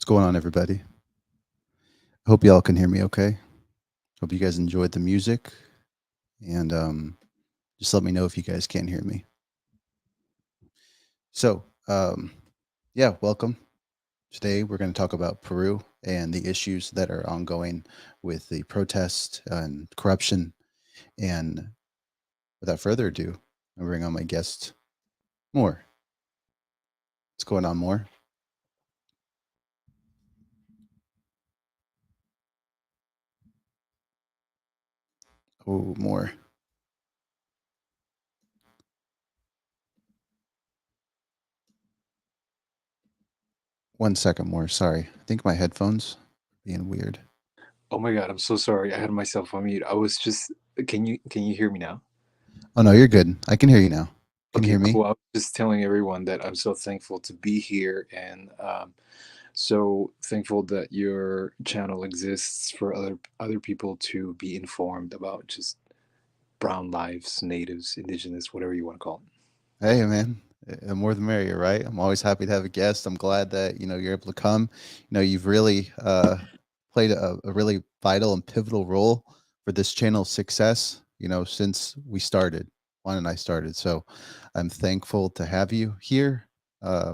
going on, everybody? Hope y'all can hear me okay. Hope you guys enjoyed the music. And just let me know if you guys can't hear me. So, yeah, welcome. Today, we're going to talk about Peru and the issues that are ongoing with the protest and corruption. And without further ado, I bring on my guest, More. What's going on, More? Oh, More. One second, More. Sorry. I think my headphones are being weird. Oh my God, I'm so sorry. I had myself on mute. I was just can you hear me now? Oh, no, you're good. I can hear you now. Can you Okay, hear me? cool. I was just telling everyone that I'm so thankful to be here and so thankful that your channel exists for other people to be informed about just brown lives, natives, indigenous, whatever you want to call Hey, man. The more the merrier, right? I'm always happy to have a guest. I'm glad that you're able to come. You've really played a really vital and pivotal role for this channel's success. Since we started, Juan and I started. So I'm thankful to have you here,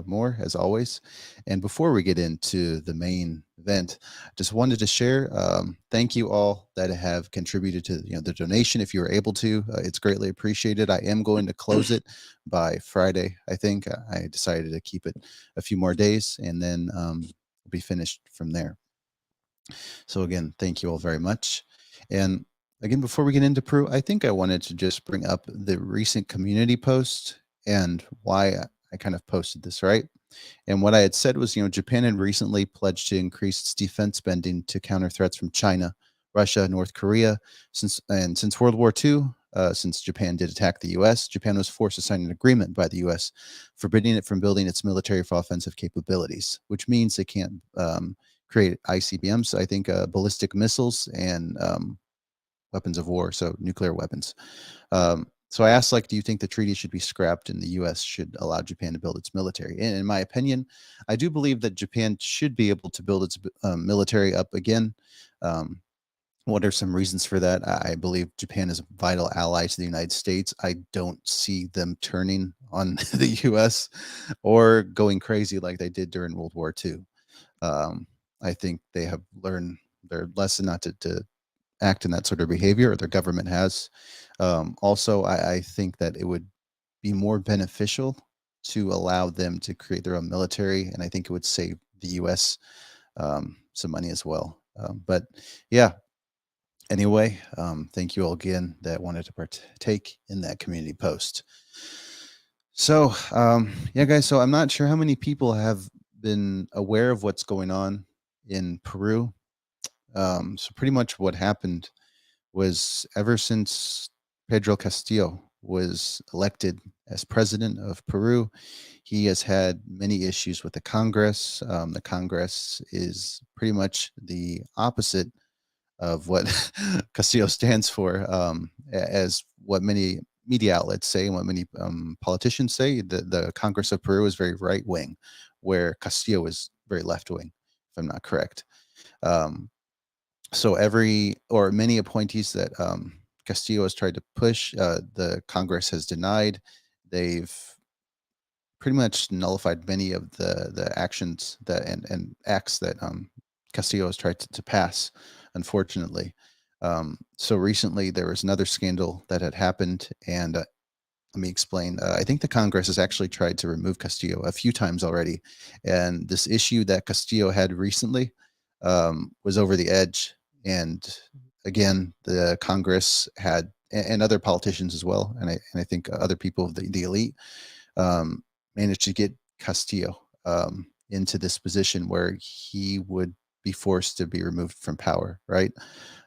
more as always. And before we get into the main event, just wanted to share. Thank you all that have contributed to the donation. If you were able to, it's greatly appreciated. I am going to close it by Friday. I think I decided to keep it a few more days, and then we'll be finished from there. So again, thank you all very much. And again, before we get into Peru, I think I wanted to just bring up the recent community post and why I kind of posted this, right? And what I had said was, Japan had recently pledged to increase its defense spending to counter threats from China, Russia, North Korea. Since World War II, since Japan did attack the U.S., Japan was forced to sign an agreement by the U.S. forbidding it from building its military for offensive capabilities, which means they can't create ICBMs, I think, ballistic missiles and weapons of war, so nuclear weapons. So I asked, like, do you think the treaty should be scrapped and the U.S. should allow Japan to build its military? And in my opinion, I do believe that Japan should be able to build its military up again. Um, what are some reasons for that? I believe Japan is a vital ally to the United States. I don't see them turning on the U.S. or going crazy like they did during World War II. Um, I think they have learned their lesson not to act in that sort of behavior, or their government has. Also, I think that it would be more beneficial to allow them to create their own military, and I think it would save the U.S. Some money as well. But yeah, anyway, thank you all again that wanted to partake in that community post. So, yeah, guys. So I'm not sure how many people have been aware of what's going on in Peru. So pretty much what happened was, ever since Pedro Castillo was elected as president of Peru, he has had many issues with the Congress. The Congress is pretty much the opposite of what Castillo stands for, as what many media outlets say and what many politicians say. The Congress of Peru is very right wing, where Castillo is very left wing, if I'm not correct. Um, so every or many appointees that Castillo has tried to push, the Congress has denied. They've pretty much nullified many of the actions that and acts that Castillo has tried to pass. Unfortunately, so recently there was another scandal that had happened, and let me explain. I think the Congress has actually tried to remove Castillo a few times already, and this issue that Castillo had recently was over the edge. And again, the Congress had, and other politicians as well, and I think other people of the elite, um, managed to get Castillo into this position where he would be forced to be removed from power, right?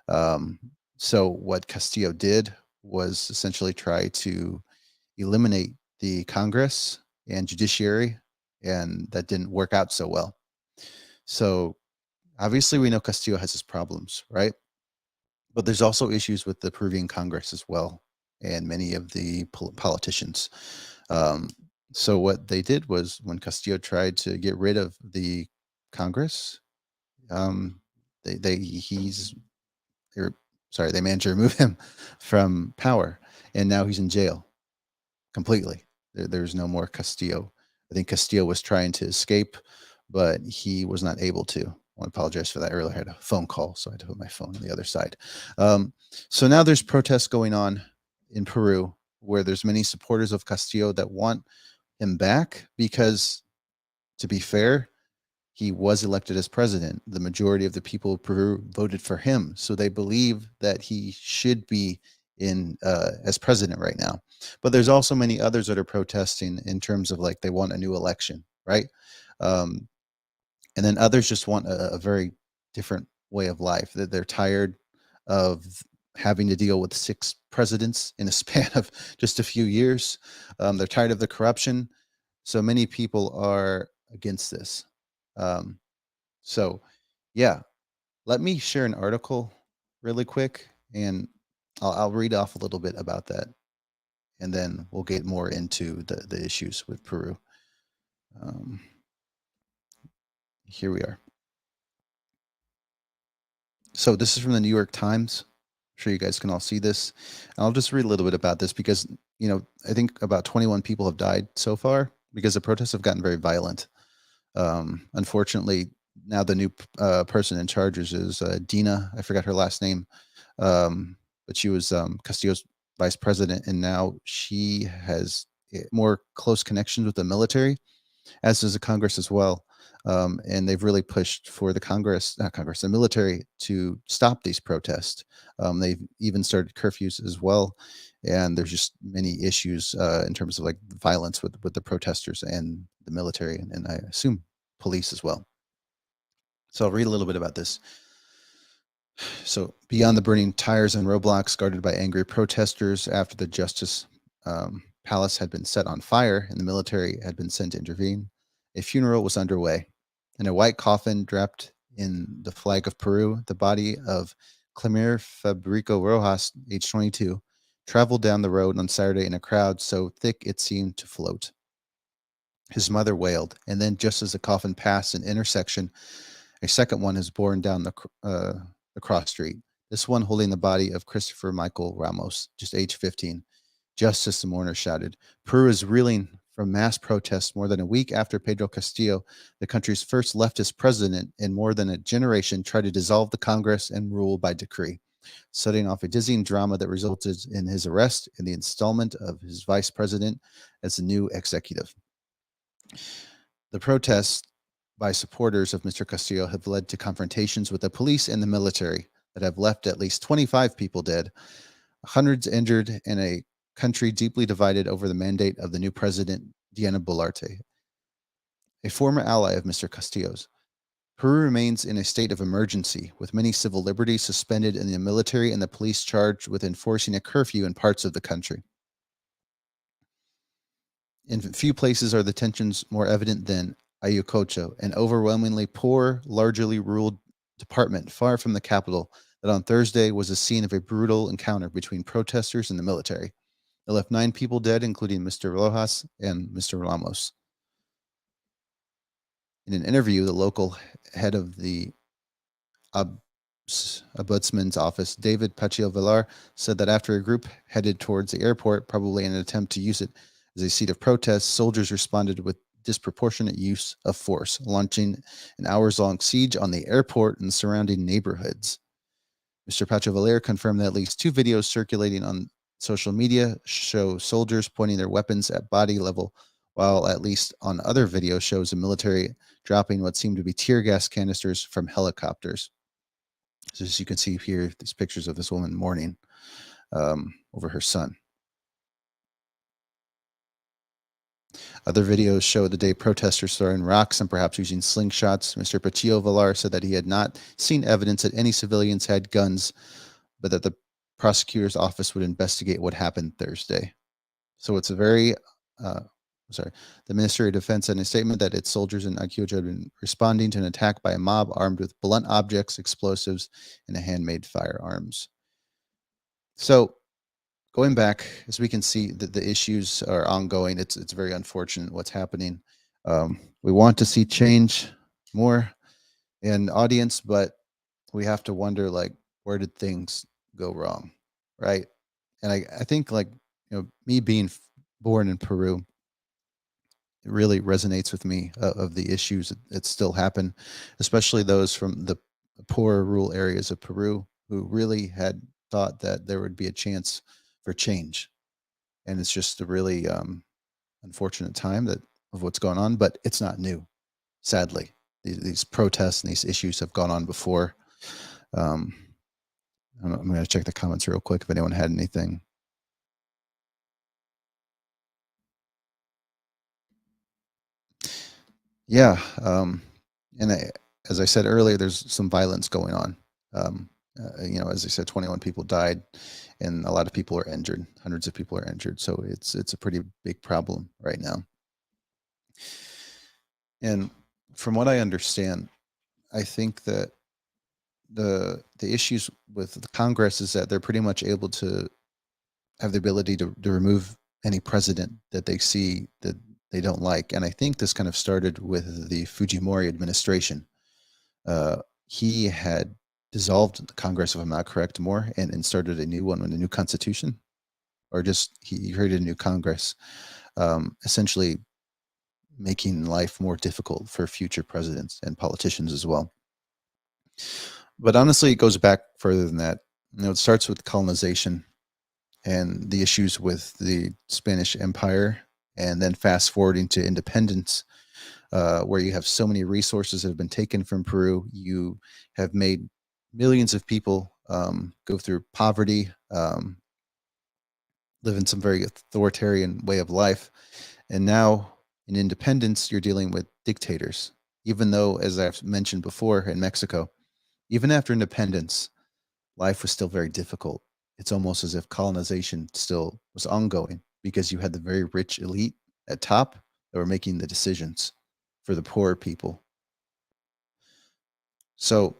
Um, so what Castillo did was essentially try to eliminate the Congress and judiciary, and that didn't work out so well. So obviously, we know Castillo has his problems, right? But there's also issues with the Peruvian Congress as well, and many of the politicians. Um, so what they did was, when Castillo tried to get rid of the Congress. Um, they he's or sorry, they managed to remove him from power, and now he's in jail completely. There's no more Castillo. I think Castillo was trying to escape, but he was not able to. I want to apologize for that earlier. I had a phone call, so I had to put my phone on the other side. So now there's protests going on in Peru where there's many supporters of Castillo that want him back because, to be fair, he was elected as president. The majority of the people of Peru voted for him, so they believe that he should be in as president right now. But there's also many others that are protesting in terms of like they want a new election, right? Um, and then others just want a very different way of life. That they're tired of having to deal with 6 presidents in a span of just a few years. They're tired of the corruption. So many people are against this. Um, so, yeah, let me share an article really quick, and I'll read off a little bit about that, and then we'll get more into the issues with Peru. Um, Here we are. So this is from the New York Times. I'm sure you guys can all see this. And I'll just read a little bit about this because I think about 21 people have died so far because the protests have gotten very violent. Unfortunately, now the new person in charge is Dina. I forgot her last name, but she was Castillo's vice president, and now she has more close connections with the military, as does the Congress as well. And they've really pushed for the the military to stop these protests. They've even started curfews as well, and there's just many issues in terms of like violence with the protesters and the military, and I assume police as well. So I'll read a little bit about this. So, beyond the burning tires and roadblocks guarded by angry protesters after the Justice Palace had been set on fire and the military had been sent to intervene, a funeral was underway. In a white coffin draped in the flag of Peru, the body of Clemir Fabrico Rojas, age 22, traveled down the road on Saturday in a crowd so thick it seemed to float. His mother wailed, and then, just as the coffin passed an intersection, a second one is borne down the cross street. This one holding the body of Christopher Michael Ramos, just age 15. Justice, the mourner shouted. Peru is reeling from mass protests more than a week after Pedro Castillo, the country's first leftist president in more than a generation, tried to dissolve the Congress and rule by decree, setting off a dizzying drama that resulted in his arrest and the installment of his vice president as the new executive. The protests by supporters of Mr. Castillo have led to confrontations with the police and the military that have left at least 25 people dead, hundreds injured, and a country deeply divided over the mandate of the new president, Diana Boluarte, a former ally of Mr. Castillo's. Peru remains in a state of emergency, with many civil liberties suspended and the military and the police charged with enforcing a curfew in parts of the country. In few places are the tensions more evident than Ayacucho, an overwhelmingly poor, largely rural department far from the capital, that on Thursday was the scene of a brutal encounter between protesters and the military. It left 9 people dead, including Mr. Rojas and Mr. Ramos. In an interview, the local head of the ombudsman's office, David Pacheco Villar, said that after a group headed towards the airport, probably in an attempt to use it as a seat of protest, soldiers responded with disproportionate use of force, launching an hours-long siege on the airport and surrounding neighborhoods. Mr. Pacho Valer confirmed that at least 2 videos circulating on social media show soldiers pointing their weapons at body level, while at least on other videos shows the military dropping what seemed to be tear gas canisters from helicopters. So as you can see here, these pictures of this woman mourning over her son. Other videos show the day protesters throwing rocks and perhaps using slingshots. Mr. Pacheco Villar said that he had not seen evidence that any civilians had guns, but that the prosecutor's office would investigate what happened Thursday. So it's a very, sorry, the Ministry of Defense said in a statement that its soldiers in Ayacucho had been responding to an attack by a mob armed with blunt objects, explosives, and handmade firearms. So going back, as we can see, the issues are ongoing. It's very unfortunate what's happening. We want to see change more, and audience, but we have to wonder like where did things go wrong, right? And I think like me being born in Peru, it really resonates with me of the issues that still happen, especially those from the poor rural areas of Peru who really had thought that there would be a chance for change. And it's just a really unfortunate time that of what's going on, but it's not new. Sadly, these protests and these issues have gone on before. Um, I'm going to check the comments real quick if anyone had anything. Yeah, and as I said earlier, there's some violence going on. As I said, 21 people died, and a lot of people are injured. Hundreds of people are injured. So it's a pretty big problem right now. And from what I understand, I think that the issues with the Congress is that they're pretty much able to have the ability to remove any president that they see that they don't like. And I think this kind of started with the Fujimori administration. Uh, he had dissolved the Congress, if I'm not correct, more, and started a new one with a new constitution, or just he created a new Congress, essentially making life more difficult for future presidents and politicians as well. But honestly, it goes back further than that. It starts with colonization and the issues with the Spanish Empire, and then fast forwarding to independence, where you have so many resources that have been taken from Peru. You have made millions of people go through poverty, live in some very authoritarian way of life. And now in independence, you're dealing with dictators. Even though, as I've mentioned before, in Mexico, even after independence, life was still very difficult. It's almost as if colonization still was ongoing because you had the very rich elite at top that were making the decisions for the poor people. So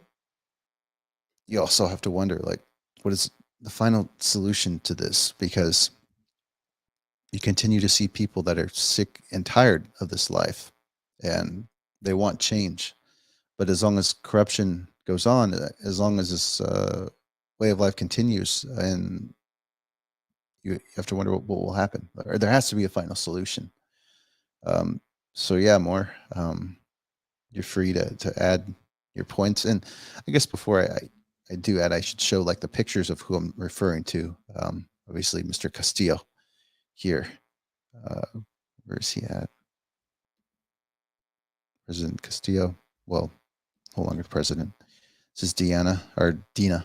you also have to wonder, like, what is the final solution to this? Because you continue to see people that are sick and tired of this life and they want change. But as long as corruption goes on, as long as this way of life continues, and you have to wonder what will happen, or there has to be a final solution. Um, so yeah, more. You're free to add your points, and I guess before I do add, I should show like the pictures of who I'm referring to. Obviously, Mr. Castillo here. Uh, where is he at? President Castillo. Well, no longer president. This is Diana or Dina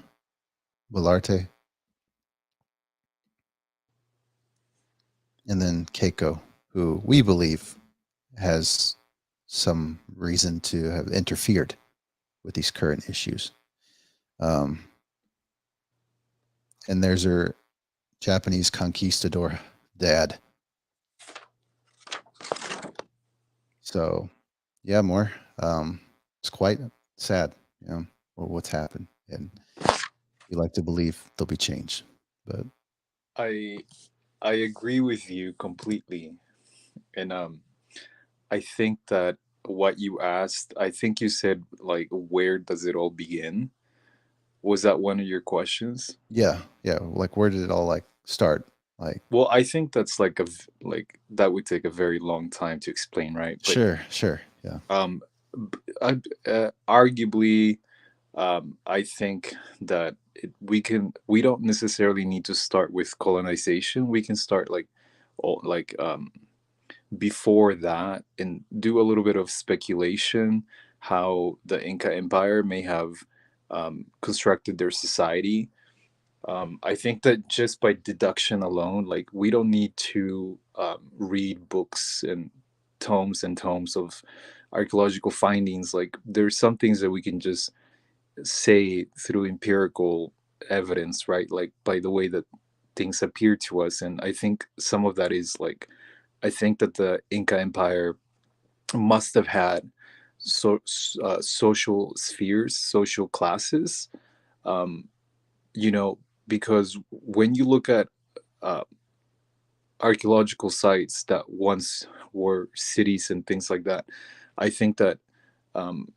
Bellarte, and then Keiko, who we believe has some reason to have interfered with these current issues. Um, and there's her Japanese conquistador dad. So, yeah, more. It's quite sad, what's happened, and we like to believe there'll be change. But I I agree with you completely, and I think that what you asked, I think you said like, where does it all begin? Was that one of your questions? yeah, yeah, like where did it all like start? Like, Well, I think that's like like that would take a very long time to explain, right? But sure, sure, yeah, um, arguably, I think that we don't necessarily need to start with colonization. We can start like, like before that and do a little bit of speculation how the Inca Empire may have constructed their society. I think that just by deduction alone, like we don't need to read books and tomes of archaeological findings. Like there's some things that we can just say through empirical evidence, right? Like by the way that things appear to us. And I think some of that is like, I think that the Inca Empire must have had social spheres, social classes, um, you know, because when you look at uh, archaeological sites that once were cities and things like that, I think that um,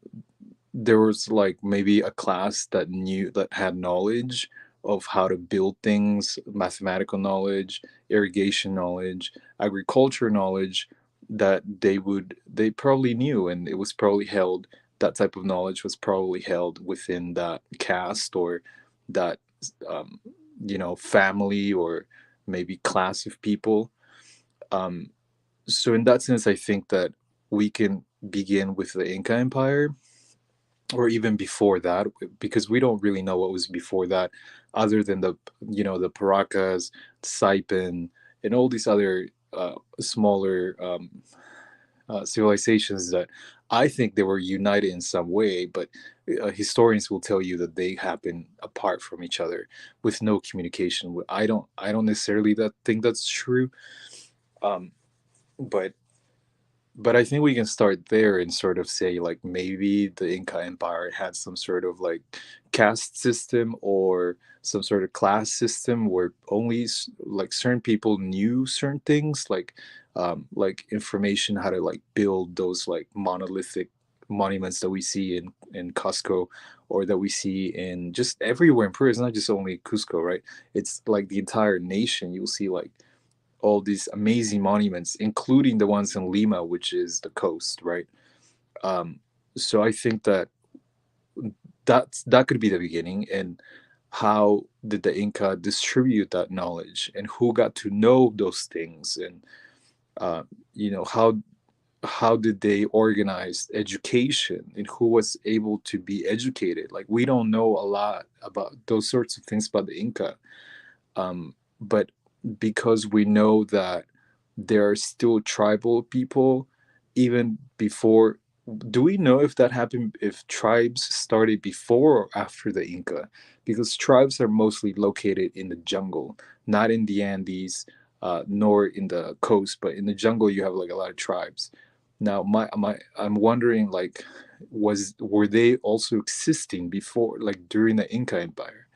there was like maybe a class that knew that had knowledge of how to build things, mathematical knowledge, irrigation knowledge, agriculture knowledge, that they probably knew, and it was probably held, that type of knowledge was probably held within that caste, or that um, family, or maybe class of people. um, so in that sense, I think that we can begin with the Inca Empire, or even before that, because we don't really know what was before that, other than the Paracas, Saipan, and all these other smaller civilizations that I think they were united in some way, but historians will tell you that they happen apart from each other with no communication. I don't necessarily think that's true. um, but but I think we can start there and sort of say, like, maybe the Inca Empire had some sort of like caste system, or some sort of class system where only like certain people knew certain things, like information how to like build those like monolithic monuments that we see in Cusco, or that we see in just everywhere in Peru. It's not just only Cusco, right? It's like the entire nation. You'll see like all these amazing monuments, including the ones in Lima, which is the coast, right? Um, so I think that that could be the beginning. And how did the Inca distribute that knowledge, and who got to know those things, and uh, how did they organize education, and who was able to be educated? Like, we don't know a lot about those sorts of things about the Inca. But because we know that there are still tribal people even before, do we know if that happened, if tribes started before or after the Inca? Because tribes are mostly located in the jungle, not in the Andes, nor in the coast, but in the jungle you have like a lot of tribes. Now I'm wondering, like, were they also existing before, like during the Inca Empire?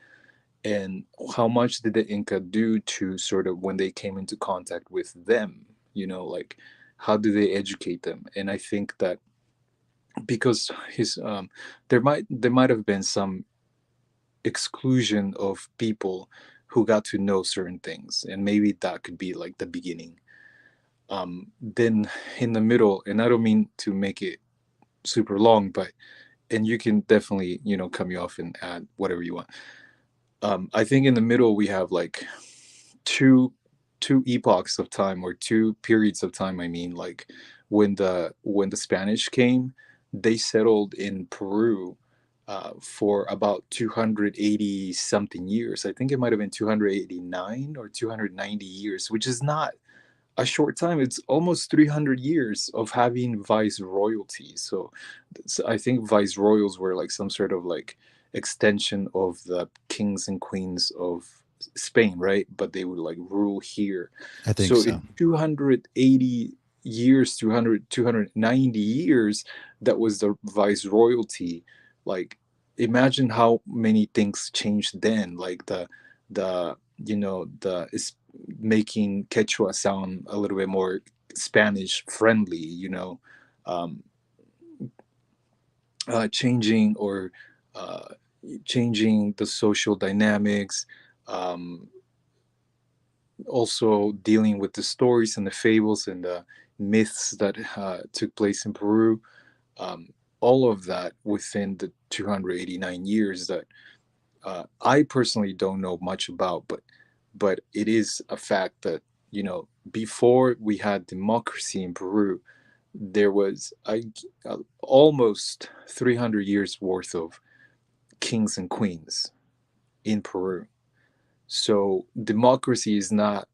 And how much did the Inca do to sort of, when they came into contact with them, like, how do they educate them? And I think that because there might have been some exclusion of people who got to know certain things, and maybe that could be like the beginning. Then in the middle, and I don't mean to make it super long, but, and you can definitely cut me off and add whatever you want. I think in the middle we have like two two epochs of time, or two periods of time. I mean, like, when the Spanish came, they settled in Peru for about 280 something years. I think it might have been 289 or 290 years, which is not a short time. It's almost 300 years of having vice royalty. So I think vice royals were like some sort of like extension of the kings and queens of Spain, right? But they would like rule here. I think So so. in 280 years, 290 years, that was the vice royalty. Like, imagine how many things changed then. Like the the is making Quechua sound a little bit more Spanish friendly, um, changing, or uh, changing the social dynamics, um, also dealing with the stories and the fables and the myths that took place in Peru. Um, all of that within the 289 years that I personally don't know much about, but it is a fact that before we had democracy in Peru, there was almost 300 years worth of kings and queens in Peru. So democracy is not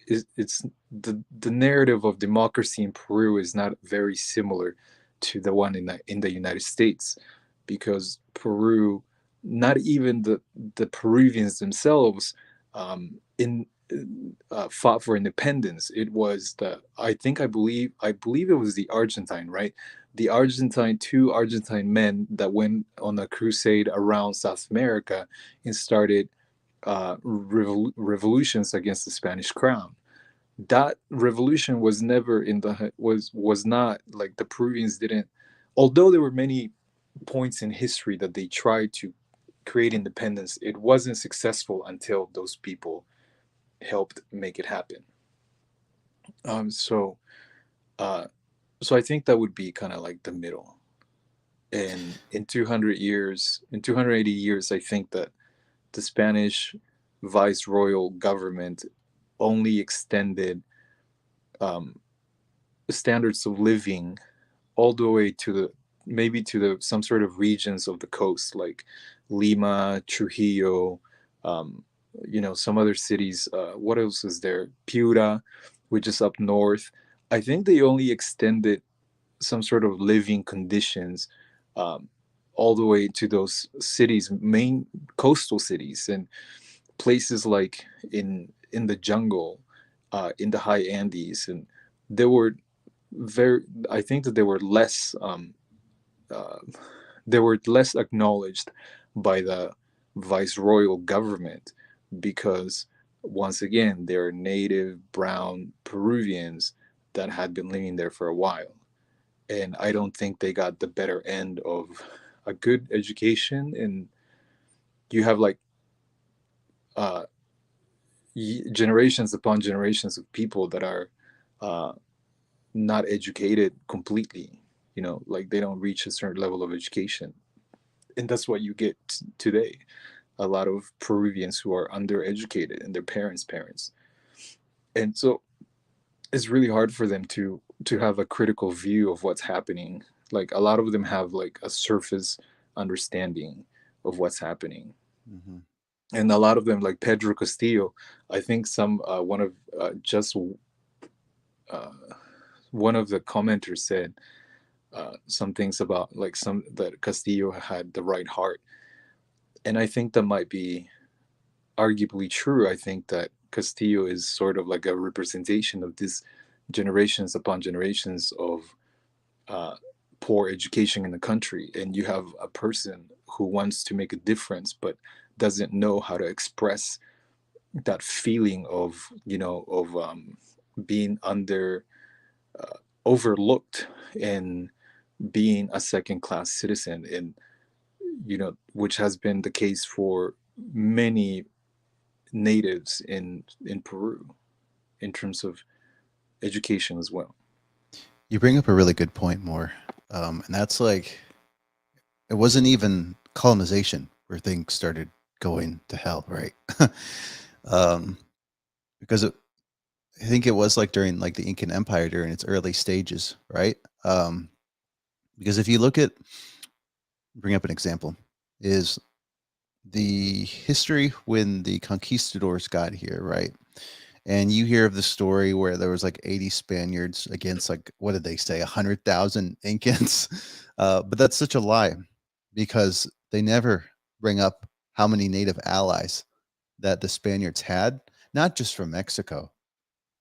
it's the narrative of democracy in Peru is not very similar to the one in the United States, because Peru, not even the Peruvians themselves, in fought for independence. It was the I believe it was the Argentine, right? The Argentine two Argentine men that went on a crusade around South America and started revolutions against the Spanish crown. That revolution was never in the was not like the Peruvians didn't, although there were many. points in history that they tried to create independence, it wasn't successful until those people helped make it happen. Um, so, uh, so I think that would be kind of like the middle. And in 200 years, in 280 years, I think that the Spanish viceroyal government only extended um, standards of living all the way to the maybe to the some sort of regions of the coast like Lima, Trujillo, um, some other cities. What else is there? Piura, which is up north. I think they only extended some sort of living conditions um, all the way to those cities, main coastal cities, and places like in the jungle, in the high Andes, and there were very. I think that uh, they were less acknowledged by the viceroyal government because once again they're native brown Peruvians that had been living there for a while, and I don't think they got the better end of a good education. And you have like uh, generations upon generations of people that are uh, not educated completely. Like they don't reach a certain level of education, and that's what you get today. A lot of Peruvians who are undereducated and their parents, and so it's really hard for them to have a critical view of what's happening. Like a lot of them have like a surface understanding of what's happening, Mm-hmm. and a lot of them, like Pedro Castillo, I think some one of just uh, one of the commenters said some things about like some that Castillo had the right heart, and I think that might be arguably true. I think that Castillo is sort of like a representation of this generations upon generations of uh, poor education in the country, and you have a person who wants to make a difference but doesn't know how to express that feeling of being uh, overlooked and being a second class citizen, and which has been the case for many natives in Peru in terms of education as well. You bring up a really good point, more, and that's like it wasn't even colonization where things started going to hell, right? um, because I think it was like during like the Incan Empire during its early stages, right? Um, because if you look at, bring up an example, is the history when the conquistadors got here, right? And you hear of the story where there was like 80 Spaniards against like what did they say, 100,000 Incans? But that's such a lie because they never bring up how many native allies that the Spaniards had, not just from Mexico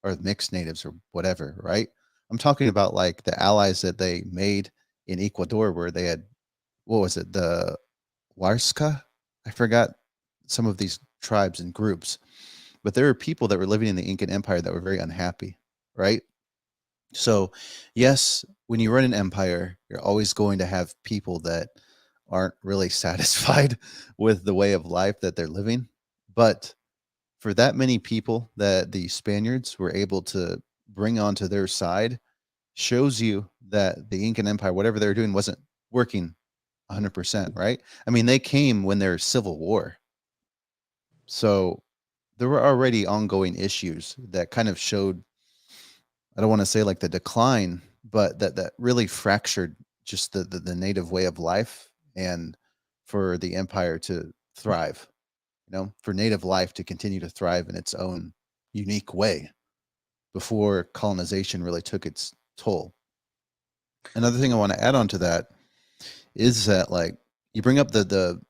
or mixed natives or whatever, right? I'm talking about like the allies that they made in Ecuador where they had, what was it, the Huarsca? I forgot some of these tribes and groups, but there were people that were living in the Incan Empire that were very unhappy, right? So, yes, when you run an empire, you're always going to have people that aren't really satisfied with the way of life that they're living. But for that many people that the Spaniards were able to bring onto their side, shows you that the Incan Empire, whatever they were doing, wasn't working 100%, right? I mean, they came when there's civil war. So there were already ongoing issues that kind of showed, I don't want to say like the decline, but that really fractured just the native way of life, and for the empire to thrive, for native life to continue to thrive in its own unique way before colonization really took its toll. Another thing I want to add on to that is that like you bring up the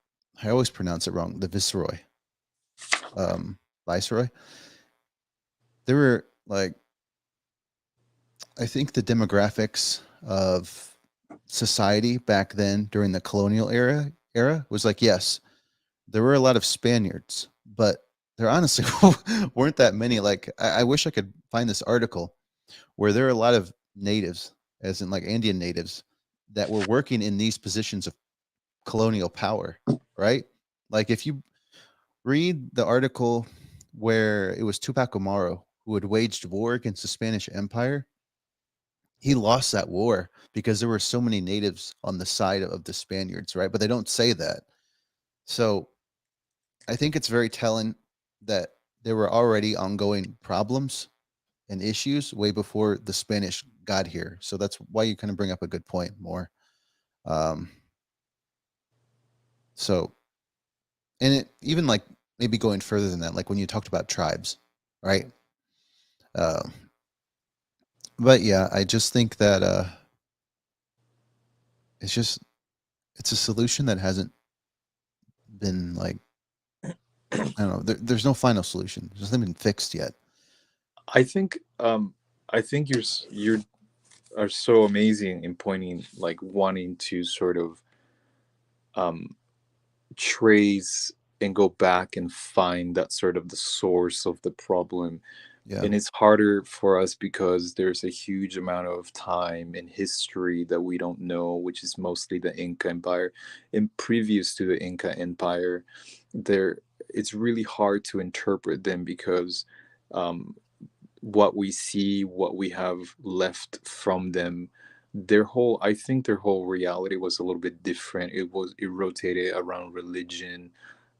I always pronounce it wrong, the um viceroy. There were like, I think the demographics of society back then during the colonial era was like, yes, there were a lot of Spaniards, but there honestly weren't that many. Like I wish I could find this article where there are a lot of natives, as in like Indian natives, that were working in these positions of colonial power, right? Like if you read the article where it was Tupac Amaru who had waged war against the Spanish Empire, he lost that war because there were so many natives on the side of the Spaniards, right? But they don't say that. So I think it's very telling that there were already ongoing problems and issues way before the Spanish got here. So that's why you kind of bring up a good point more. Um, so, and it even like maybe going further than that, like when you talked about tribes, right? Um, but yeah, I just think that it's just it's a solution that hasn't been like I don't know. There's no final solution. There's nothing been fixed yet. I think you are so amazing in pointing, like wanting to sort of um, trace and go back and find that sort of the source of the problem. Yeah, And it's harder for us because there's a huge amount of time and history that we don't know, which is mostly the Inca Empire. And previous to the Inca Empire, there it's really hard to interpret them because um, what we see, what we have left from them, I think their whole reality was a little bit different. It rotated around religion,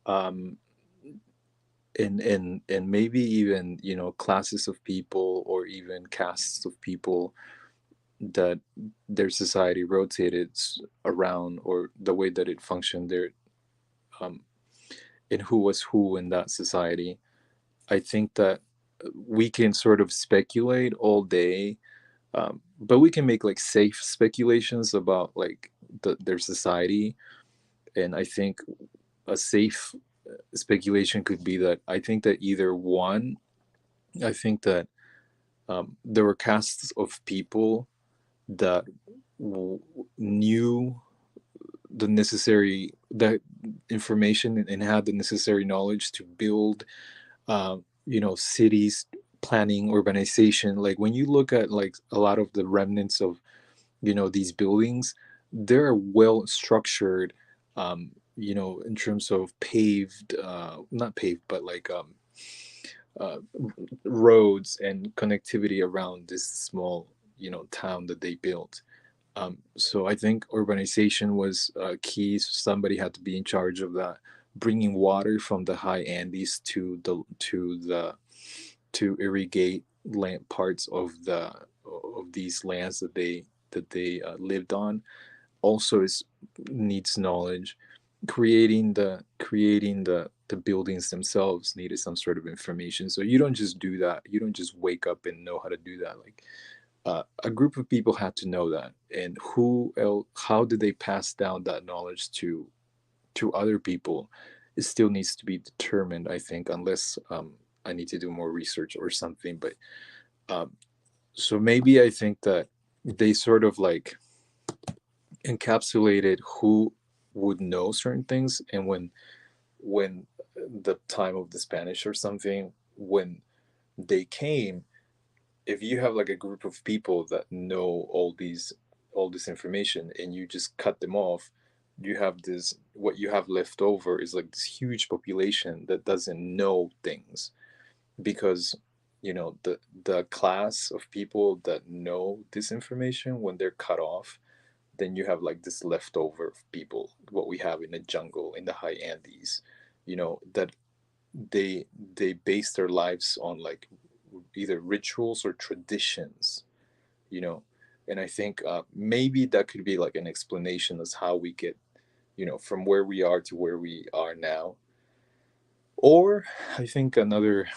um, and maybe even, classes of people or even castes of people that their society rotated around, or the way that it functioned there, um, and who was who in that society. I think that we can sort of speculate all day, but we can make like safe speculations about like their society. And I think a safe speculation could be that I think that either one, I think that there were castes of people that knew the necessary that information and had the necessary knowledge to build cities, planning, urbanization. Like when you look at like a lot of the remnants of these buildings, they're well structured, in terms of paved, not paved, but like uh, roads and connectivity around this small town that they built. So I think urbanization was key. So somebody had to be in charge of that, bringing water from the high Andes to irrigate land parts of these lands that they lived on. Also, is needs knowledge. Creating the buildings themselves needed some sort of information. So you don't just do that. You don't just wake up and know how to do that. Like a group of people had to know that, and who else, how did they pass down that knowledge to other people? It still needs to be determined, I think, unless I need to do more research or something. But um, so maybe I think that they sort of like encapsulated who would know certain things. And when the time of the Spanish or something, when they came, if you have like a group of people that know all this information and you just cut them off, you have this, what you have left over is like this huge population that doesn't know things. Because the class of people that know this information, when they're cut off, then you have like this leftover of people, what we have in the jungle in the high Andes, that they they base their lives on like either rituals or traditions, you know and I think maybe that could be like an explanation as how we get from where we are to where we are now. Or I think another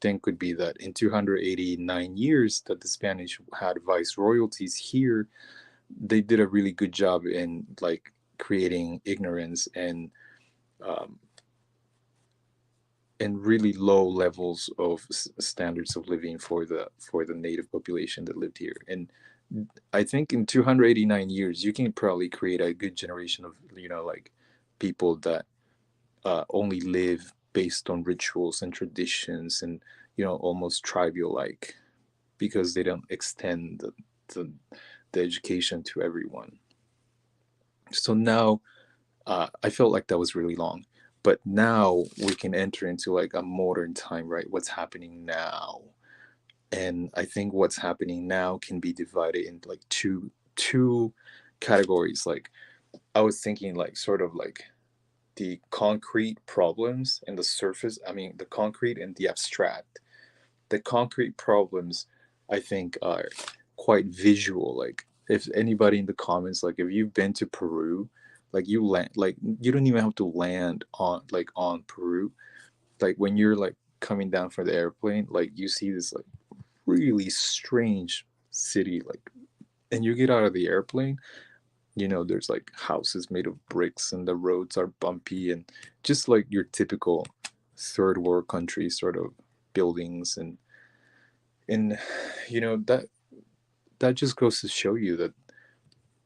thing could be that in 289 years that the Spanish had vice royalties here, they did a really good job in like creating ignorance um, and really low levels of standards of living for the native population that lived here. And I think in 289 years you can probably create a good generation of like people that only live based on rituals and traditions, and almost tribal like, because they don't extend the, the education to everyone. So now I felt like that was really long. But now we can enter into like a modern time, right? What's happening now? And I think what's happening now can be divided into like two categories. Like I was thinking like sort of like the concrete problems and the surface, I mean the concrete and the abstract. The concrete problems I think are quite visual. Like if anybody in the comments, like if you've been to Peru, like you land, like you don't even have to land on like on Peru. Like when you're like coming down from the airplane, like you see this like really strange city, like, and you get out of the airplane, there's like houses made of bricks and the roads are bumpy and just like your typical third world country sort of buildings. And that just goes to show you that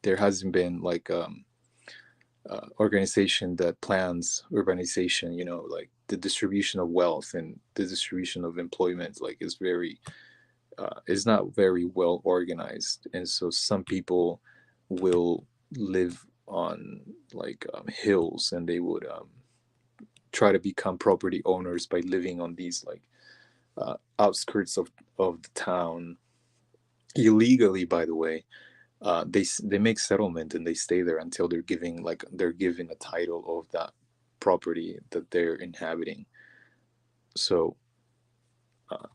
there hasn't been like organization that plans urbanization, like the distribution of wealth and the distribution of employment like is not very well organized. And so some people will live on like hills, and they would try to become property owners by living on these like outskirts of the town illegally, by the way. They make settlement and they stay there until they're given a title of that property that they're inhabiting. So uh,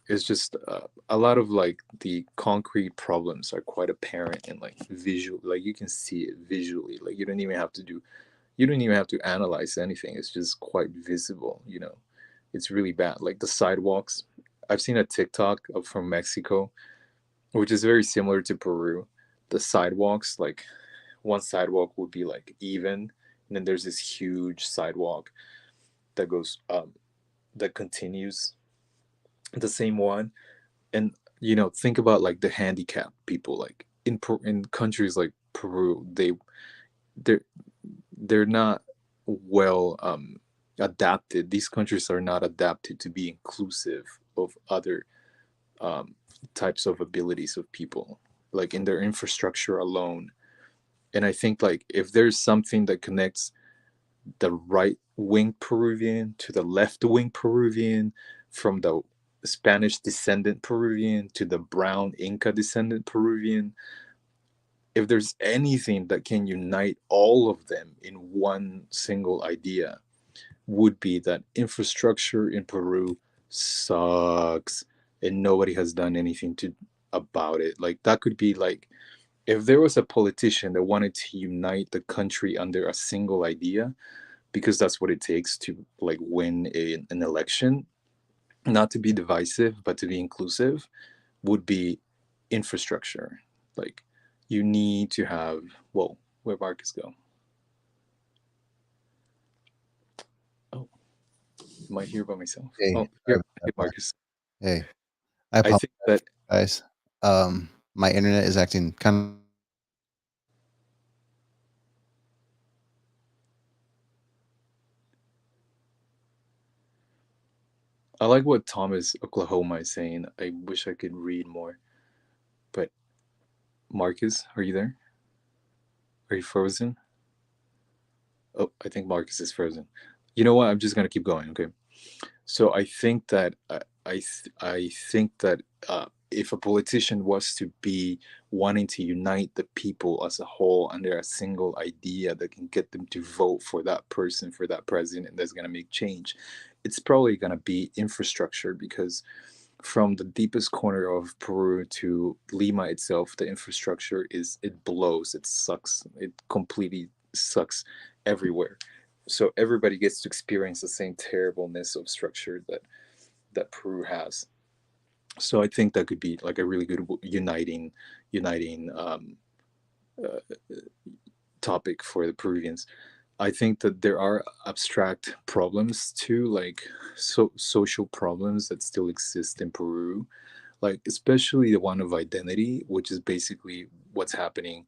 it's just a lot of like the concrete problems are quite apparent and like visual, like you can see it visually. Like you don't even have to analyze anything. It's just quite visible. It's really bad. Like the sidewalks, I've seen a TikTok from Mexico, which is very similar to Peru. The sidewalks, like one sidewalk would be like even, and then there's this huge sidewalk that goes that continues the same one. And think about like the handicapped people, like in countries like Peru, they're they're not well adapted. These countries are not adapted to be inclusive of other um, types of abilities of people, like in their infrastructure alone. And I think like if there's something that connects the right wing Peruvian to the left wing Peruvian, from the Spanish descendant Peruvian to the brown Inca descendant Peruvian, if there's anything that can unite all of them in one single idea, would be that infrastructure in Peru sucks and nobody has done anything to about it. Like that could be like if there was a politician that wanted to unite the country under a single idea, because that's what it takes to like win an election, not to be divisive but to be inclusive, would be infrastructure. Like you need to have, whoa, where Marcus go? Oh, am I here by myself? Hey, Oh, here. sorry Hey, about that. Marcus. Hey, I I apologize, think that guys. My internet is acting kind I like what Thomas Oklahoma is saying. I wish I could read more. But Marcus, are you there? Are you frozen? Oh, I think Marcus is frozen. You know what? I'm just gonna keep going. Okay. So I think that I think that if a politician was to be wanting to unite the people as a whole under a single idea that can get them to vote for that person, for that president that's going to make change, it's probably going to be infrastructure. Because from the deepest corner of Peru to Lima itself, the infrastructure it blows, it sucks, it completely sucks everywhere. So everybody gets to experience the same terribleness of structure that Peru has. So I think that could be like a really good uniting uh, topic for the Peruvians. I think that there are abstract problems too, like social problems that still exist in Peru, like especially the one of identity, which is basically what's happening.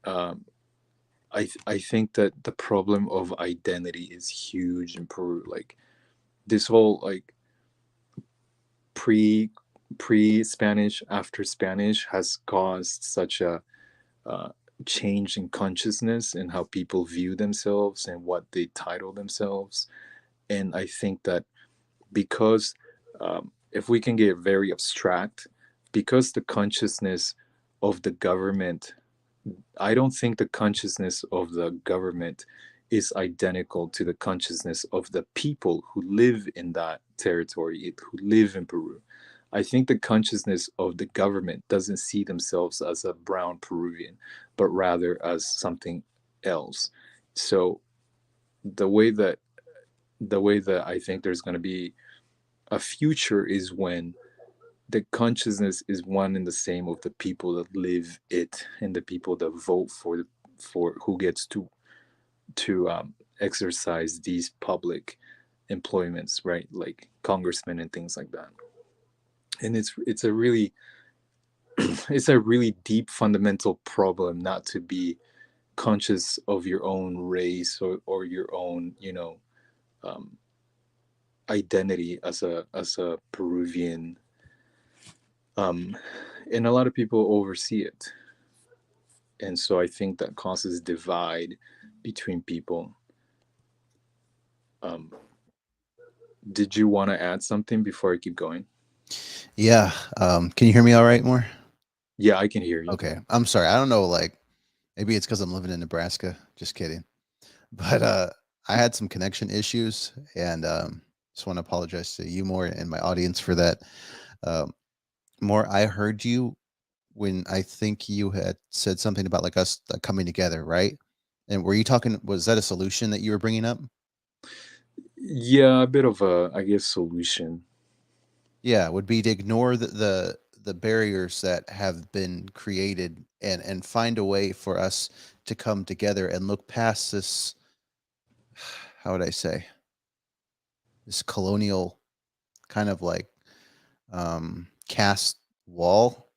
Um, I think that the problem of identity is huge in Peru. Like this whole like pre Spanish, after Spanish has caused such a change in consciousness and how people view themselves and what they title themselves. And I think that because if we can get very abstract, because the consciousness of the government, I don't think the consciousness of the government is identical to the consciousness of the people who live in that territory, who live in Peru. I think the consciousness of the government doesn't see themselves as a brown Peruvian, but rather as something else. So the way that I think there's going to be a future is when the consciousness is one and the same of the people that live it and the people that vote for who gets to exercise these public employments, right? Like congressmen and things like that. And it's a really it's a really deep fundamental problem not to be conscious of your own race or your own um, identity as a Peruvian, um, and a lot of people oversee it, and so I think that causes divide between people. Um, did you want to add something before I keep going? Yeah. Can you hear me all right more? Yeah, I can hear you. Okay. I'm sorry. I don't know. Like, maybe it's because I'm living in Nebraska. Just kidding. But I had some connection issues, and just want to apologize to you more and my audience for that. Um, more, I heard you when I think you had said something about like us coming together, right? And were you talking? Was that a solution that you were bringing up? Yeah, a bit of a, I guess, solution. Yeah, would be to ignore the barriers that have been created and find a way for us to come together and look past this. How would I say, this colonial kind of like cast wall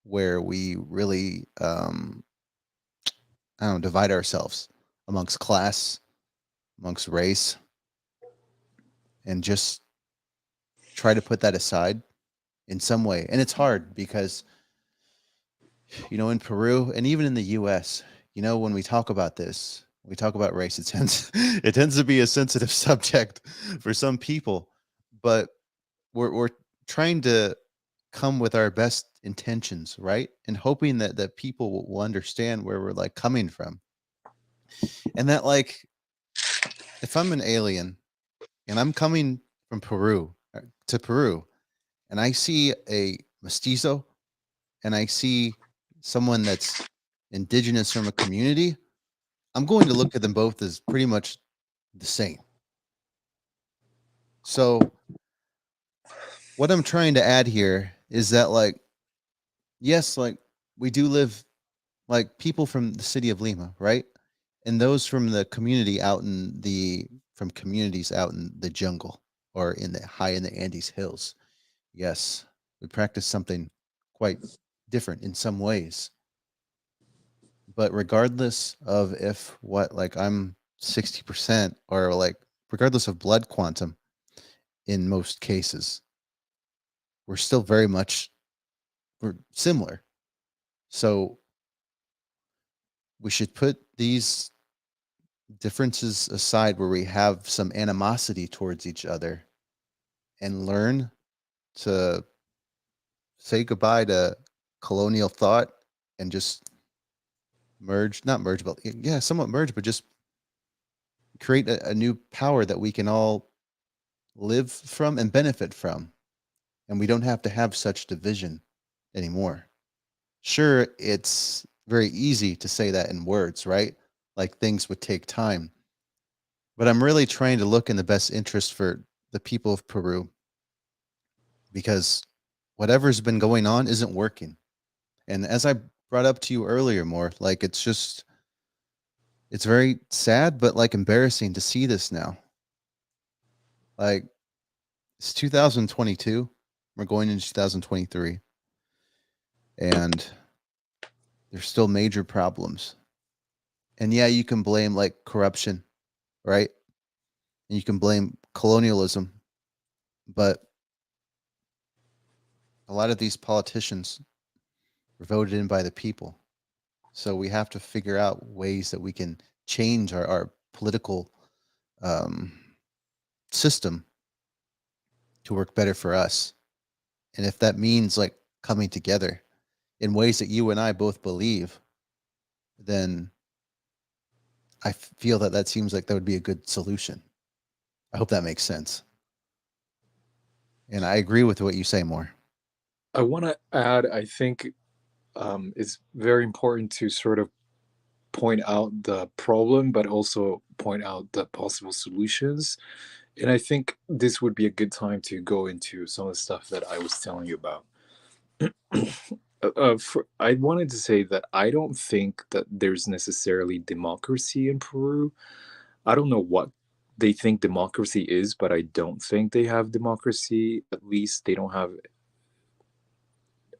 where we really I don't know, divide ourselves amongst class, amongst race, and just try to put that aside in some way. And it's hard because, in Peru and even in the US, when we talk about this, we talk about race, it tends to be a sensitive subject for some people, but we're trying to come with our best intentions, right? And hoping that people will understand where we're like coming from. And that like if I'm an alien and I'm coming from Peru to Peru and I see a mestizo and I see someone that's indigenous from a community, I'm going to look at them both as pretty much the same. So, what I'm trying to add here is that, like, yes, like, we do live like people from the city of Lima, right? And those from the community out in the from communities out in the jungle or in the high in the Andes hills. Yes, we practice something quite different in some ways. But regardless of if what like I'm 60% or like regardless of blood quantum in most cases, we're still very much we're similar. So we should put these differences aside where we have some animosity towards each other and learn to say goodbye to colonial thought and just merge, not merge, but yeah, somewhat merge, but just create a new power that we can all live from and benefit from. And we don't have to have such division anymore. Sure, it's very easy to say that in words, right? Like things would take time. But I'm really trying to look in the best interest for the people of Peru because whatever's been going on isn't working. And as I brought up to you earlier, more like it's very sad, but like embarrassing to see this now. Like it's 2022, we're going into 2023, and there's still major problems. And yeah, you can blame like corruption, right? And you can blame colonialism, but a lot of these politicians were voted in by the people. So we have to figure out ways that we can change our political um, system to work better for us. And if that means like coming together in ways that you and I both believe, then I feel that that seems like that would be a good solution. I hope that makes sense. And I agree with what you say more. I want to add, I think it's very important to sort of point out the problem, but also point out the possible solutions. And I think this would be a good time to go into some of the stuff that I was telling you about. I wanted to say that I don't think that there's necessarily democracy in Peru. I don't know what they think democracy is, but I don't think they have democracy. At least they don't have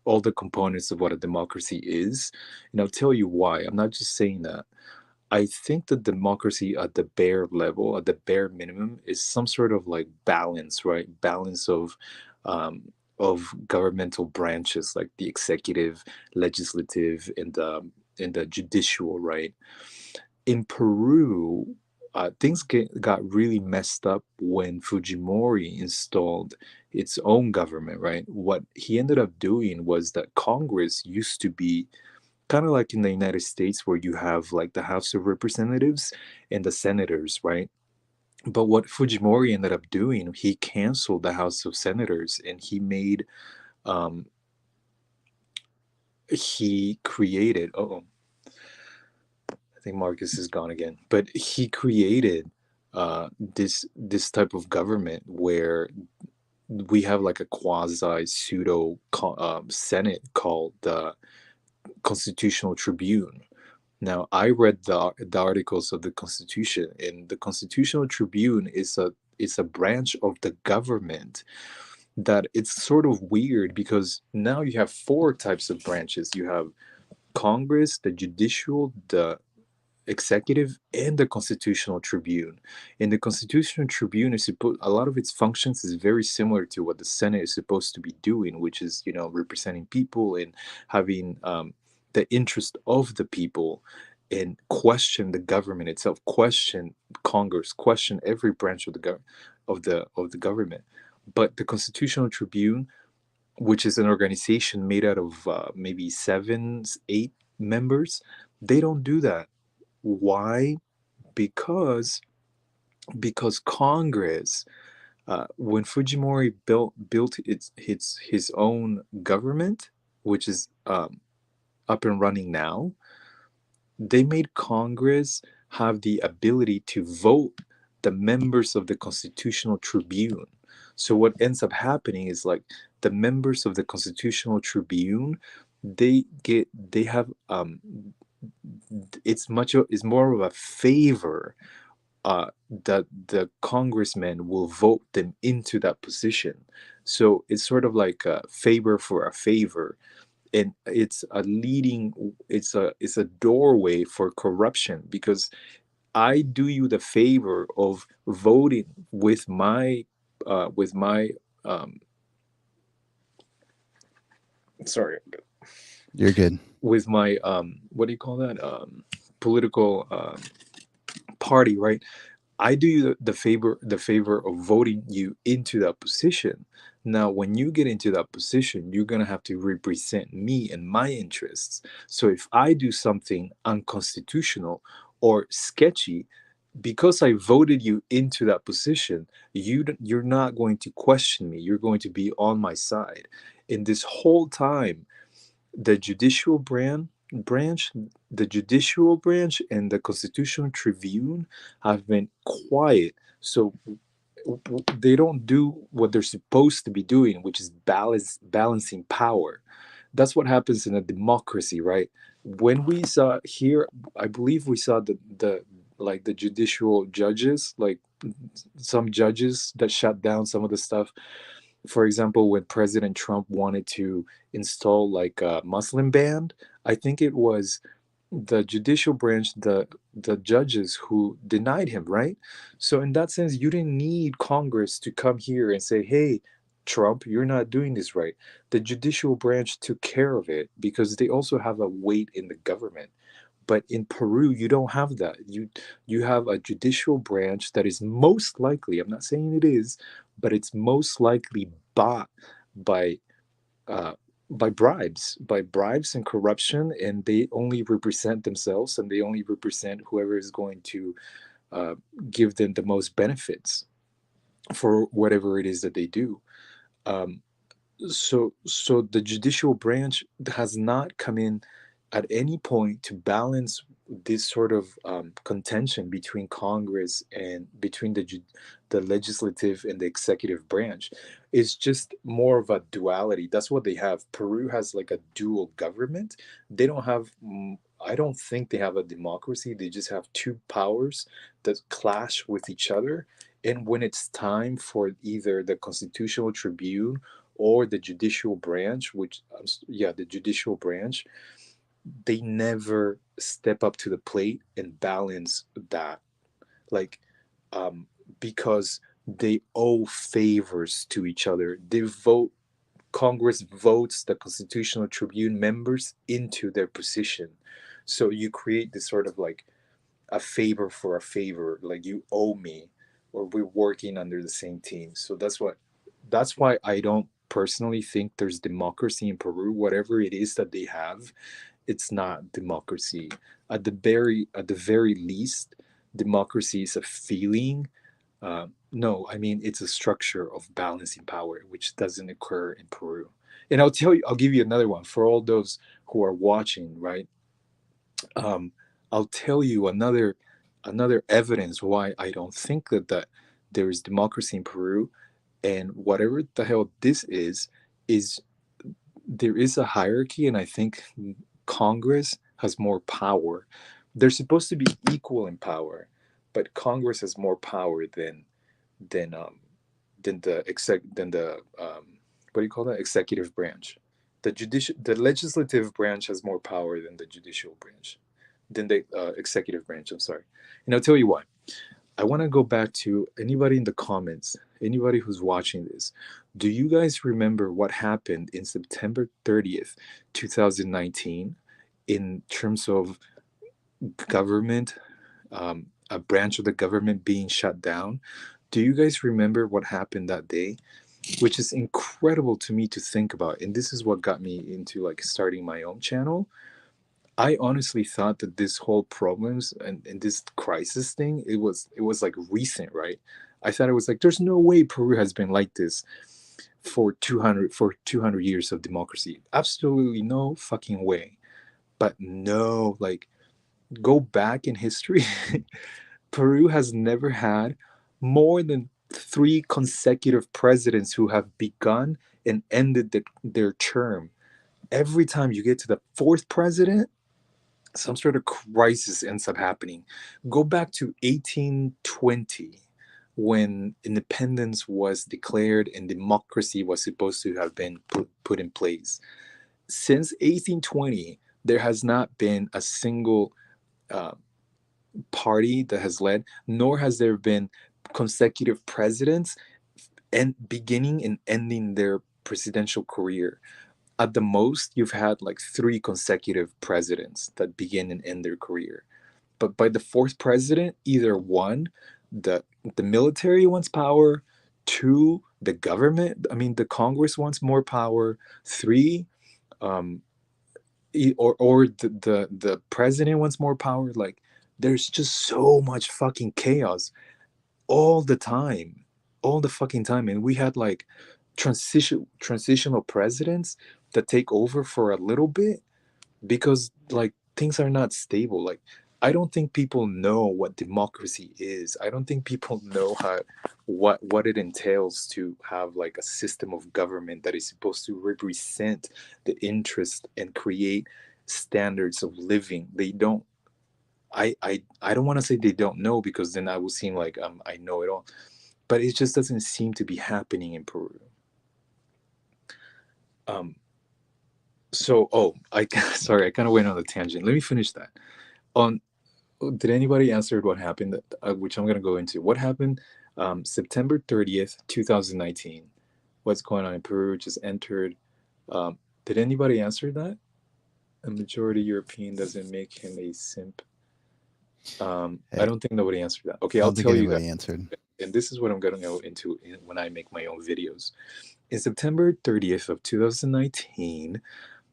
all the components of what a democracy is. And I'll tell you why. I'm not just saying that. I think that democracy at the bare level, at the bare minimum, is some sort of like balance, right? Balance of governmental branches like the executive, legislative, and the judicial, right? In Peru, got really messed up when Fujimori installed its own government, right? What he ended up doing was that Congress used to be kind of like in the United States, where you have like the House of Representatives and the senators, right? But what Fujimori ended up doing, he canceled the House of Senators and um, he created, oh, I think Marcus is gone again, but he created this type of government where we have like a quasi pseudo Senate called the Constitutional Tribune. Now, I read the articles of the Constitution, and the Constitutional Tribune is a branch of the government that it's sort of weird because now you have four types of branches. You have Congress, the judicial, the executive, and the Constitutional Tribune. And the Constitutional Tribune is supposed, a lot of its functions is very similar to what the Senate is supposed to be doing, which is, you know, representing people and having the interest of the people, and question the government itself, question Congress, question every branch of the of the government. But the Constitutional Tribune, which is an organization made out of maybe seven, eight members, they don't do that. Why? Because Congress, when Fujimori built his own government, which is up and running now, they made Congress have the ability to vote the members of the Constitutional Tribune. So what ends up happening is like the members of the Constitutional Tribune, they have it's more of a favor that the congressman will vote them into that position. So it's sort of like a favor for a favor, and it's a doorway for corruption, because I do you the favor of voting with my um sorry You're good. with my what do you call that, political party, right? I do you the favor of voting you into that position. Now, when you get into that position, you're gonna have to represent me and my interests. So if I do something unconstitutional or sketchy, because I voted you into that position, you're not going to question me. You're going to be on my side. In this whole time, the branch, the judicial branch, and the Constitutional Tribune have been quiet. So they don't do what they're supposed to be doing, which is balancing power. That's what happens in a democracy, right? When we saw here, I believe we saw the like the judicial judges, like some judges that shut down some of the stuff. For example, when President Trump wanted to install like a Muslim ban, I think it was the judicial branch, the judges who denied him, right? So in that sense, you didn't need Congress to come here and say, "Hey, Trump, you're not doing this right. The judicial branch took care of it because they also have a weight in the government. But in Peru, you don't have that. You have a judicial branch that is most likely, I'm not saying it is, but it's most likely bought by uh, by bribes and corruption, and they only represent themselves, and they only represent whoever is going to uh, give them the most benefits for whatever it is that they do. Um, so the judicial branch has not come in at any point to balance this sort of contention between Congress and between the legislative and the executive branch. It's just more of a duality. That's what they have. Peru has like a dual government. They don't have I don't think they have a democracy. They just have two powers that clash with each other. And when it's time for either the constitutional tribune or the judicial branch, which yeah, the judicial branch, they never step up to the plate and balance that, like, um, because they owe favors to each other. They vote. Congress votes the constitutional tribune members into their position, so you create this sort of like a favor for a favor, like you owe me, or we're working under the same team. So that's why I don't personally think there's democracy in Peru. Whatever it is that they have, it's not democracy. At the very least, democracy is a feeling. No, I mean it's a structure of balancing power, which doesn't occur in Peru. And I'll give you another one for all those who are watching, right? um, I'll tell you another evidence why I don't think that there is democracy in Peru, and whatever the hell this is there is a hierarchy, and I think Congress has more power. They're supposed to be equal in power, but Congress has more power than um, than the what do you call that, executive branch. The legislative branch has more power than the judicial branch, than the executive branch. I'm sorry, and I'll tell you why. I want to go back to anybody in the comments, anybody who's watching this. Do you guys remember what happened in September 30th, 2019, in terms of government, a branch of the government being shut down? Do you guys remember what happened that day? Which is incredible to me to think about. And this is what got me into like starting my own channel. I honestly thought that this whole problems and this crisis thing, it was like recent, right? I thought it was like there's no way Peru has been like this for 200 years of democracy. Absolutely no fucking way. But no, like go back in history, Peru has never had more than three consecutive presidents who have begun and ended their term. Every time you get to the fourth president, some sort of crisis ends up happening. Go back to 1820 when independence was declared and democracy was supposed to have been put in place. Since 1820, there has not been a single uh, party that has led, nor has there been consecutive presidents and beginning and ending their presidential career. At the most, you've had like three consecutive presidents that begin and end their career. But by the fourth president, either one, the the military wants power, two, the government, I mean the Congress wants more power, three, um, or the president wants more power. Like there's just so much fucking chaos all the time, all the fucking time. And we had like transitional presidents that take over for a little bit because like things are not stable. Like I don't think people know what democracy is. I don't think people know how what it entails to have like a system of government that is supposed to represent the interest and create standards of living. They don't. I don't want to say they don't know because then I will seem like I know it all, but it just doesn't seem to be happening in Peru. Um, so I sorry, I kind of went on a tangent. Let me finish that. On Did anybody answer what happened? Which I'm going to go into. What happened September 30th, 2019? what's going on in Peru just entered. Did anybody answer that? A majority European doesn't make him a simp. I Hey, don't think nobody answered that. Okay, I I'll don't think tell you guys. anybody answered. And this is what I'm going to go into when I make my own videos. In September 30th of 2019,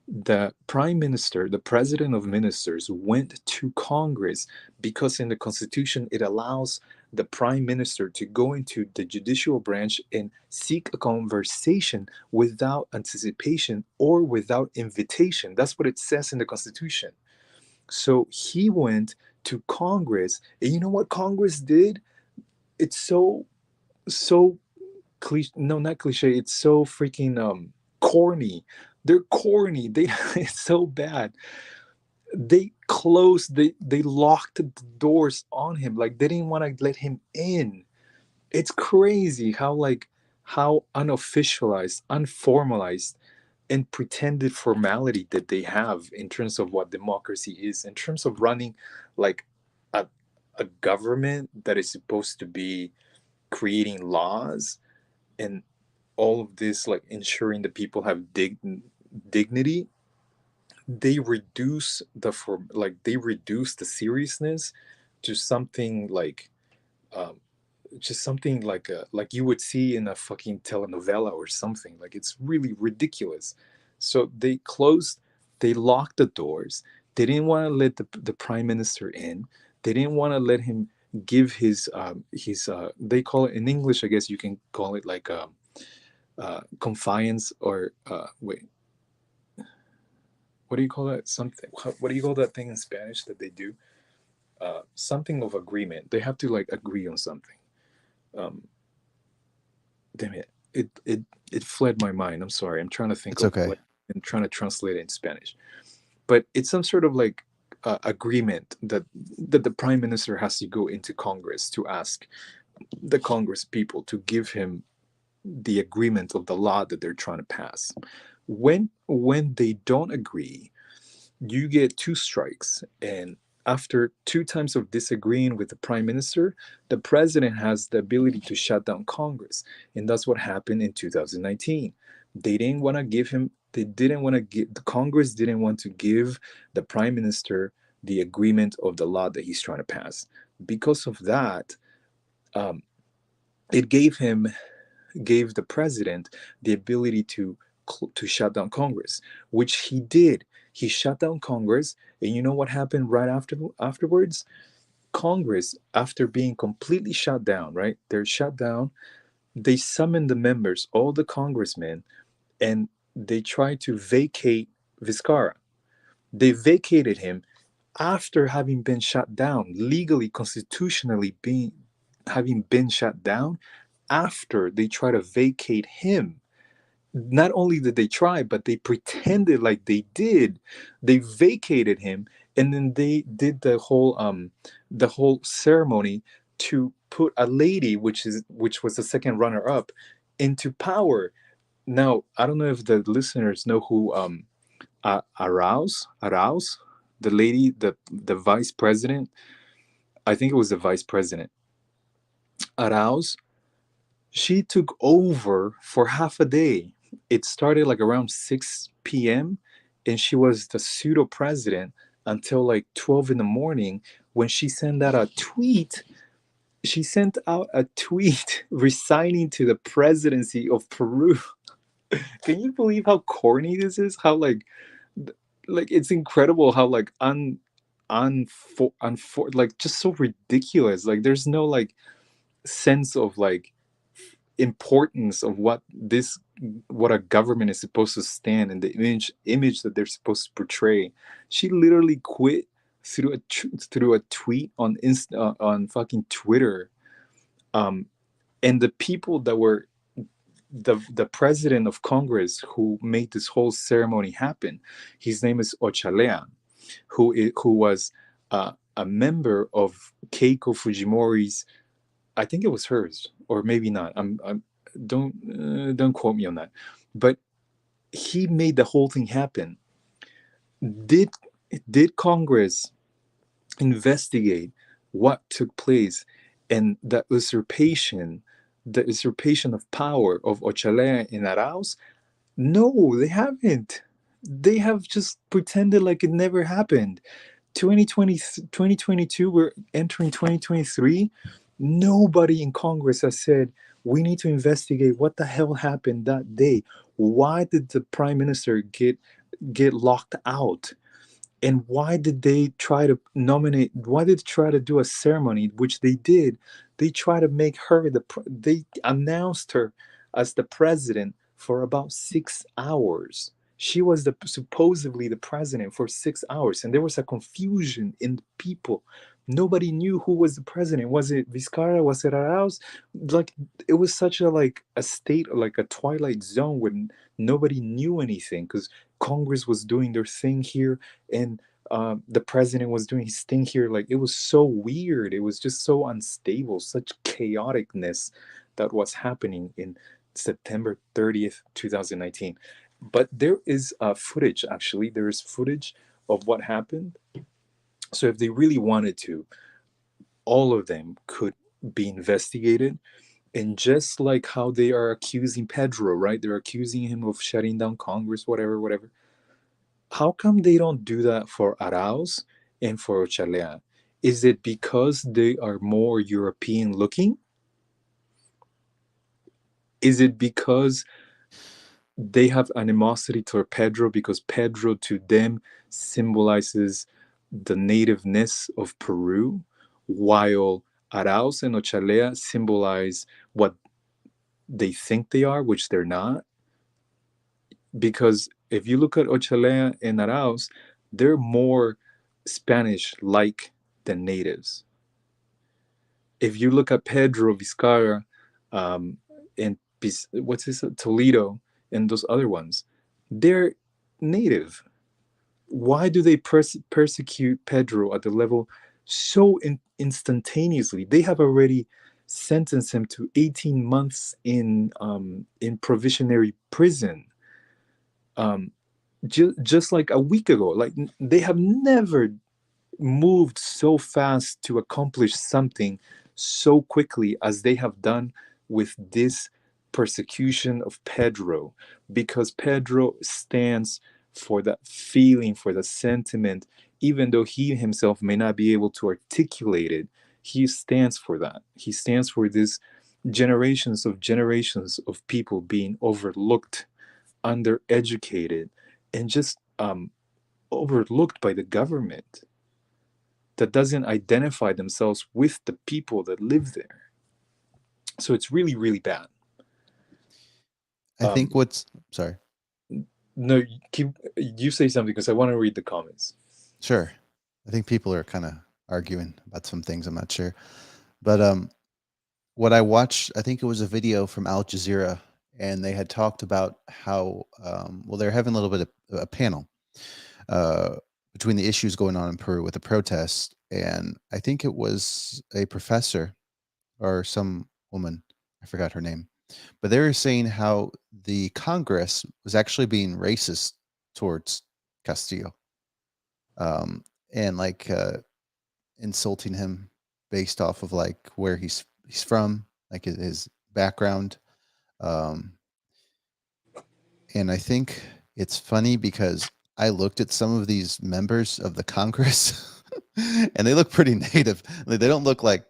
the prime minister, the president of ministers, went to Congress because in the Constitution it allows the prime minister to go into the judicial branch and seek a conversation without anticipation or without invitation. That's what it says in the Constitution. So he went to Congress, and you know what Congress did? It's so cliche. No, not cliche. It's so freaking corny. They're corny. They it's so bad. They closed. They locked the doors on him. Like they didn't want to let him in. It's crazy how like how unofficialized, unformalized, and pretended formality that they have in terms of what democracy is, in terms of running like a, a government that is supposed to be creating laws and all of this, like ensuring that people have dignity. They reduce the for like they reduce the seriousness to something like um, just something like you would see in a fucking telenovela or something. Like it's really ridiculous. So they closed, they locked the doors. They didn't want to let the prime minister in. They didn't want to let him give his they call it in English, I guess you can call it like confiance or wait, what do you call that? Something. What do you call that thing in Spanish that they do? Something of agreement. They have to like agree on something. Um, damn it. It fled my mind. I'm sorry. I'm trying to think It's of okay. like I'm trying to translate it in Spanish. But it's some sort of like agreement that the prime minister has to go into Congress to ask the Congress people to give him the agreement of the law that they're trying to pass. When they don't agree, you get two strikes, and after two times of disagreeing with the prime minister, the president has the ability to shut down Congress. And that's what happened in 2019. They didn't want to give him they didn't want to give the Congress didn't want to give the prime minister the agreement of the law that he's trying to pass. Because of that, um, it gave the president the ability to shut down Congress, which he did. He shut down Congress, and you know what happened right afterwards? Congress, after being completely shut down, right? They're shut down. They summoned the members, all the congressmen, and they tried to vacate Vizcarra. They vacated him after having been shut down, legally, constitutionally being having been shut down. After they try to vacate him, not only did they try, but they pretended like they did. They vacated him, and then they did the whole ceremony to put a lady, which was the second runner up, into power. Now I don't know if the listeners know who Arauz, the lady, the vice president. I think it was the vice president. Arauz, she took over for half a day. It started like around 6 p.m. and she was the pseudo president until like 12 in the morning when she sent out a tweet. She sent out a tweet resigning to the presidency of Peru. Can you believe how corny this is? How like it's incredible how like like just so ridiculous. Like there's no like sense of like importance of what a government is supposed to stand and the image that they're supposed to portray. She literally quit through a tweet on on fucking Twitter. um and the people that were the president of Congress who made this whole ceremony happen, his name is Ochalea, who was a member of Keiko Fujimori's, I think it was hers, or maybe not. I'm don't quote me on that. But he made the whole thing happen. Did did Congress investigate what took place and the usurpation the usurpation of power of Ochalea and Arauz? No, they haven't. They have just pretended like it never happened. 2020, 2022, we're entering 2023. Nobody in Congress has said we need to investigate what the hell happened that day. Why did the prime minister get locked out? And why did they try to nominate, why did they try to do a ceremony, which they did? They try to make her they announced her as the president for about 6 hours. She was the supposedly the president for 6 hours, and there was a confusion in the people. Nobody knew who was the president. Was it Vizcarra? Was it Arauz? Like, it was such a, like a state, like a twilight zone, when nobody knew anything, because Congress was doing their thing here, and the president was doing his thing here. Like, it was so weird. It was just so unstable, such chaoticness that was happening in September 30th, 2019. But there is footage, actually. There is footage of what happened. So if they really wanted to, all of them could be investigated. And just like how they are accusing Pedro, right? They're accusing him of shutting down Congress, whatever, whatever. How come they don't do that for Arauz and for Ochalea? Is it because they are more European looking? Is it because they have animosity toward Pedro, because Pedro to them symbolizes the nativeness of Peru, while Arauz and Ochalea symbolize what they think they are, which they're not? Because if you look at Ochalea and Arauz, they're more Spanish like than natives. If you look at Pedro Vizcarra, and what's his Toledo and those other ones, they're native. Why do they persecute Pedro at the level so instantaneously? They have already sentenced him to 18 months in provisionary prison, just like a week ago. Like, they have never moved so fast to accomplish something so quickly as they have done with this persecution of Pedro, because Pedro stands for that feeling, for the sentiment, even though he himself may not be able to articulate it. He stands for that. He stands for this generations of people being overlooked, undereducated, and just overlooked by the government that doesn't identify themselves with the people that live there. So it's really, really bad. I think what's sorry. No, you say something, because I want to read the comments. Sure. I think people are kind of arguing about some things. I'm not sure. But what I watched, I think it was a video from Al Jazeera, and they had talked about how well, they're having a little bit of a panel uh, between the issues going on in Peru with the protests, and I think it was a professor or some woman, I forgot her name, but they were saying how the Congress was actually being racist towards Castillo, um, and like insulting him based off of like where he's from, like his background. Um, and I think it's funny because I looked at some of these members of the Congress and they look pretty native. Like, they don't look like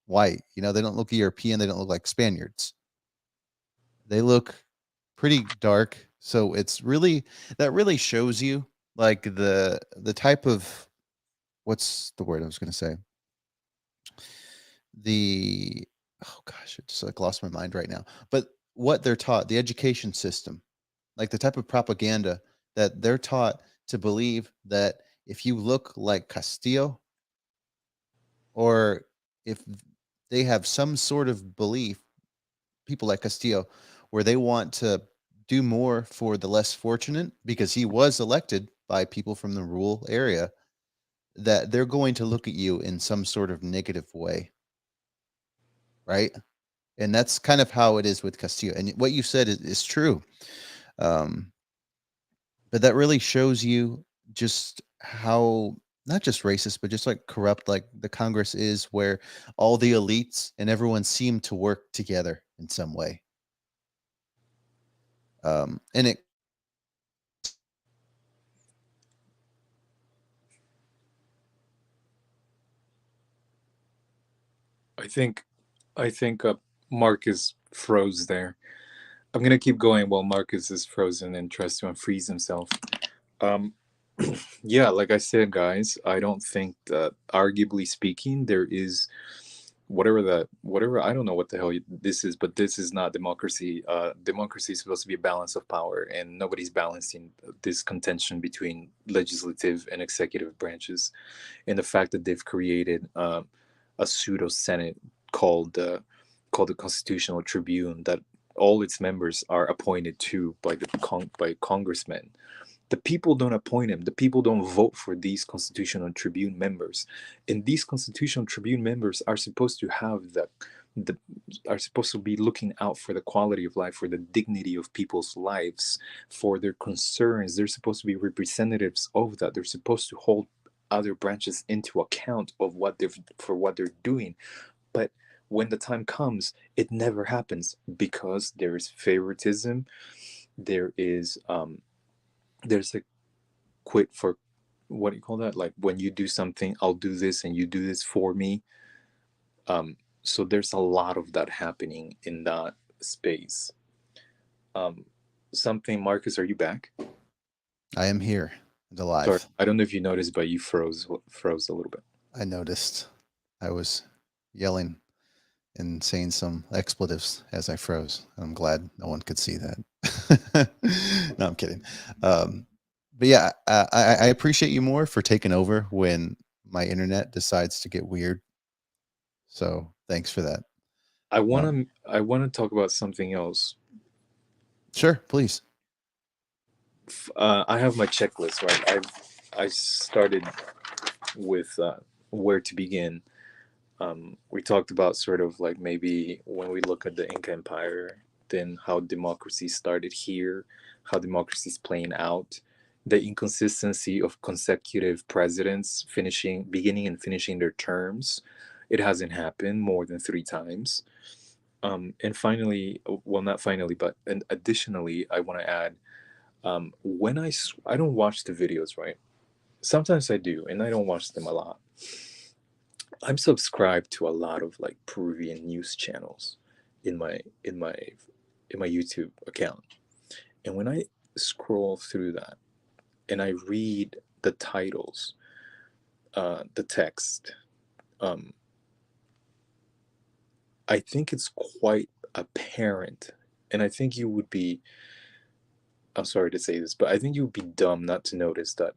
white, they don't look European, they don't look like Spaniards. They look pretty dark. So it's really that really shows you like the type of what's the word I was going to say? The oh gosh, it just like lost my mind right now. But what they're taught, the education system, like the type of propaganda that they're taught to believe that if you look like Castillo, or if they have some sort of belief, people like Castillo, where they want to do more for the less fortunate because he was elected by people from the rural area, that they're going to look at you in some sort of negative way, right? And that's kind of how it is with Castillo. And what you said is true. Um, but that really shows you just how not just racist, but just like corrupt, like the Congress is, where all the elites and everyone seem to work together in some way. And it I think I think Marcus froze there. I'm gonna keep going while Marcus is frozen and tries to unfreeze himself. Um, yeah, like I said, guys, I don't think that, arguably speaking, there is whatever, I don't know what the hell this is, but this is not democracy. Democracy is supposed to be a balance of power, and nobody's balancing this contention between legislative and executive branches, and the fact that they've created a pseudo senate called called the Constitutional Tribune, that all its members are appointed to by by congressmen. The people don't appoint him. The people don't vote for these Constitutional Tribune members, and these Constitutional Tribune members are supposed to have the are supposed to be looking out for the quality of life, for the dignity of people's lives, for their concerns. They're supposed to be representatives of that. They're supposed to hold other branches into account of what they're for what they're doing. But when the time comes, it never happens because there is favoritism. There is there's a quit for, what do you call that? Like, when you do something, I'll do this and you do this for me. So there's a lot of that happening in that space. Um, something, Marcus, are you back? I am here and Sorry, alive. I don't know if you noticed, but you froze a little bit. I noticed I was yelling and saying some expletives as I froze. I'm glad no one could see that. No, I'm kidding. Um, but yeah, I appreciate you more for taking over when my internet decides to get weird. So thanks for that. Um, I wanna talk about something else. sure, please. I have my checklist, right? I started with where to begin. We talked about sort of like maybe when we look at the Inca Empire, then how democracy started here, how democracy is playing out, the inconsistency of consecutive presidents beginning and finishing their terms. It hasn't happened more than three times. And finally, well, not finally, but and additionally, I want to add, when I don't watch the videos, right? Sometimes I do, and I don't watch them a lot. I'm subscribed to a lot of like Peruvian news channels in my in my in my YouTube account. And when I scroll through that and I read the titles, the text, um, I think it's quite apparent. And I think you would be, I'm sorry to say this, but I think you would be dumb not to notice that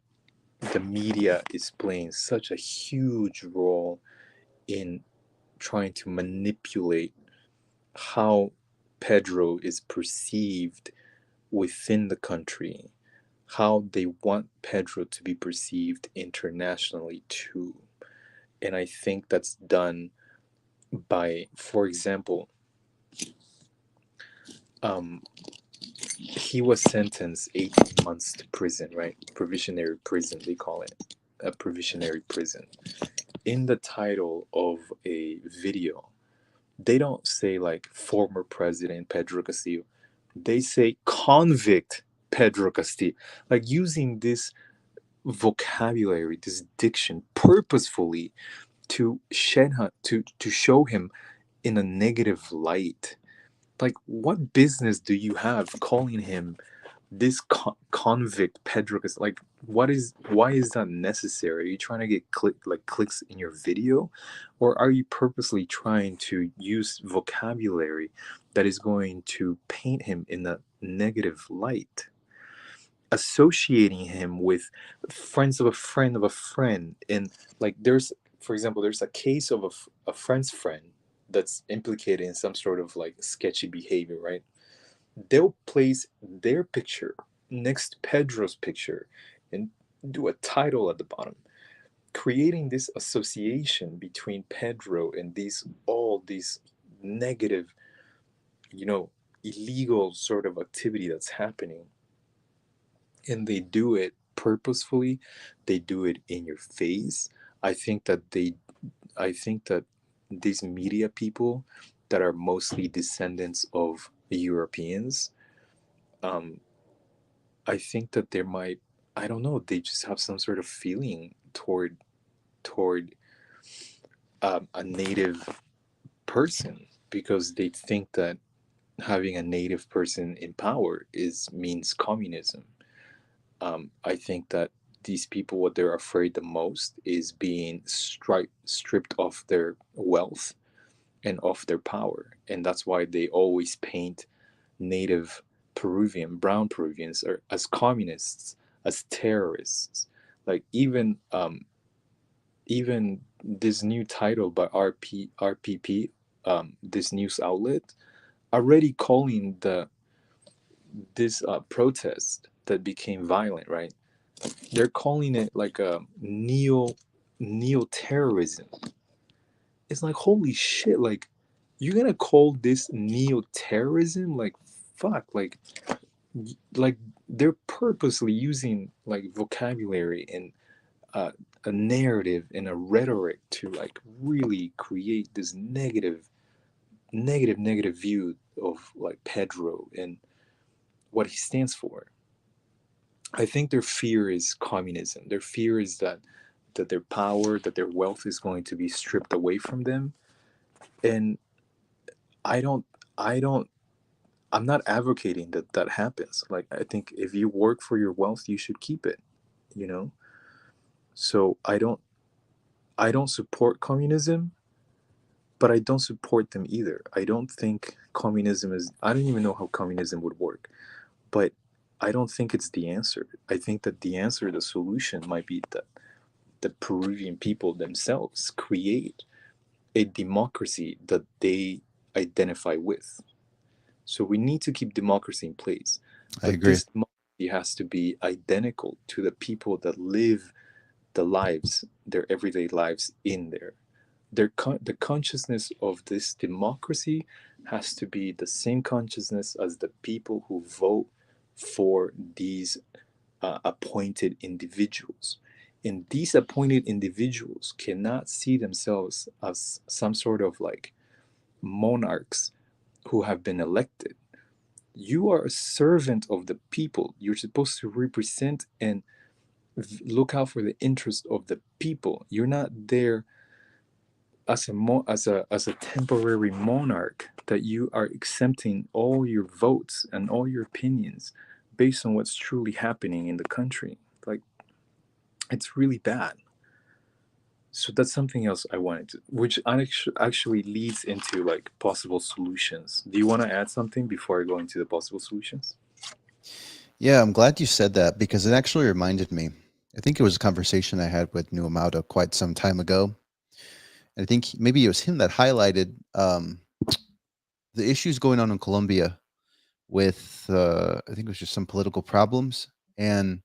the media is playing such a huge role in trying to manipulate how Pedro is perceived within the country, how they want Pedro to be perceived internationally too. And I think that's done by, for example, um, he was sentenced 18 months to prison, right? Provisionary prison, they call it. A provisionary prison. In the title of a video, they don't say like former president Pedro Castillo. They say convict Pedro Castillo. Like, using this vocabulary, this diction purposefully to to show him in a negative light. Like, what business do you have calling him this convict Pedro Castillo? Like, why is that necessary? Are you trying to get clicks in your video, or are you purposely trying to use vocabulary that is going to paint him in a negative light, associating him with friends of a friend of a friend? And like, there's, for example, there's a case of a friend's friend that's implicated in some sort of like sketchy behavior, right? They'll place their picture next to Pedro's picture and do a title at the bottom, creating this association between Pedro and these negative, you know, illegal sort of activity that's happening. And they do it purposefully. They do it in your face. I think that they I think that these media people that are mostly descendants of Europeans, um, I think that there might, I don't know, they just have some sort of feeling toward a native person, because they think that having a native person in power is means communism. I think that these people, what they're afraid the most is being stripped of their wealth and of their power, and that's why they always paint native brown Peruvians, or as communists, as terrorists. Like even this new title by RPP, this news outlet, already calling the this protest that became violent, right? They're calling it like a neo terrorism. It's like, holy shit! Like, you're gonna call this neo terrorism? Like, fuck! Like they're purposely using like vocabulary and uh, a narrative and a rhetoric to like really create this negative view of like Pedro and what he stands for. I think their fear is communism. Their fear is that their power, that their wealth is going to be stripped away from them. And I don't I don't I'm not advocating that that happens. Like, I think if you work for your wealth, you should keep it, you know? So I don't support communism, but I don't support them either. I don't think communism is, I don't even know how communism would work, but I don't think it's the answer. I think that the answer, the solution might be that the Peruvian people themselves create a democracy that they identify with. So we need to keep democracy in place, I but agree. this democracy has to be identical to the people that live the lives, their everyday lives in there. The consciousness of this democracy has to be the same consciousness as the people who vote for these appointed individuals. And these appointed individuals cannot see themselves as some sort of like monarchs who have been elected. You are a servant of the people. You're supposed to represent and look out for the interest of the people. You're not there as a temporary monarch that you are exempting all your votes and all your opinions based on what's truly happening in the country. Like, it's really bad. So that's something else I wanted to, which actually leads into like possible solutions. Do you want to add something before I go into the possible solutions? Yeah, I'm glad you said that because it actually reminded me. I think it was a conversation I had with Nuamauda quite some time ago. And I think maybe it was him that highlighted the issues going on in Colombia with, I think it was just some political problems. And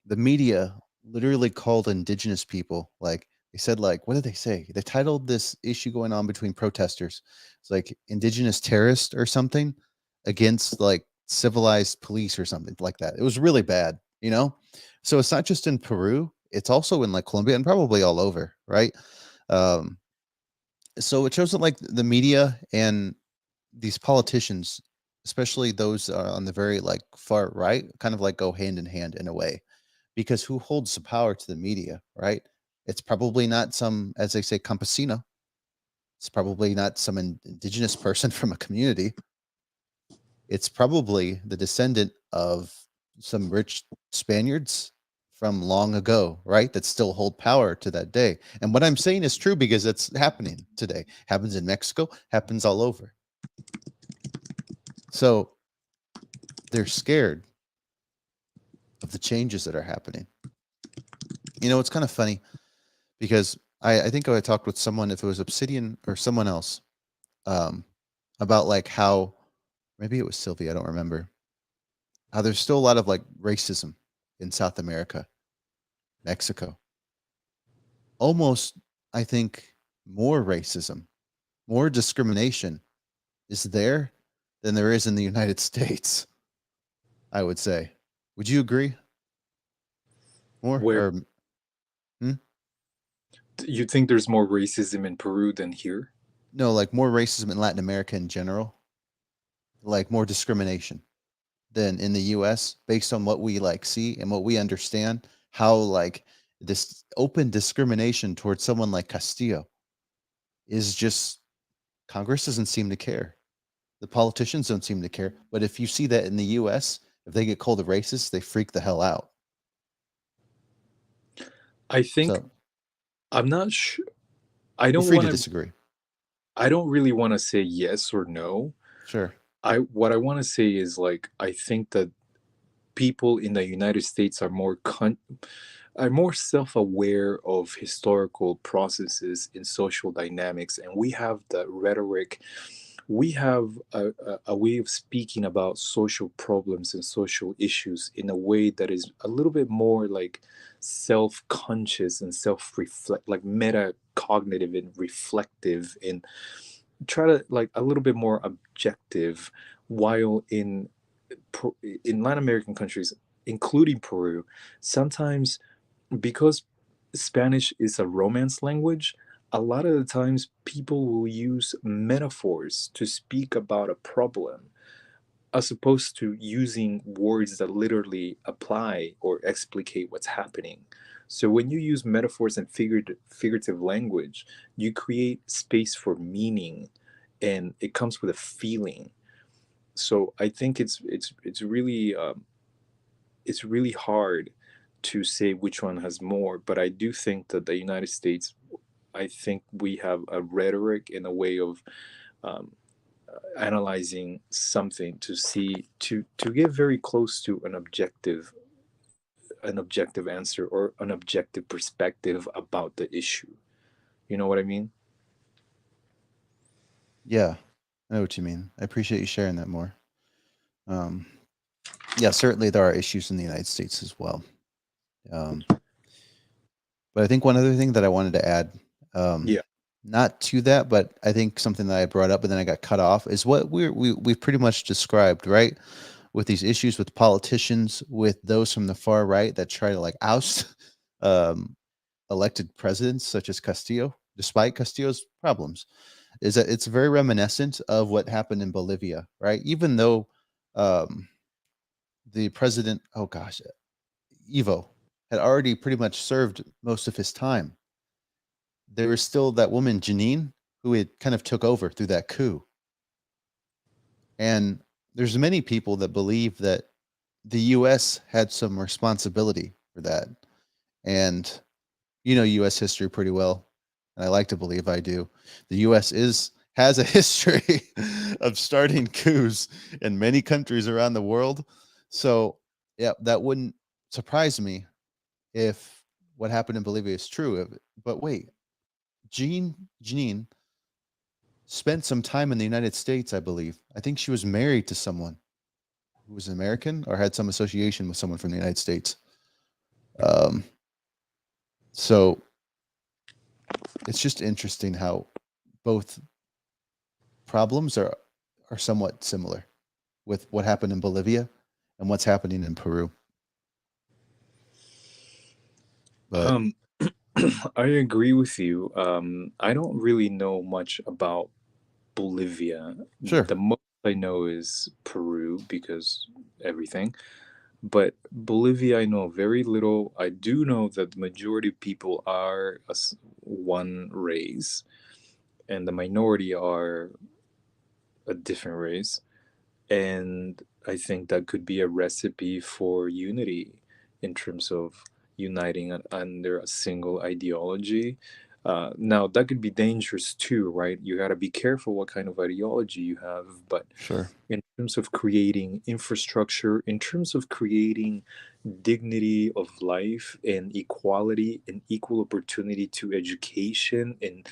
the media literally called indigenous people, like, they said, like, what did they say? They titled this issue going on between protesters, it's like indigenous terrorist or something against like civilized police or something like that. It was really bad, you know? So it's not just in Peru, it's also in like Colombia and probably all over, right? Um, so it shows that like the media and these politicians, especially those on the very like far right, kind of like go hand in hand in a way, because who holds the power to the media, right? It's probably not some, as they say, campesino. It's probably not some indigenous person from a community. It's probably the descendant of some rich Spaniards from long ago, right? That still hold power to that day. And what I'm saying is true because it's happening today. Happens in Mexico, happens all over. So they're scared of the changes that are happening. You know, it's kind of funny because I think I talked with someone, if it was Obsidian or someone else, um, about like how maybe it was Sylvia, I don't remember, how there's still a lot of like racism in South America, Mexico. Almost, I think, more racism, more discrimination is there than there is in the United States, I would say. Would you agree? more Where or hmm? you think there's more racism in Peru than here? No, like more racism in Latin America in general, like more discrimination than in the US based on what we like see and what we understand how like this open discrimination towards someone like Castillo is just Congress doesn't seem to care. The politicians don't seem to care. But if you see that in the US, if they get called a racist, they freak the hell out. I think So I'm not sure. I you're don't free want to to. disagree. I don't really want to say yes or no. Sure. I what I want to say is like I think that people in the United States are more self-aware of historical processes in social dynamics, and we have the rhetoric. We have a way of speaking about social problems and social issues in a way that is a little bit more like self-conscious and self-reflect, like metacognitive and reflective, and try to like a little bit more objective. While in Latin American countries, including Peru, sometimes because Spanish is a Romance language, a lot of the times people will use metaphors to speak about a problem as opposed to using words that literally apply or explicate what's happening. So when you use metaphors and figurative language, you create space for meaning, and it comes with a feeling. So I think it's really hard to say which one has more, but I do think that the United States, I think we have a rhetoric and a way of um, analyzing something to see to get very close to an objective answer or an objective perspective about the issue. You know what I mean? Yeah. I know what you mean. I appreciate you sharing that more. Um, yeah, certainly there are issues in the United States as well. Um, but I think one other thing that I wanted to add, um, Yeah. not to that, but I think something that I brought up and then I got cut off is what we've pretty much described, right? With these issues with politicians, with those from the far right that try to like oust um, elected presidents such as Castillo, despite Castillo's problems, is that it's very reminiscent of what happened in Bolivia, right? Even though um, the president, oh gosh, Evo had already pretty much served most of his time, there was still that woman Janine who had kind of took over through that coup. And there's many people that believe that the US had some responsibility for that. And you know US history pretty well. And I like to believe I do. The US is has a history of starting coups in many countries around the world. So, yeah, that wouldn't surprise me if what happened in Bolivia is true. But wait, Janine spent some time in the United States, I believe. I think she was married to someone who was American or had some association with someone from the United States. Um, so it's just interesting how both problems are somewhat similar with what happened in Bolivia and what's happening in Peru. But Um, I agree with you. I don't really know much about Bolivia. sure, The most I know is Peru because everything. But Bolivia, I know very little. I do know that the majority of people are one race, and the minority are a different race. And I think that could be a recipe for unity in terms of uniting under a single ideology. Now, that could be dangerous too, right? You got to be careful what kind of ideology you have. But sure, in terms of creating infrastructure, in terms of creating dignity of life and equality and equal opportunity to education and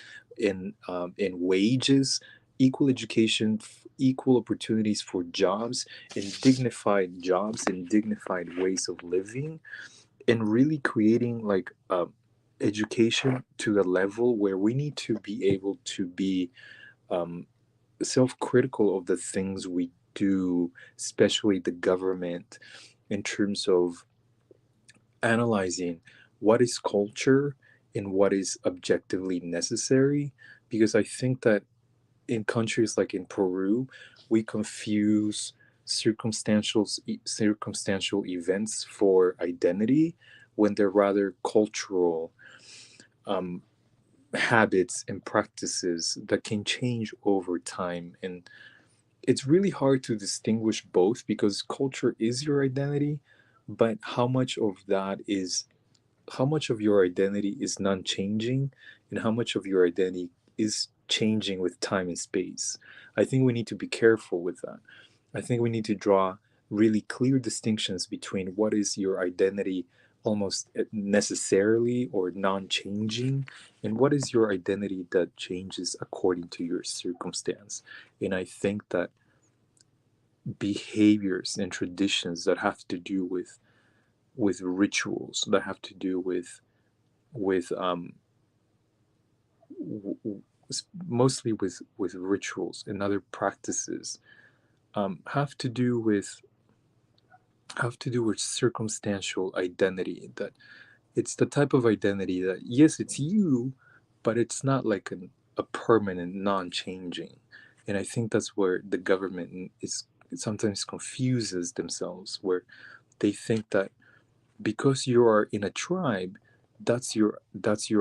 wages, equal education, equal opportunities for jobs and dignified jobs and dignified ways of living, and really creating like education to the level where we need to be able to be um, self-critical of the things we do, especially the government, in terms of analyzing what is culture and what is objectively necessary, because I think that in countries like in Peru, we confuse circumstantial events for identity when they're rather cultural um, habits and practices that can change over time. And it's really hard to distinguish both because culture is your identity, but how much of your identity is non-changing and how much of your identity is changing with time and space. I think we need to be careful with that. I think we need to draw really clear distinctions between what is your identity almost necessarily or non-changing, and what is your identity that changes according to your circumstance. And I think that behaviors and traditions that have to do with rituals, that have to do with mostly with rituals and other practices, have to do with circumstantial identity. That it's the type of identity that, yes, it's you, but it's not like a permanent non-changing. And I think that's where the government is sometimes confuses themselves, where they think that because you are in a tribe, that's your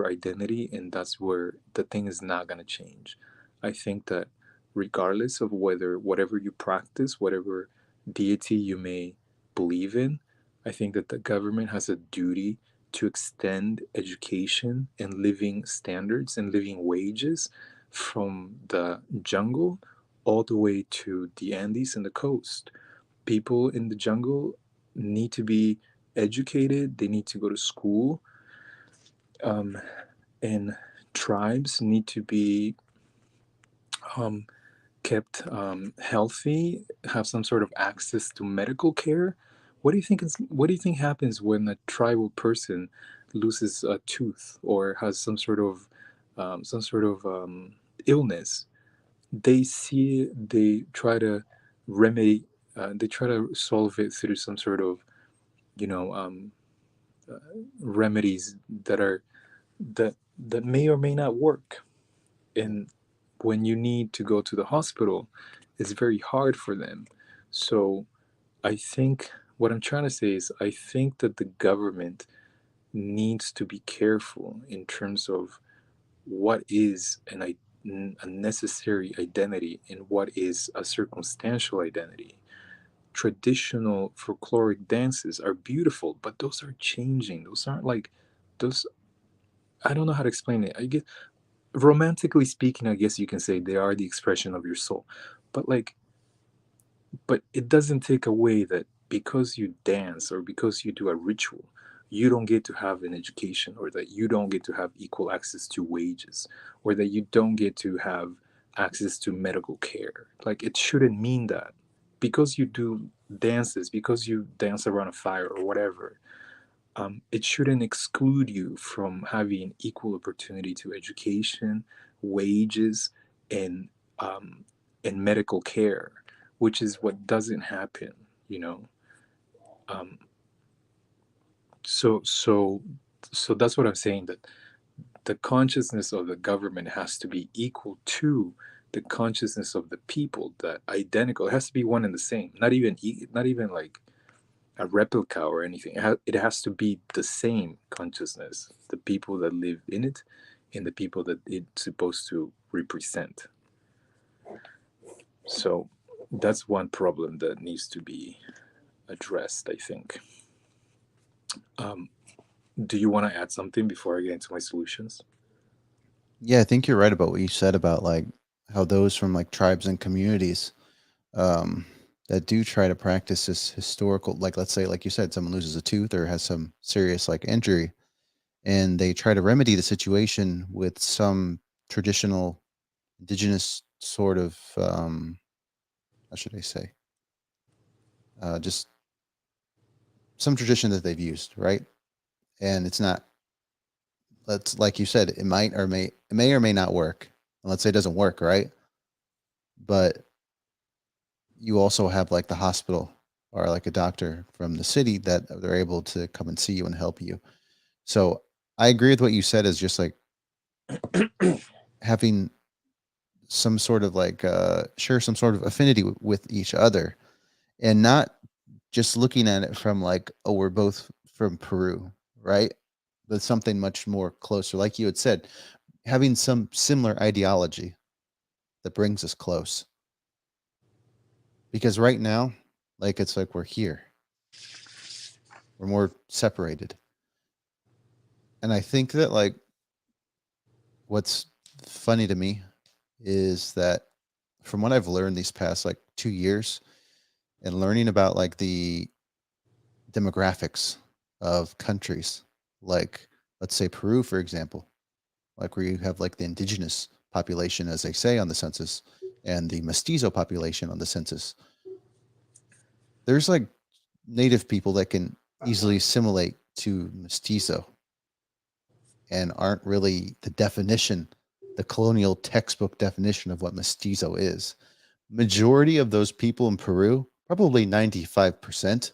identity, and that's where the thing is not going to change. I think that regardless of whether whatever you practice, whatever deity you may believe in, I think that the government has a duty to extend education and living standards and living wages from the jungle all the way to the Andes and the coast. People in the jungle need to be educated, they need to go to school, um, and tribes need to be um, kept healthy, have some sort of access to medical care. What do you think happens when a tribal person loses a tooth or has some sort of illness? They try to remedy, they try to solve it through some sort of, you know um, remedies that may or may not work. And when you need to go to the hospital, it's very hard for them. So I think what I'm trying to say is, I think that the government needs to be careful in terms of what is a necessary identity and what is a circumstantial identity. Traditional folkloric dances are beautiful, but those are changing. Those aren't like those. I don't know how to explain it. I guess romantically speaking, I guess you can say they are the expression of your soul, but but it doesn't take away that because you dance or because you do a ritual, you don't get to have an education, or that you don't get to have equal access to wages, or that you don't get to have access to medical care. Like, it shouldn't mean that because you do dances, because you dance around a fire or whatever, it shouldn't exclude you from having equal opportunity to education, wages, and um, and medical care, which is what doesn't happen. You know, um, so so so that's what I'm saying. That the consciousness of the government has to be equal to the consciousness of the people. That identical. It has to be one and the same. Not even like a replica or anything. It has to be the same consciousness, the people that live in it and the people that it's supposed to represent. So that's one problem that needs to be addressed, I think. Um, do you want to add something before I get into my solutions? Yeah, I think you're right about what you said about like how those from like tribes and communities um, that do try to practice this historical, like let's say, like you said, someone loses a tooth or has some serious like injury, and they try to remedy the situation with some traditional indigenous sort of how should I say, just some tradition that they've used, right? And it's not, let's like you said, it may or may not work. And let's say it doesn't work, right? But you also have like the hospital. or like a doctor from the city that they're able to come and see you and help you. So I agree with what you said is just like having some sort of like share some sort of affinity with each other and not just looking at it from like, oh, we're both from Peru, right? But something much more closer, like you had said, having some similar ideology that brings us close. Because right now, like it's like we're here, we're more separated. And I think that like what's funny to me is that from what I've learned these past like 2 years and learning about like the demographics of countries, like let's say Peru, for example, like where you have like the indigenous population, as they say on the census, and the mestizo population on the census. There's like native people that can easily assimilate to mestizo and aren't really the definition, the colonial textbook definition of what mestizo is. Majority of those people in Peru, probably 95%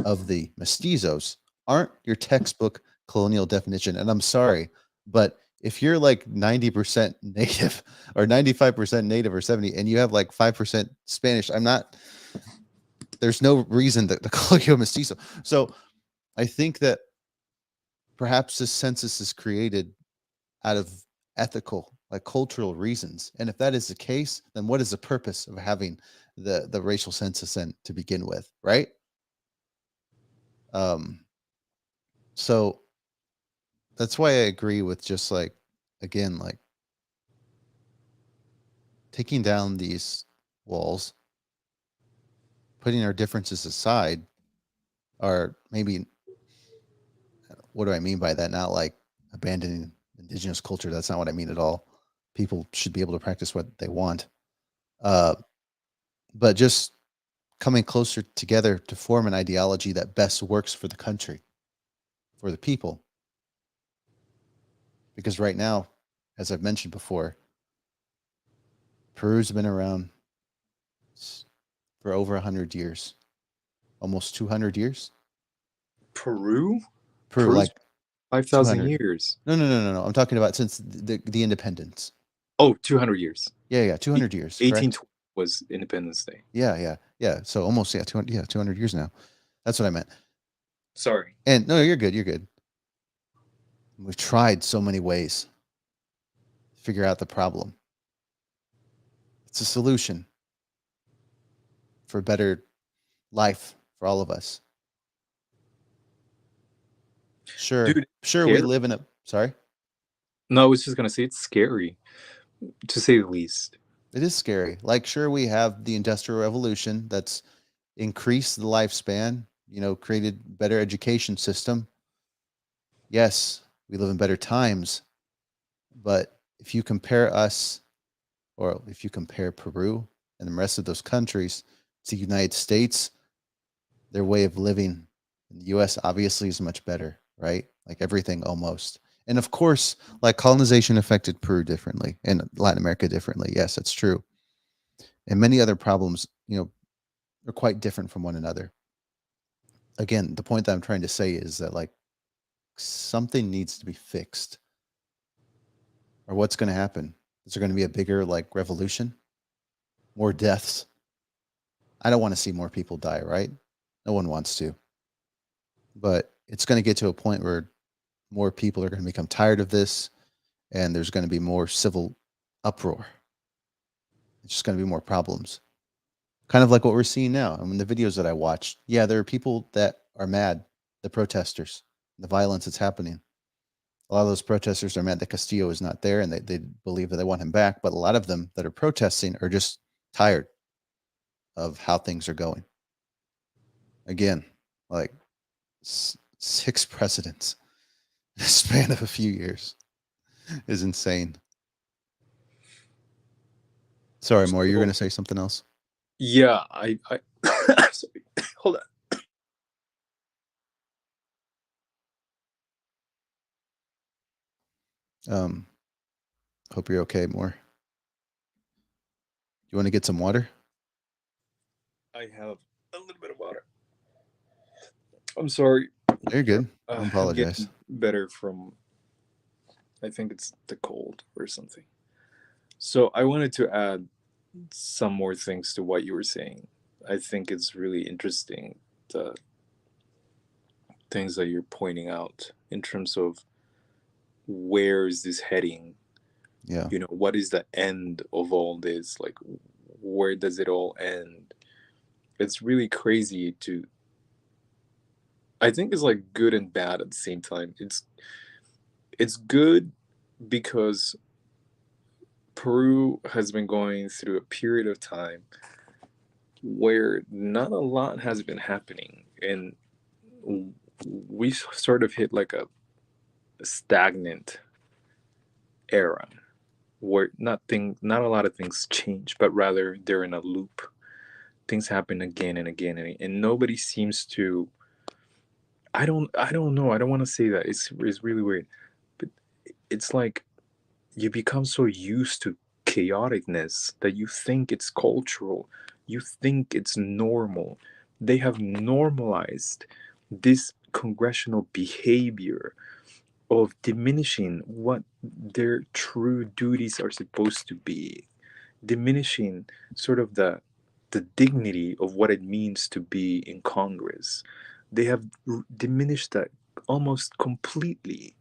of the mestizos, aren't your textbook colonial definition. And I'm sorry, but if you're like 90% native or 95% native or 70 and you have like 5% Spanish, I'm not, there's no reason to call you a mestizo. So I think that perhaps this census is created out of ethical, like cultural reasons. And if that is the case, then what is the purpose of having the racial census then to begin with, right? Um, so that's why I agree with just like again, like taking down these walls, putting our differences aside, or maybe what do I mean by that? Not like abandoning indigenous culture. That's not what I mean at all. People should be able to practice what they want. Uh, but just coming closer together to form an ideology that best works for the country, for the people. Because right now, as I've mentioned before, Peru's been around for over 100 years, almost 200 years. Peru? Peru, Peru's like 5,000 200. years. No, no, no, no, no. I'm talking about since the independence. Oh, 200 years. Yeah, yeah, E- 200 years, correct? 1820 was Independence Day. Yeah, yeah, yeah. So almost, yeah, 200, yeah, 200 years now. That's what I meant. Sorry. And no, you're good. You're good. We've tried so many ways to figure out the problem. It's a solution for a better life for all of us. Sure, Dude, sure. We scary. live in a. Sorry, No, I was just going to say it's scary, to say the least. it is scary. Like, sure, we have the industrial revolution that's increased the lifespan. You know, created better education system. Yes, we live in better times. But if you compare us, or if you compare Peru and the rest of those countries to the United States, their way of living in the US obviously is much better, right? Like everything almost. And of course, like colonization affected Peru differently and Latin America differently. Yes, that's true. And many other problems, you know, are quite different from one another. Again, the point that I'm trying to say is that like something needs to be fixed. Or what's going to happen? Is there going to be a bigger like revolution? More deaths? I don't want to see more people die, right? No one wants to. But it's going to get to a point where more people are going to become tired of this and there's going to be more civil uproar. It's just going to be more problems. Kind of like what we're seeing now. I mean, the videos that I watched, yeah, there are people that are mad, the protesters, the violence that's happening. A lot of those protesters are mad that Castillo is not there and they believe that they want him back. But a lot of them that are protesting are just tired of how things are going. Again, like six presidents in a span of a few years is insane. Sorry, Moore, you're going So, to say something else? yeah, I sorry. Hold on. Um, Hope you're okay, Moore. You want to get some water? I have a little bit of water. I'm sorry. You're good. Don't I'm apologize. getting better from, I think it's the cold or something. So I wanted to add some more things to what you were saying. I think it's really interesting, the things that you're pointing out in terms of where is this heading? Yeah. What is the end of all this? Like, where does it all end? It's really crazy to, I think it's like good and bad at the same time. It's good because Peru has been going through a period of time where not a lot has been happening, and we sort of hit like a stagnant era where not a lot of things change, but rather they're in a loop. Things happen again and again, and nobody seems to. I don't know. I don't want to say that. It's really weird, but it's like you become so used to chaoticness that you think it's cultural, you think it's normal. They have normalized this congressional behavior of diminishing what their true duties are supposed to be, diminishing sort of the dignity of what it means to be in Congress. They have diminished that almost completely,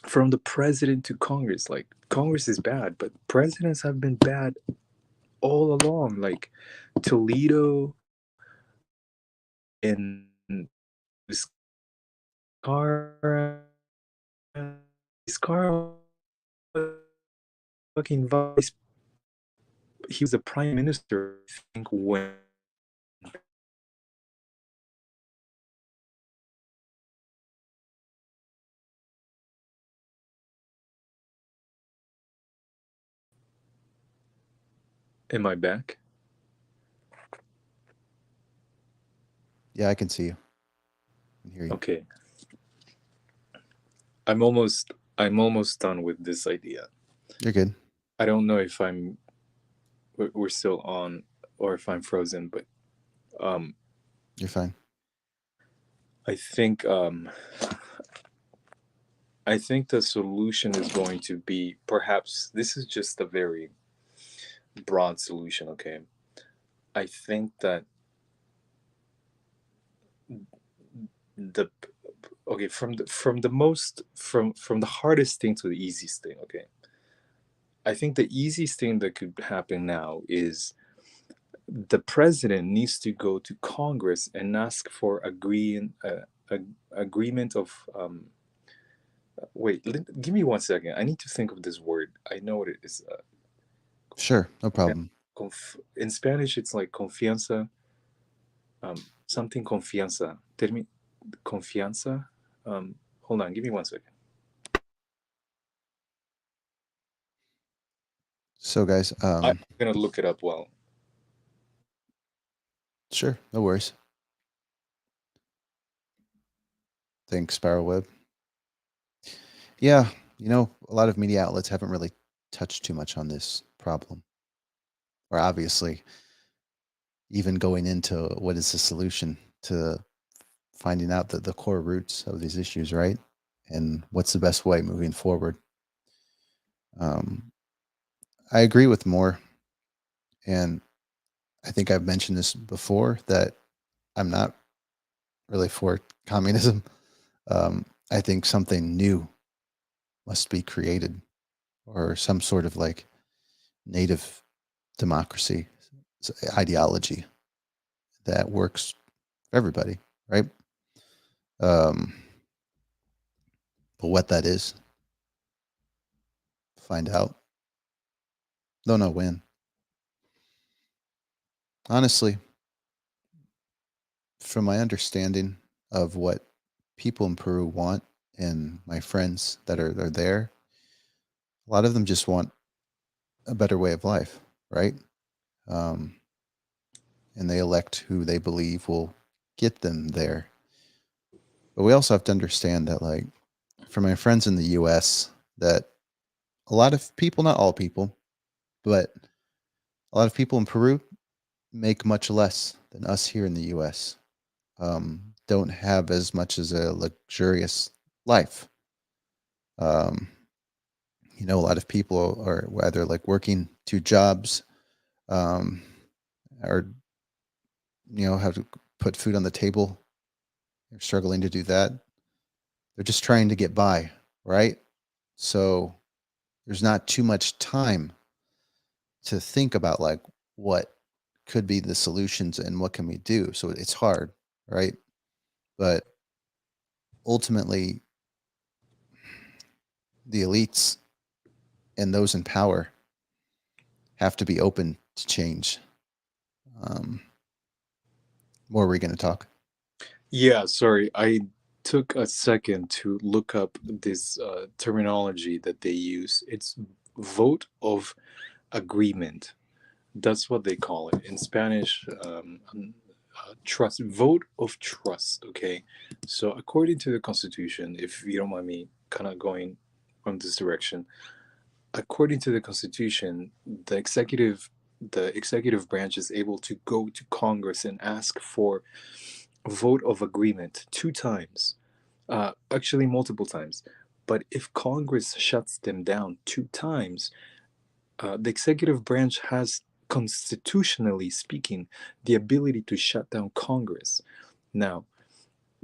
from the president to Congress. Like, Congress is bad, but presidents have been bad all along. Like Toledo and Vizcarra. Vizcarra fucking vice. He was the prime minister, I think, when. Am I back? Yeah, I can see you and hear you. Okay. I'm almost done with this idea. You're good. I don't know if we're still on or if I'm frozen, but um You're fine. I think um I think the solution is going to be, perhaps this is just a very broad solution, okay? I think that the okay, from the hardest thing to the easiest thing, okay? I think the easiest thing that could happen now is the president needs to go to Congress and ask for agreement of wait, give me 1 second. I need to think of this word. I know what it is. Sure, no problem. In Spanish, it's like confianza, something confianza. Tell me, confianza. Hold on, give me 1 second. So, guys, I'm gonna look it up. Well, sure, no worries. Thanks, Sparrowweb. Yeah, a lot of media outlets haven't really touched too much on this problem. Or obviously, even going into what is the solution to finding out the core roots of these issues, right? And what's the best way moving forward. Um, I agree with Moore, and I think I've mentioned this before that I'm not really for communism. I think something new must be created, or some sort of like native democracy ideology that works for everybody, right? Um, but what that is, find out. Don't know when. Honestly, from my understanding of what people in Peru want and my friends that are there, a lot of them just want a better way of life, right? Um, and they elect who they believe will get them there. But we also have to understand that, like, for my friends in the US, that a lot of people, not all people, but a lot of people in Peru make much less than us here in the US. don't have as much as a luxurious life. Um, a lot of people are either like working two jobs, um, or have to put food on the table. They're struggling to do that. They're just trying to get by, right? So there's not too much time to think about like what could be the solutions and what can we do. So it's hard, right? But ultimately, the elites and those in power have to be open to change. Um, more, were we going to talk? Yeah, sorry. I took a second to look up this terminology that they use. It's vote of agreement. That's what they call it in Spanish. Trust, vote of trust. Okay, so according to the Constitution, if you don't mind me kind of going from this direction, according to the Constitution, the executive branch is able to go to Congress and ask for a vote of agreement two times, actually multiple times. But if Congress shuts them down two times, the executive branch has, constitutionally speaking, the ability to shut down Congress. Now,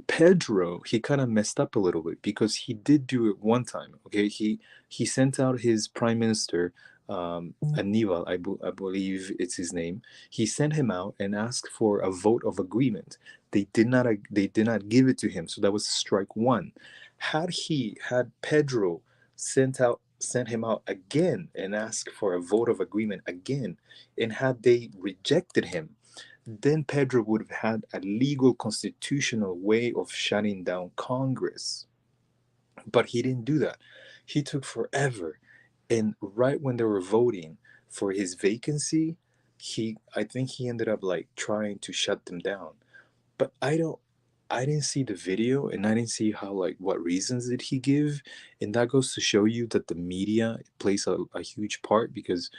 Pedro, he kind of messed up a little bit because he did do it one time. Okay, he sent out his prime minister, Aníbal, I believe it's his name. He sent him out and asked for a vote of agreement. They did not give it to him, so that was strike one. Had Pedro sent him out again and asked for a vote of agreement again, and had they rejected him, then Pedro would have had a legal constitutional way of shutting down Congress. But he didn't do that. He took forever. And right when they were voting for his vacancy, I think he ended up like trying to shut them down. But I didn't see the video, and I didn't see how, like, what reasons did he give. And that goes to show you that the media plays a huge part, because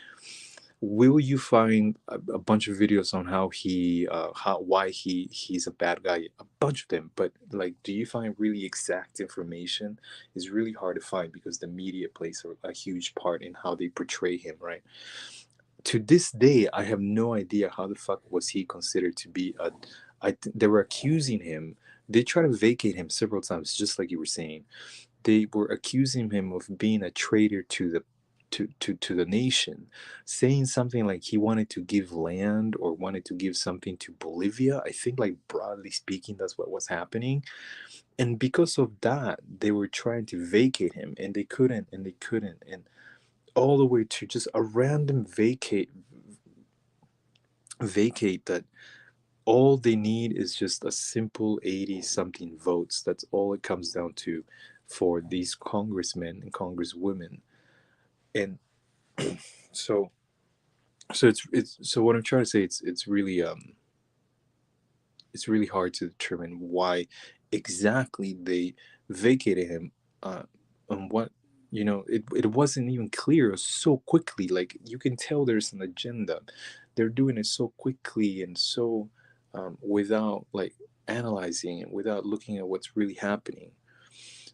will you find a bunch of videos on how why he's a bad guy, a bunch of them, but like, do you find really exact information? Is really hard to find because the media plays a huge part in how they portray him, right? To this day, I have no idea how the fuck was he considered to be a. They were accusing him. They tried to vacate him several times, just like you were saying. They were accusing him of being a traitor to the nation, saying something like he wanted to give land or wanted to give something to Bolivia. I think, like, broadly speaking, that's what was happening. And because of that, they were trying to vacate him, and they couldn't, and they couldn't, and all the way to just a random vacate that all they need is just a simple 80 something votes. That's all it comes down to for these congressmen and congresswomen. And so so what I'm trying to say, it's really hard to determine why exactly they vacated him, uh and what, it wasn't even clear so quickly. Like, you can tell there's an agenda. They're doing it so quickly and so, without like analyzing it, without looking at what's really happening.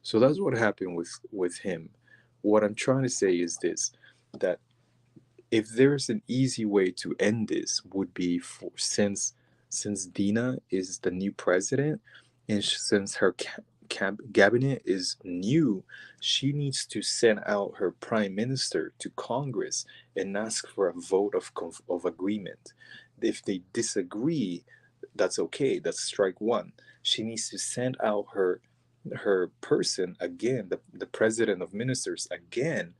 So that's what happened with him. What I'm trying to say is this: that if there's an easy way to end this, would be for, since Dina is the new president, and since her cabinet is new, she needs to send out her prime minister to Congress and ask for a vote of agreement. If they disagree, that's okay. That's strike one. She needs to send out her person again, the president of ministers again,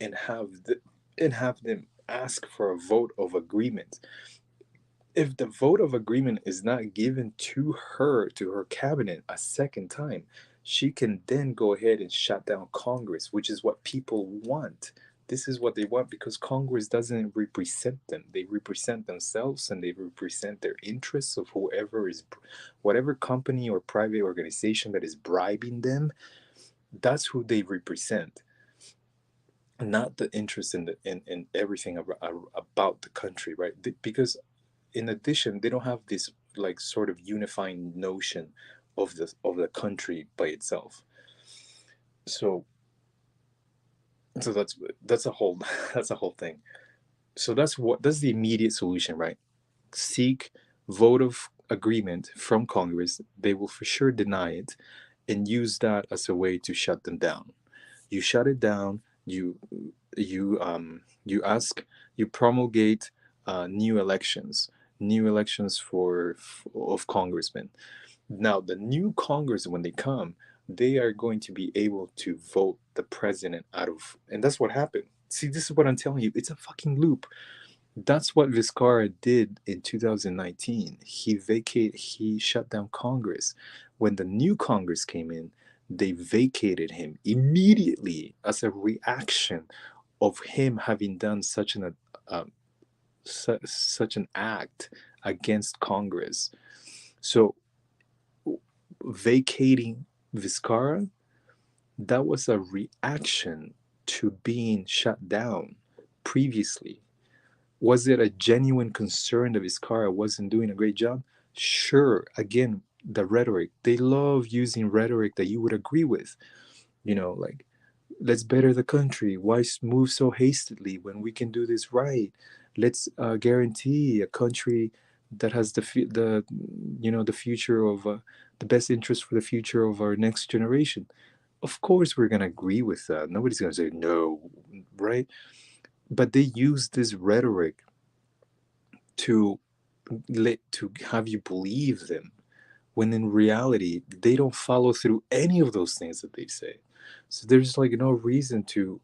and have them ask for a vote of agreement. If the vote of agreement is not given to her cabinet a second time, she can then go ahead and shut down Congress, which is what people want. This is what they want, because Congress doesn't represent them. They represent themselves, and they represent their interests of whatever company or private organization that is bribing them. That's who they represent, not the interest in everything about the country, right? Because in addition, they don't have this like sort of unifying notion of the country by itself. So so that's a whole that's a whole thing. So that's the immediate solution, right? Seek vote of agreement from Congress. They will for sure deny it, and use that as a way to shut them down. You shut it down. You ask, you promulgate new elections of congressmen. Now the new Congress, when they come, they are going to be able to vote the president out of, and that's what happened. See, this is what I'm telling you. It's a fucking loop. That's what Vizcarra did in 2019. He shut down Congress. When the new Congress came in, they vacated him immediately as a reaction of him having done um, such an act against Congress. So vacating Vizcarra, that was a reaction to being shut down previously. Was it a genuine concern that Vizcarra wasn't doing a great job? Sure. Again, the rhetoric. They love using rhetoric that you would agree with. Like, let's better the country. Why move so hastily when we can do this right? Let's guarantee a country that has the future of the best interest for the future of our next generation. Of course, we're gonna agree with that. Nobody's gonna say no, right? But they use this rhetoric to to have you believe them, when in reality they don't follow through any of those things that they say. So there's like no reason to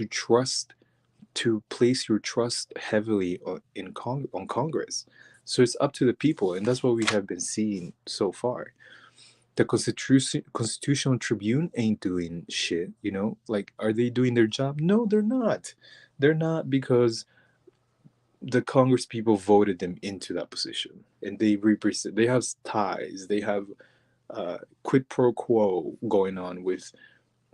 trust to place your trust heavily on Congress. So it's up to the people, and that's what we have been seeing so far. The constitutional tribune ain't doing shit. Like, are they doing their job? No, they're not. They're not, because the Congress people voted them into that position, and they represent. They have ties. They have quid pro quo going on with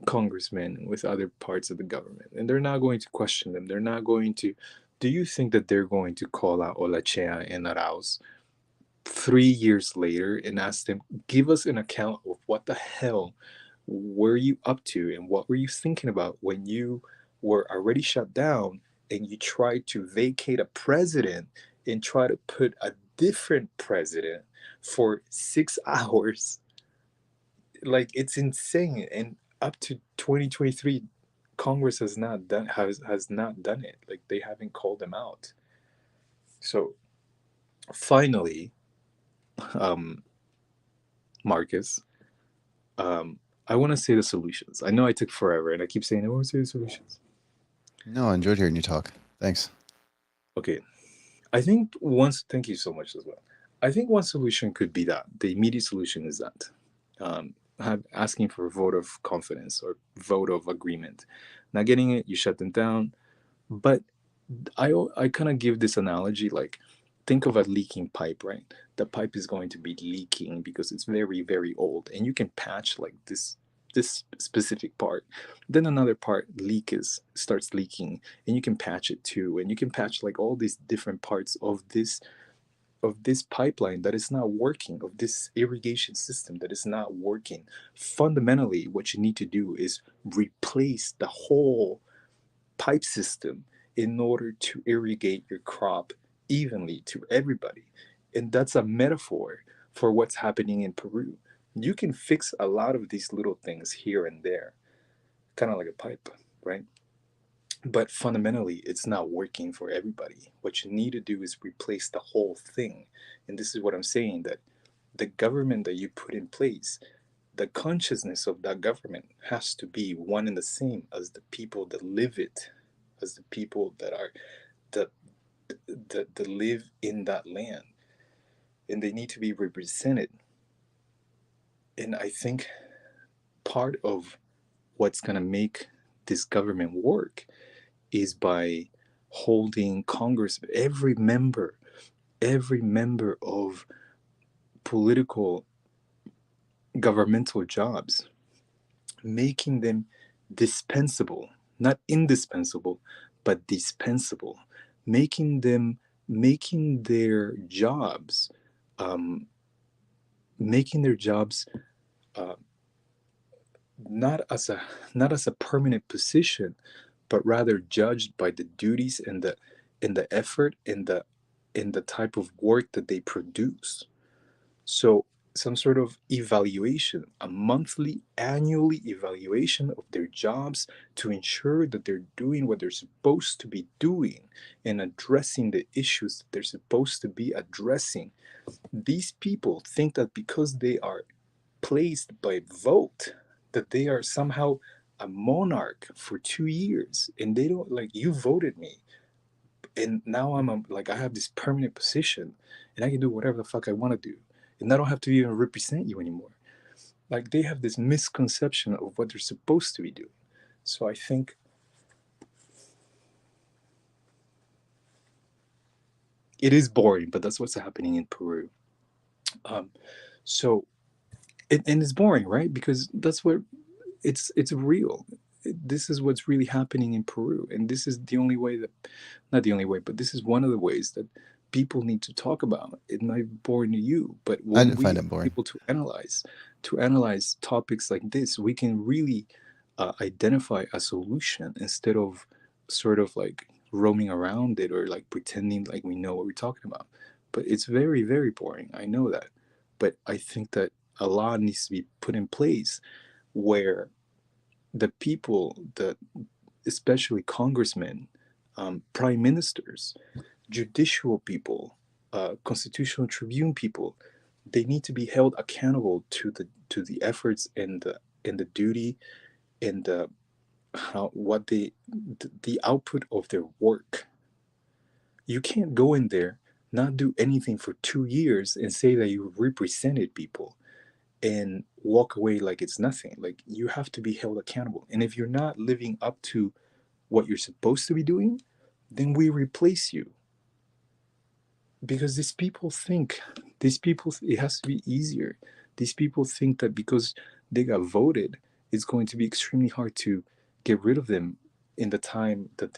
congressmen and with other parts of the government, and they're not going to question them. They're not going to. Do you think that they're going to call out Olachea and Arauz 3 years later and ask them, give us an account of what the hell were you up to and what were you thinking about when you were already shut down and you tried to vacate a president and try to put a different president for 6 hours? Like, it's insane. And up to 2023, Congress has not done it. Like, they haven't called them out. So finally, um, Marcus, I want to say the solutions. I know I took forever, and I keep saying I want to say the solutions. No, I enjoyed hearing you talk. Thanks. Okay, I think once. Thank you so much as well. I think one solution could be that the immediate solution is that asking for a vote of confidence or vote of agreement. Not getting it, you shut them down. But I kind of give this analogy, like, think of a leaking pipe, right? The pipe is going to be leaking because it's very, very old, and you can patch like this specific part. Then another part starts leaking, and you can patch it too, and you can patch like all these different parts of this pipeline that is not working, of this irrigation system that is not working. Fundamentally, what you need to do is replace the whole pipe system in order to irrigate your crop evenly to everybody. And that's a metaphor for what's happening in Peru. You can fix a lot of these little things here and there, kind of like a pipe, right? But fundamentally, it's not working for everybody. What you need to do is replace the whole thing. And this is what I'm saying, that the government that you put in place, the consciousness of that government has to be one and the same as the people that live it, as the people that that live in that land, and they need to be represented. And I think part of what's going to make this government work is by holding Congress, every member of political governmental jobs, making them dispensable, not indispensable, but dispensable, making their jobs um, making their jobs uh, not as a not as a permanent position, but rather judged by the duties and the effort and the type of work that they produce. So some sort of evaluation, a monthly, annually evaluation of their jobs to ensure that they're doing what they're supposed to be doing and addressing the issues that they're supposed to be addressing. These people think that because they are placed by vote, that they are somehow a monarch for 2 years, and they don't, like, you voted me, and now like, I have this permanent position, and I can do whatever the fuck I want to do, and I don't have to even represent you anymore. Like, they have this misconception of what they're supposed to be doing. So I think it is boring, but that's what's happening in Peru. Um, so and it's boring, right? Because that's what it's real. This is what's really happening in Peru, and this is the only way that, not the only way, but this is one of the ways that people need to talk about. It might be boring to you, but I when didn't we find are it boring. able to analyze topics like this, we can really identify a solution instead of sort of like roaming around it or like pretending like we know what we're talking about. But it's very, very boring. I know that. But I think that a law needs to be put in place where the people, the especially congressmen, prime ministers, judicial people, constitutional tribune people, they need to be held accountable to the efforts and the duty and the how what they the output of their work. You can't go in there, not do anything for 2 years and say that you represented people and walk away like it's nothing. Like, you have to be held accountable. And if you're not living up to what you're supposed to be doing, then we replace you. Because these people, it has to be easier. These people think that because they got voted, it's going to be extremely hard to get rid of them in the time that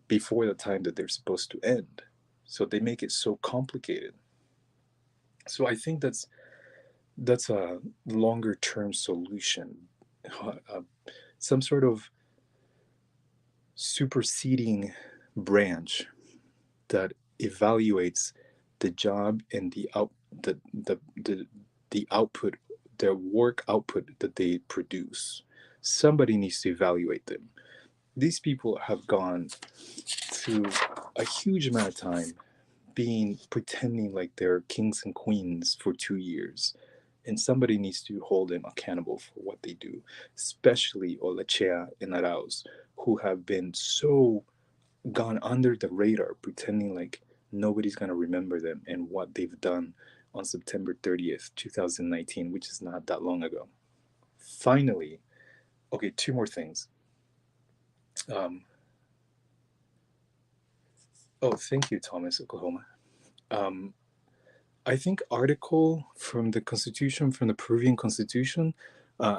before the time that they're supposed to end. So they make it so complicated. So I think that's a longer term solution. Uh, some sort of superseding branch that evaluates the job and the output, their work output that they produce. Somebody needs to evaluate them. These people have gone through a huge amount of time being pretending like they're kings and queens for 2 years. And somebody needs to hold them accountable for what they do, especially Olechea and Arauz, who have been so gone under the radar, pretending like nobody's gonna remember them and what they've done on September 30th, 2019, which is not that long ago. Finally, okay, two more things. Um, oh, thank you, Thomas, Oklahoma. Um, I think article from the Constitution, from the Peruvian Constitution,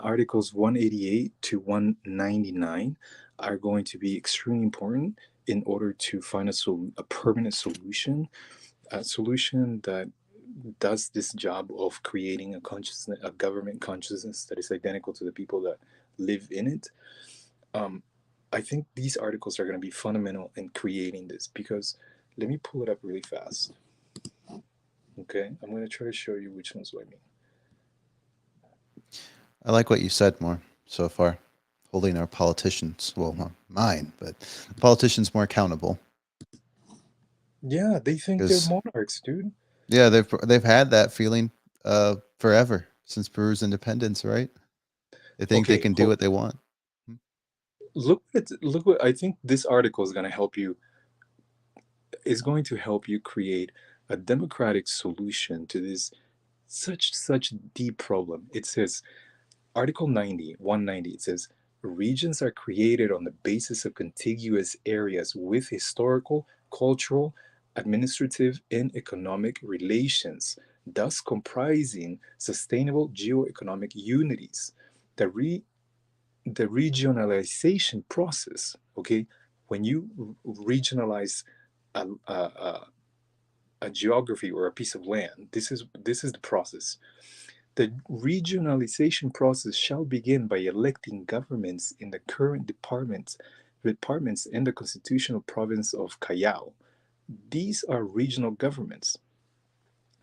Articles 188 to 199 are going to be extremely important in order to find a permanent solution, a solution that does this job of creating a consciousness, a government consciousness that is identical to the people that live in it. Um, I think these articles are going to be fundamental in creating this because let me pull it up really fast. Okay, I'm going to try to show you which ones do I mean. I like what you said more so far, holding our politicians, well, not mine, but politicians more accountable. Yeah, they think they're Because monarchs, dude. yeah, they've had that feeling forever since Peru's independence, right? They think they Okay, can do what they want. Hmm. look what I think this article is going to help you, is going to help you create a democratic solution to this such deep problem. It says Article 90, 190, it says regions are created on the basis of contiguous areas with historical, cultural, administrative, and economic relations, thus comprising sustainable geoeconomic unities. The, re, the regionalization process, okay, when you regionalize a, a, a geography or a piece of land. This is the process. The regionalization process shall begin by electing governments in the current departments in the constitutional province of Callao. These are regional governments.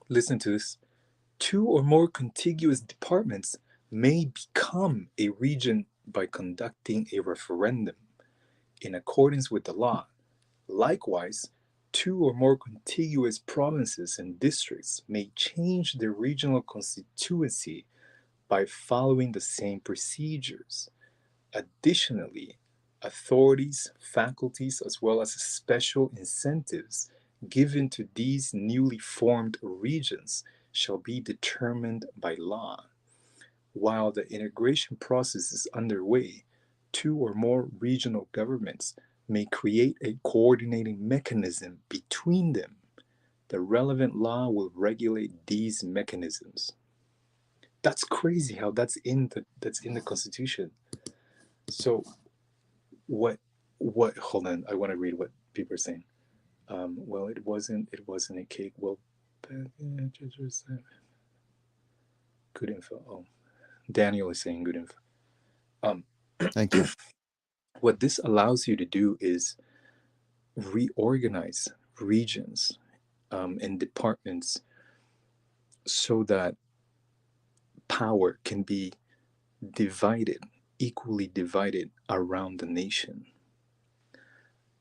Listen to this. Two or more contiguous departments may become a region by conducting a referendum in accordance with the law. Likewise, two or more contiguous provinces and districts may change their regional constituency by following the same procedures. Additionally, authorities, faculties, as well as special incentives given to these newly formed regions shall be determined by law. While the integration process is underway, two or more regional governments may create a coordinating mechanism between them. The relevant law will regulate these mechanisms. That's crazy how that's in the Constitution. So what hold on, I want to read what people are saying. Well, it wasn't a cake. Well, good info. Oh, Daniel is saying good info. Um, Thank you. what this allows you to do is reorganize regions and departments so that power can be divided, equally divided around the nation.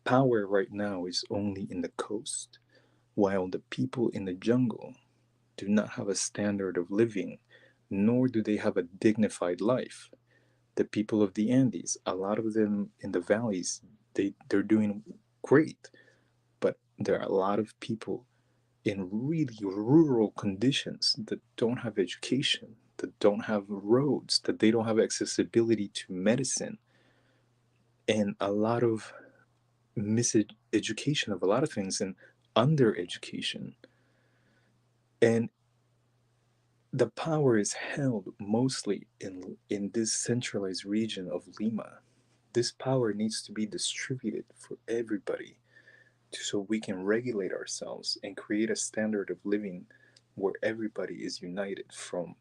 Power right now is only in the coast, while the people in the jungle do not have a standard of living, nor do they have a dignified life. The people of the Andes, a lot of them in the valleys, they're doing great, but there are a lot of people in really rural conditions that don't have education, that don't have roads, that they don't have accessibility to medicine, and a lot of miseducation of a lot of things and undereducation. And the power is held mostly in this centralized region of Lima. This power needs to be distributed for everybody so we can regulate ourselves and create a standard of living where everybody is united from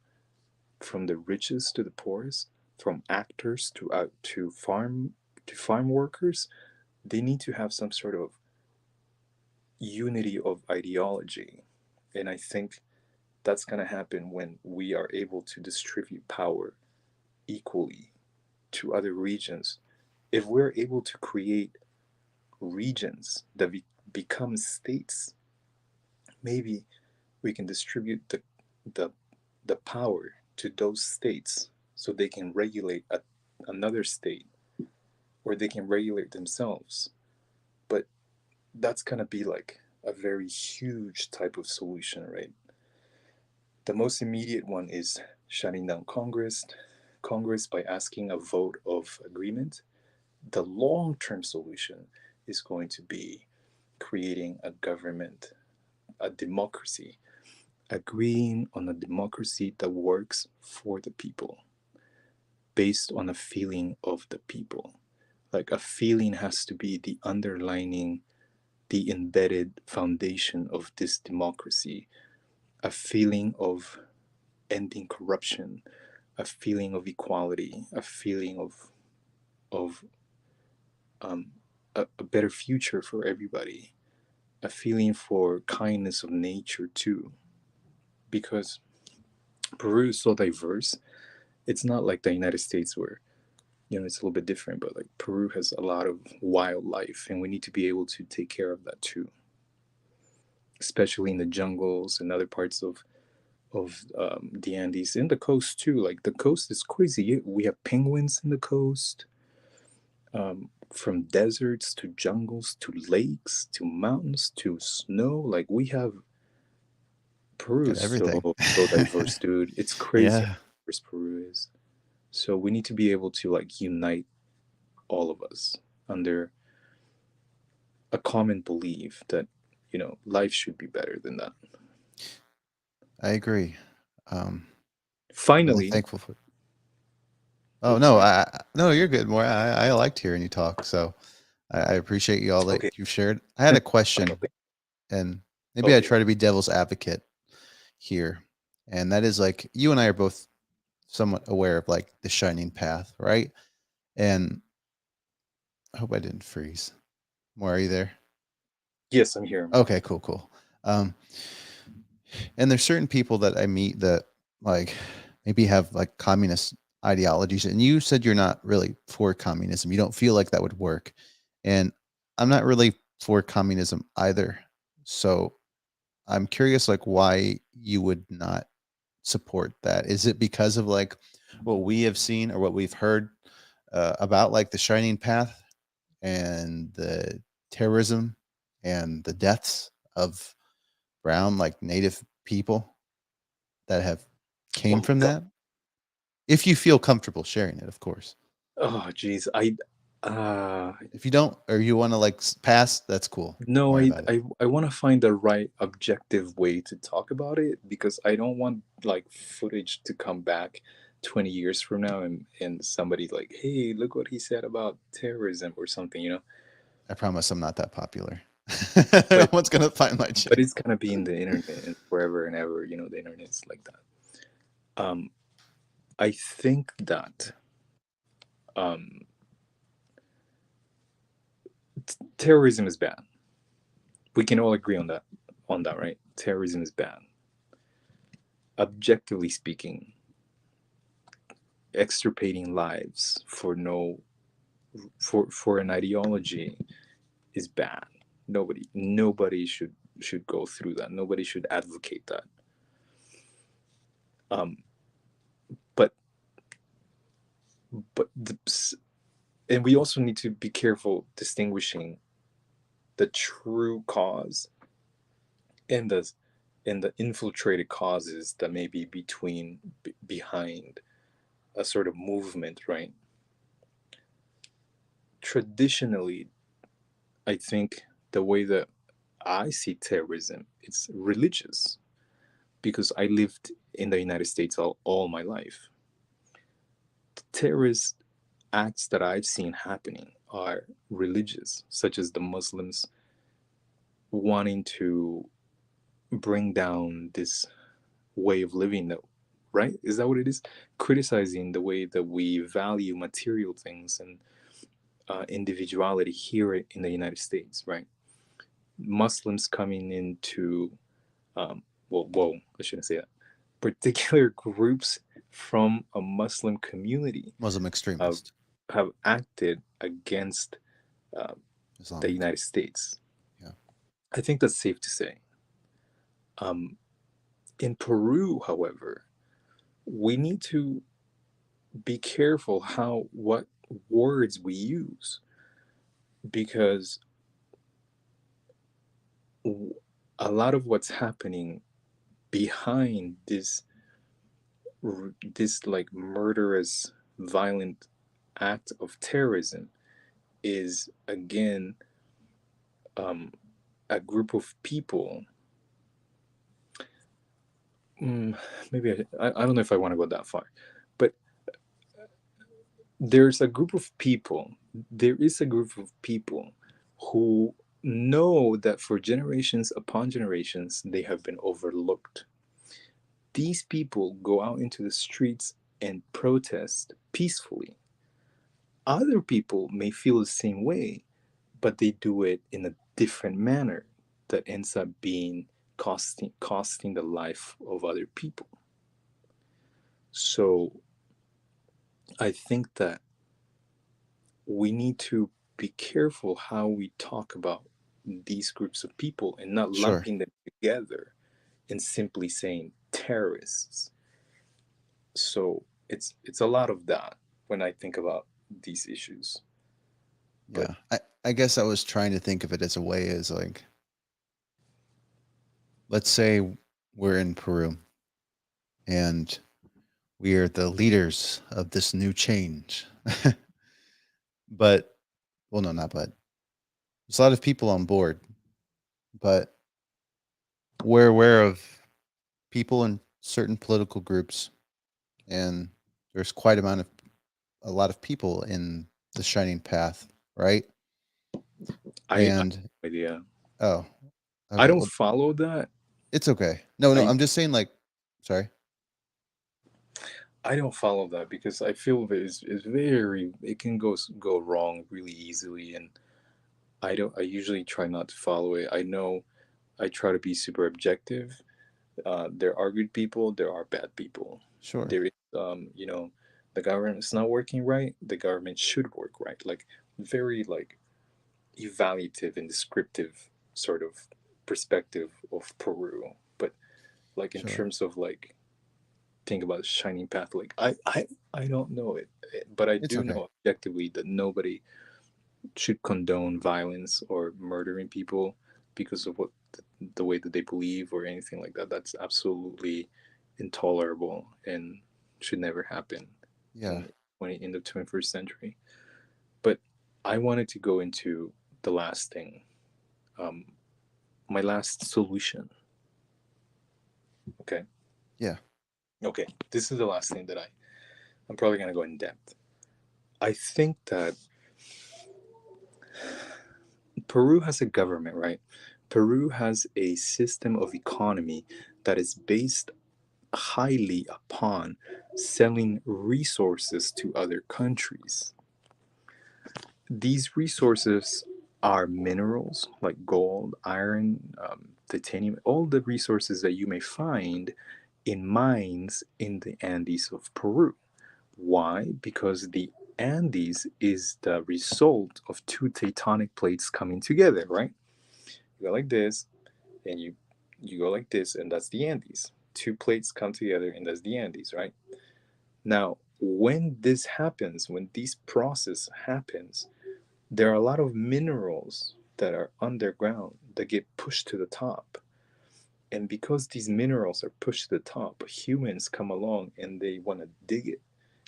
the richest to the poorest, from actors to farm workers. They need to have some sort of unity of ideology. And I think that's going to happen when we are able to distribute power equally to other regions. If we're able to create regions that become states, maybe we can distribute the, the power to those states so they can regulate another state or they can regulate themselves. But that's going to be like a very huge type of solution, right? The most immediate one is shutting down Congress by asking a vote of agreement. The long-term solution is going to be creating a government, a democracy, agreeing on a democracy that works for the people, based on a feeling of the people. Like a feeling has to be the underlining, the embedded foundation of this democracy, a feeling of ending corruption, a feeling of equality, a feeling of a better future for everybody, a feeling for kindness of nature too. Because Peru is so diverse, it's not like the United States where it's a little bit different, but like Peru has a lot of wildlife, and we need to be able to take care of that too, especially in the jungles and other parts of the Andes, in the coast too. Like the coast is crazy. We have penguins in the coast, from deserts to jungles to lakes to mountains to snow. Like we have Peru Got is everything. so diverse, dude. It's crazy how Yeah, diverse Peru is. So we need to be able to like unite all of us under a common belief that life should be better than that. I agree. Um, really Finally, thankful for. Oh oh no, sorry. no, you're good. More, I liked hearing you talk. So I appreciate you all that Okay. you shared. I had a question, Okay. and maybe I Okay. try to be devil's advocate here. And that is like you and I are both somewhat aware of like the shining path, right? And I hope I didn't freeze. More, are you there? Yes, I'm here. I'm here. Okay, cool, cool. Um, and there's certain people that I meet that like maybe have like communist ideologies, and you said you're not really for communism. You don't feel like that would work, and I'm not really for communism either. So I'm curious, like, why you would not support that. Is it because of like what we have seen or what we've heard about like the shining path and the terrorism and the deaths of brown like native people that have came Oh from God. that? If you feel comfortable sharing it, of course. Oh geez. Uh If you don't or you want to like pass, that's cool. Don't no, worry about it. I want to find the right objective way to talk about it, because I don't want like footage to come back 20 years from now, and somebody like, hey, look what he said about terrorism or something, you know. I promise I'm not that popular. No But one's gonna find my channel. it's gonna be in the internet and forever and ever, you know, the internet's like that. Um I think that um terrorism is bad. We can all agree on that, right? Terrorism is bad. Objectively speaking, extirpating lives for no for an ideology is bad. Nobody should go through that. Nobody should advocate that. Um, but but the, and we also need to be careful distinguishing the true cause and the infiltrated causes that may be behind a sort of movement, right? Traditionally, I think the way that I see terrorism, it's religious, because I lived in the United States all my life. The terrorist acts that I've seen happening are religious, such as the Muslims wanting to bring down this way of living that, right? Is that what it is? Criticizing the way that we value material things and individuality here in the United States, right? Muslims coming into, whoa, I shouldn't say that. Particular groups from a Muslim community Muslim have extremist, have acted against uh, the Islamic. United States. Yeah, I think that's safe to say. Um, in Peru, however, we need to be careful how what words we use, because a lot of what's happening behind this like murderous violent act of terrorism is again um, a group of people. mm, Maybe I don't know if I want to go that far, but there's a group of people there is a group of people who know that for generations upon generations they have been overlooked. These people go out into the streets and protest peacefully. Other people may feel the same way, but they do it in a different manner that ends up being costing the life of other people. So I think that we need to be careful how we talk about these groups of people and not sure. lumping them together and simply saying terrorists. So it's a lot of that when I think about these issues. But Yeah. I guess I was trying to think of it as a way as like, let's say we're in Peru and we are the leaders of this new change. But, well, no, not but. There's a lot of people on board, but we're aware of people in certain political groups, and there's quite a lot of people in the shining path, right? I And idea. oh, I Okay, don't well, follow that. it's okay. No, no, I I'm just saying, like, sorry. I don't follow that because I feel that it's very, it can go wrong really easily, and I don't. I usually try not to follow it. I know I try to be super objective. There are good people, there are bad people. Sure, There is, the government is not working right. The government should work right. Like very like evaluative and descriptive sort of perspective of Peru. But like in sure. terms of like think about shining path, like I don't know it, but I It's do okay. know objectively that nobody should condone violence or murdering people because of what the way that they believe or anything like that. That's absolutely intolerable and should never happen Yeah, in in the 21st century. But I wanted to go into the last thing, um, my last solution. Okay, yeah, okay. This is the last thing that I'm probably gonna go in depth. I think that Peru has a government, right? Peru has a system of economy that is based highly upon selling resources to other countries. These resources are minerals like gold, iron, titanium, all the resources that you may find in mines in the Andes of Peru. Why? Because the Andes is the result of two tectonic plates coming together, right? You go like this, and you go like this, and that's the Andes. Two plates come together, and that's the Andes, right? Now, when this happens, when this process happens, there are a lot of minerals that are underground that get pushed to the top. And because these minerals are pushed to the top, humans come along and they want to dig it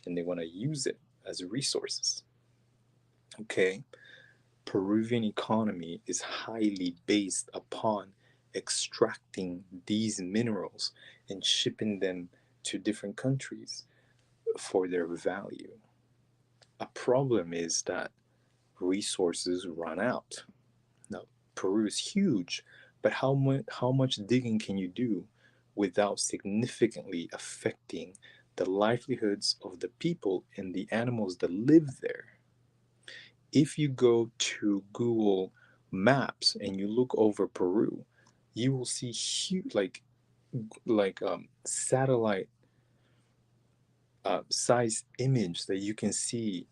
and they want to use it as resources. Okay? Peruvian economy is highly based upon extracting these minerals and shipping them to different countries for their value. A problem is that resources run out. Now, Peru is huge, but how much digging can you do without significantly affecting the livelihoods of the people and the animals that live there? If you go to Google Maps and you look over Peru, you will see huge, satellite size image that you can see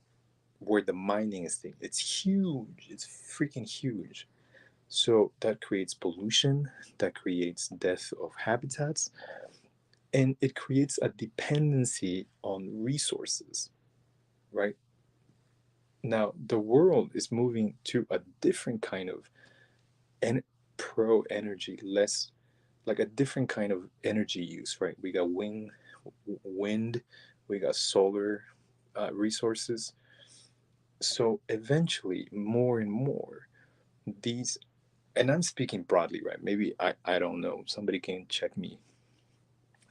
where the mining is thing. It's huge. It's freaking huge. So that creates pollution, that creates death of habitats, and it creates a dependency on resources, right? Now, the world is moving to a different kind of en- pro energy, less like a different kind of energy use, right? We got wind, we got solar resources. So eventually, more and more, these, and I'm speaking broadly, right? Maybe I don't know. Somebody can check me.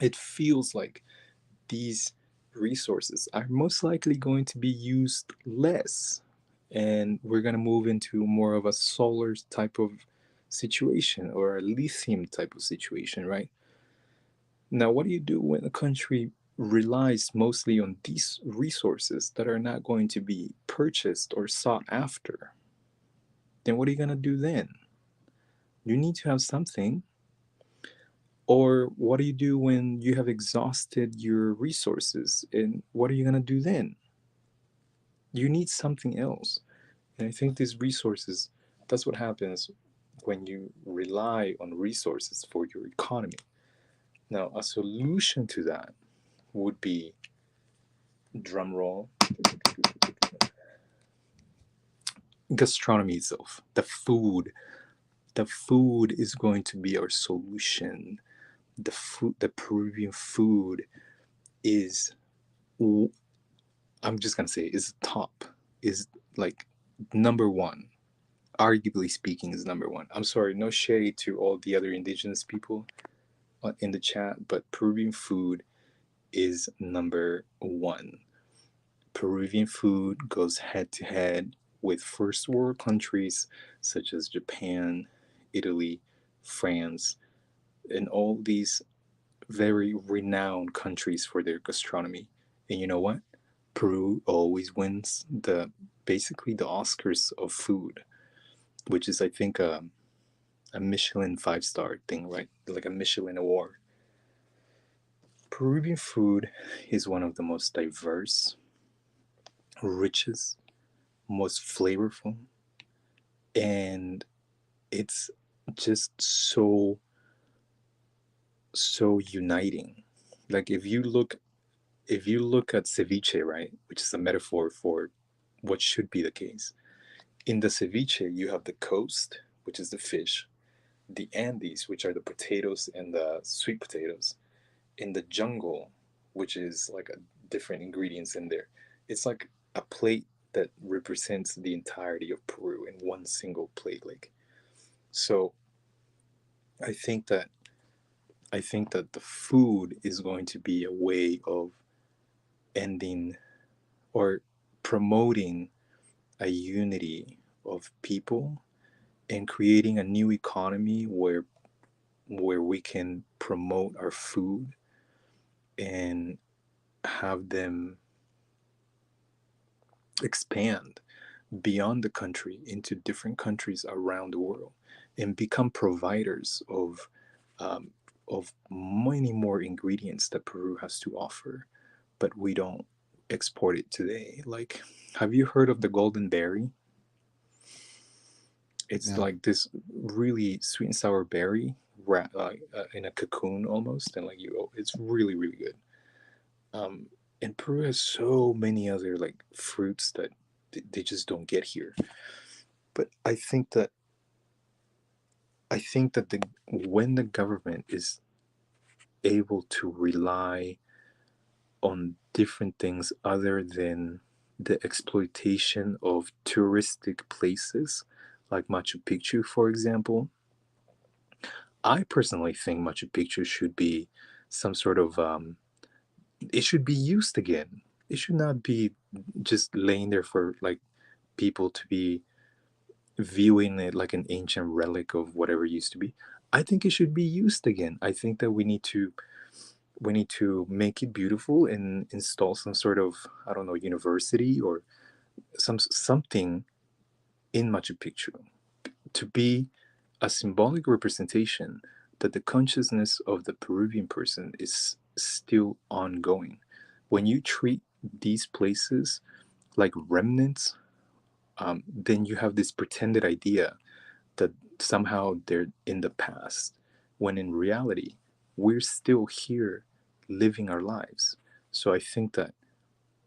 It feels like these resources are most likely going to be used less. And we're going to move into more of a solar type of situation or a lithium type of situation, right? Now, what do you do when a country relies mostly on these resources that are not going to be purchased or sought after? Then what are you going to do then? You need to have something. Or what do you do when you have exhausted your resources? And what are you going to do then? You need something else. And I think these resources, that's what happens when you rely on resources for your economy. Now, a solution to that would be drum roll gastronomy itself, the food. The food is going to be our solution. The Peruvian food is, I'm just gonna say, is top, is like number one. Arguably speaking, is number one. I'm sorry, no shade to all the other indigenous people in the chat, but Peruvian food is number one. Peruvian food goes head to head with first world countries such as Japan, Italy, France, and all these very renowned countries for their gastronomy. And you know what? Peru always wins the basically the Oscars of food, which is I think a Michelin 5-star thing, right? Like a Michelin award. Peruvian food is one of the most diverse, richest, most flavorful, and it's just so uniting. Like if you look at ceviche, right, which is a metaphor for what should be the case. In the ceviche, you have the coast, which is the fish, the Andes, which are the potatoes and the sweet potatoes, in the jungle, which is like a different ingredients in there. It's like a plate that represents the entirety of Peru in one single plate. Like so, I think that I think that the food is going to be a way of ending or promoting a unity of people and creating a new economy where we can promote our food and have them expand beyond the country into different countries around the world and become providers um, of many more ingredients that Peru has to offer, but we don't export it today. Like, have you heard of the golden berry? It's Yeah. like this really sweet and sour berry in a cocoon almost, and like it's really really good. Um, and Peru has so many other like fruits that they just don't get here. But I think that the when the government is able to rely on different things other than the exploitation of touristic places like Machu Picchu, for example, I personally think Machu Picchu should be some sort of it should be used again. It should not be just laying there for like people to be viewing it like an ancient relic of whatever used to be. I think it should be used again. I think that we need to make it beautiful and install some sort of, I don't know, university or something in Machu Picchu to be a symbolic representation that the consciousness of the Peruvian person is still ongoing. When you treat these places like remnants, then you have this pretended idea that somehow they're in the past, when in reality, we're still here living our lives. So I think that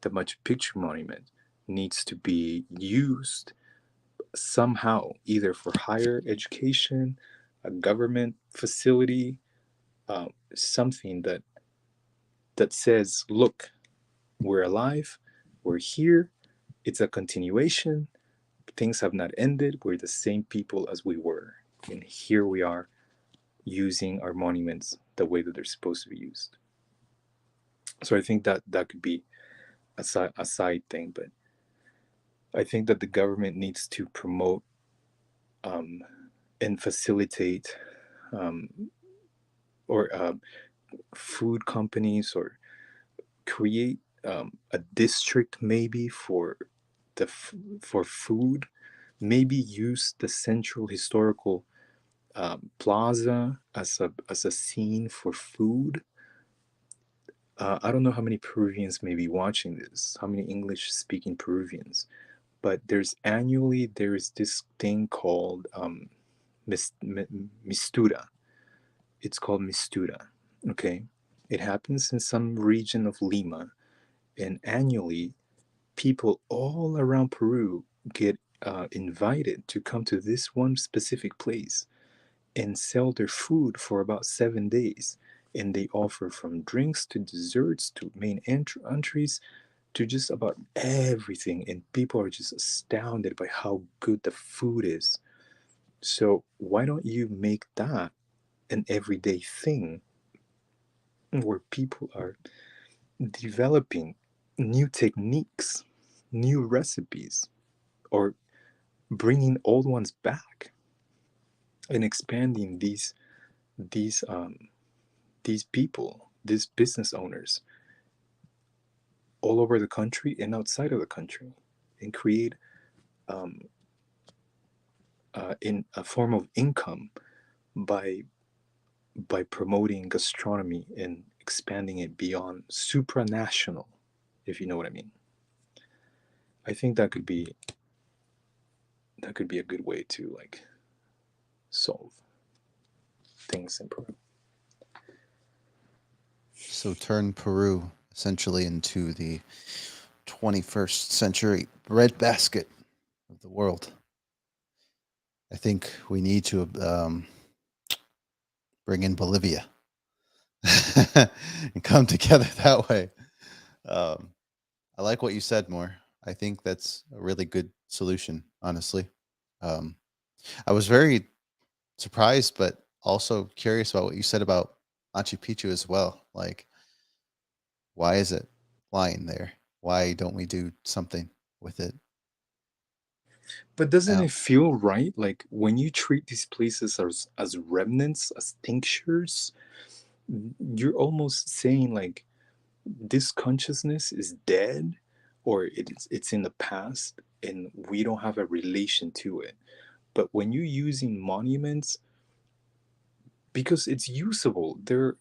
the Machu Picchu monument needs to be used somehow, either for higher education, a government facility, something that says, "Look, we're alive, we're here. It's a continuation. Things have not ended. We're the same people as we were, and here we are using our monuments the way that they're supposed to be used." So I think that that could be a side thing, but I think that the government needs to promote um, and facilitate um, or food companies or create a district maybe for for food. Maybe use the central historical plaza as a scene for food. I don't know how many Peruvians may be watching this, how many English speaking Peruvians, but there's this thing called mistura. It's called mistura. Okay, it happens in some region of Lima, and annually people all around Peru get invited to come to this one specific place and sell their food for about 7 days. And they offer from drinks to desserts to main entries to just about everything. And people are just astounded by how good the food is. So, why don't you make that an everyday thing where people are developing new techniques, new recipes, or bringing old ones back? and expanding these these people, these business owners all over the country and outside of the country, and create um, in a form of income by promoting gastronomy and expanding it beyond supranational, if you know what I mean. I think that could be a good way to like solve things in Peru. So turn Peru essentially into the 21st century breadbasket of the world. I think we need to bring in Bolivia and come together that way. Um, I like what you said more. I think that's a really good solution, honestly. Um, I was very surprised, but also curious about what you said about Machu Picchu as well. Like, why is it lying there? Why don't we do something with it But doesn't now? it feel right? Like when you treat these places as remnants, as tinctures, you're almost saying like this consciousness is dead, or it's in the past and we don't have a relation to it. But when you're using monuments, because it's usable, they're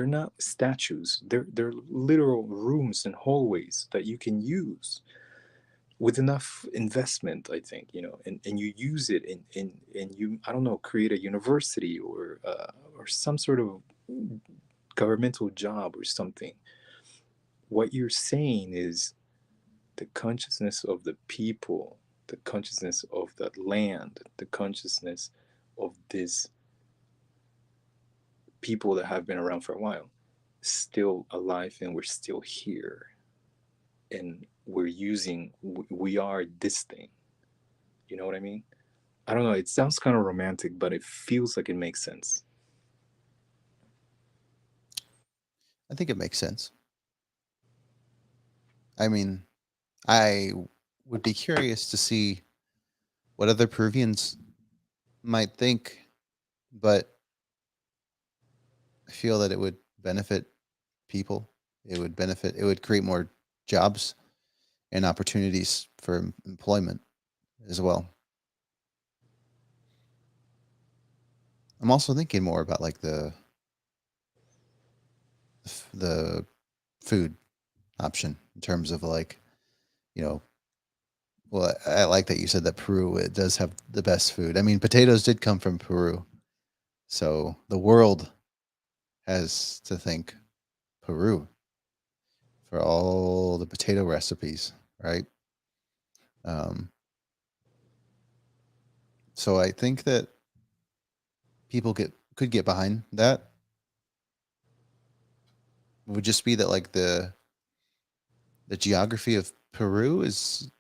not statues. They're literal rooms and hallways that you can use with enough investment, I think, and you use it in you, I don't know, create a university or some sort of governmental job or something. What you're saying is the consciousness of the people, the consciousness of that land, the consciousness of these people that have been around for a while, still alive, and we're still here, and we are this thing. You know what I mean? I don't know. It sounds kind of romantic, but it feels like it makes sense. I think it makes sense. I mean, I would be curious to see what other Peruvians might think, but I feel that it would benefit people. It would create more jobs and opportunities for employment as well. I'm also thinking more about like the food option in terms of like, you know, well, I like that you said that Peru it does have the best food. I mean, potatoes did come from Peru, so the world has to thank Peru for all the potato recipes, right? Um, so I think that people get could get behind that. It would just be that like the geography of Peru is,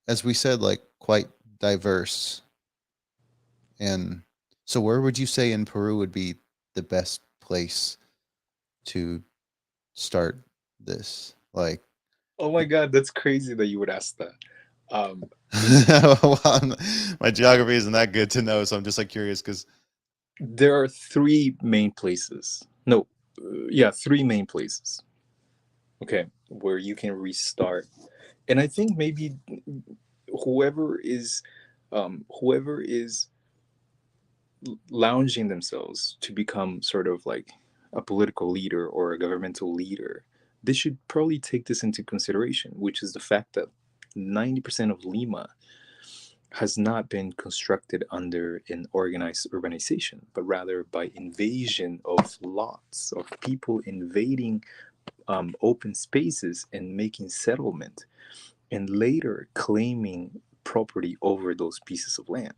as we said, like quite diverse. And so, where would you say in Peru would be the best place to start this? Like, Oh my God, that's crazy that you would ask that. In well, my geography isn't that good to know, so I'm just like curious because There are three main places. No, yeah, three main places. Okay, where you can restart, and I think maybe whoever is, whoever is lounging themselves to become sort of like a political leader or a governmental leader, they should probably take this into consideration, which is the fact that 90% of Lima has not been constructed under an organized urbanization, but rather by invasion of lots of people invading open spaces and making settlement, and later claiming property over those pieces of land.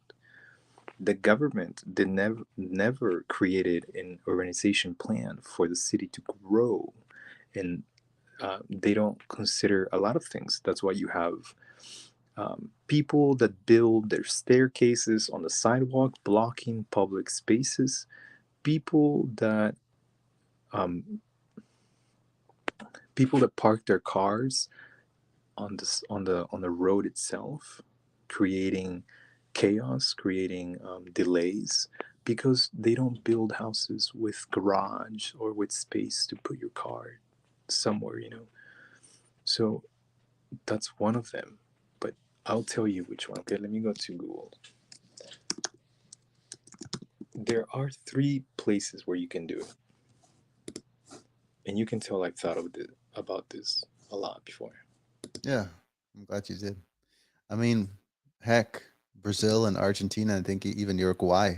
The government did never created an urbanization plan for the city to grow, and they don't consider a lot of things. That's why you have people that build their staircases on the sidewalk, blocking public spaces. People that um, people that park their cars on the road itself, creating chaos, creating delays. because they don't build houses with garage or with space to put your car somewhere, you know. So that's one of them. But I'll tell you which one. Okay, let me go to Google. There are three places where you can do it, and you can tell I've thought about this a lot before. Yeah, I'm glad you did. I mean, heck, Brazil and Argentina, I think even Uruguay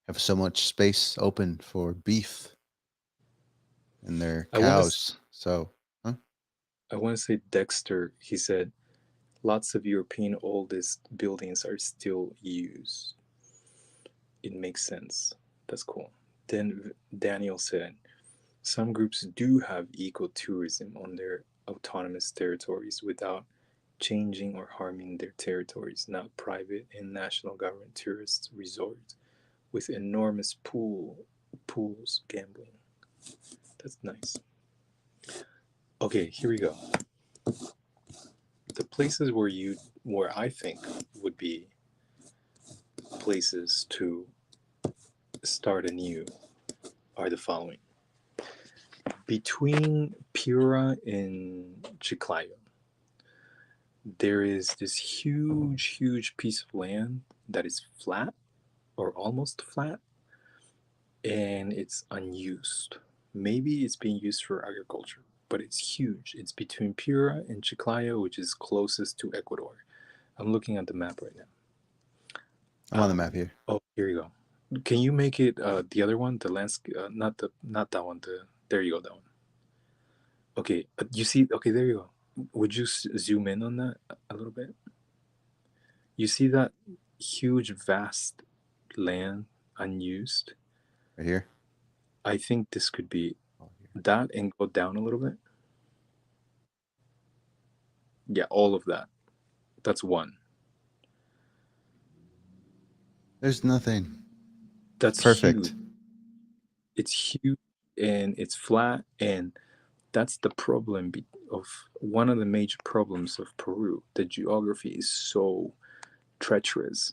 have so much space open for beef and their I want to cows. So, huh? I want to say Dexter. He said lots of European oldest buildings are still used. It makes sense. That's cool. Then Daniel said some groups do have ecotourism on their autonomous territories without changing or harming their territories, not private and national government tourist resorts with enormous pools gambling. That's nice. Okay, here we go. The places where I think would be places to start anew are the following. Between Pura and Chiclayo, there is this huge piece of land that is flat or almost flat, and it's unused. Maybe it's being used for agriculture, but it's huge. It's between Pura and Chiclayo, which is closest to Ecuador. I'm looking at the map right now. I'm on the map here. Oh, here you go. Can you make it the other one, the landscape? Not that one. There you go, that one. Okay, you see? Okay, there you go. Would you zoom in on that a little bit? You see that huge, vast land unused? Right here. I think this could be Oh, here. that and go down a little bit. Yeah, all of that. That's one. There's nothing. That's huge. Perfect. It's huge and it's flat, and that's the problem of one of the major problems of Peru. The geography is so treacherous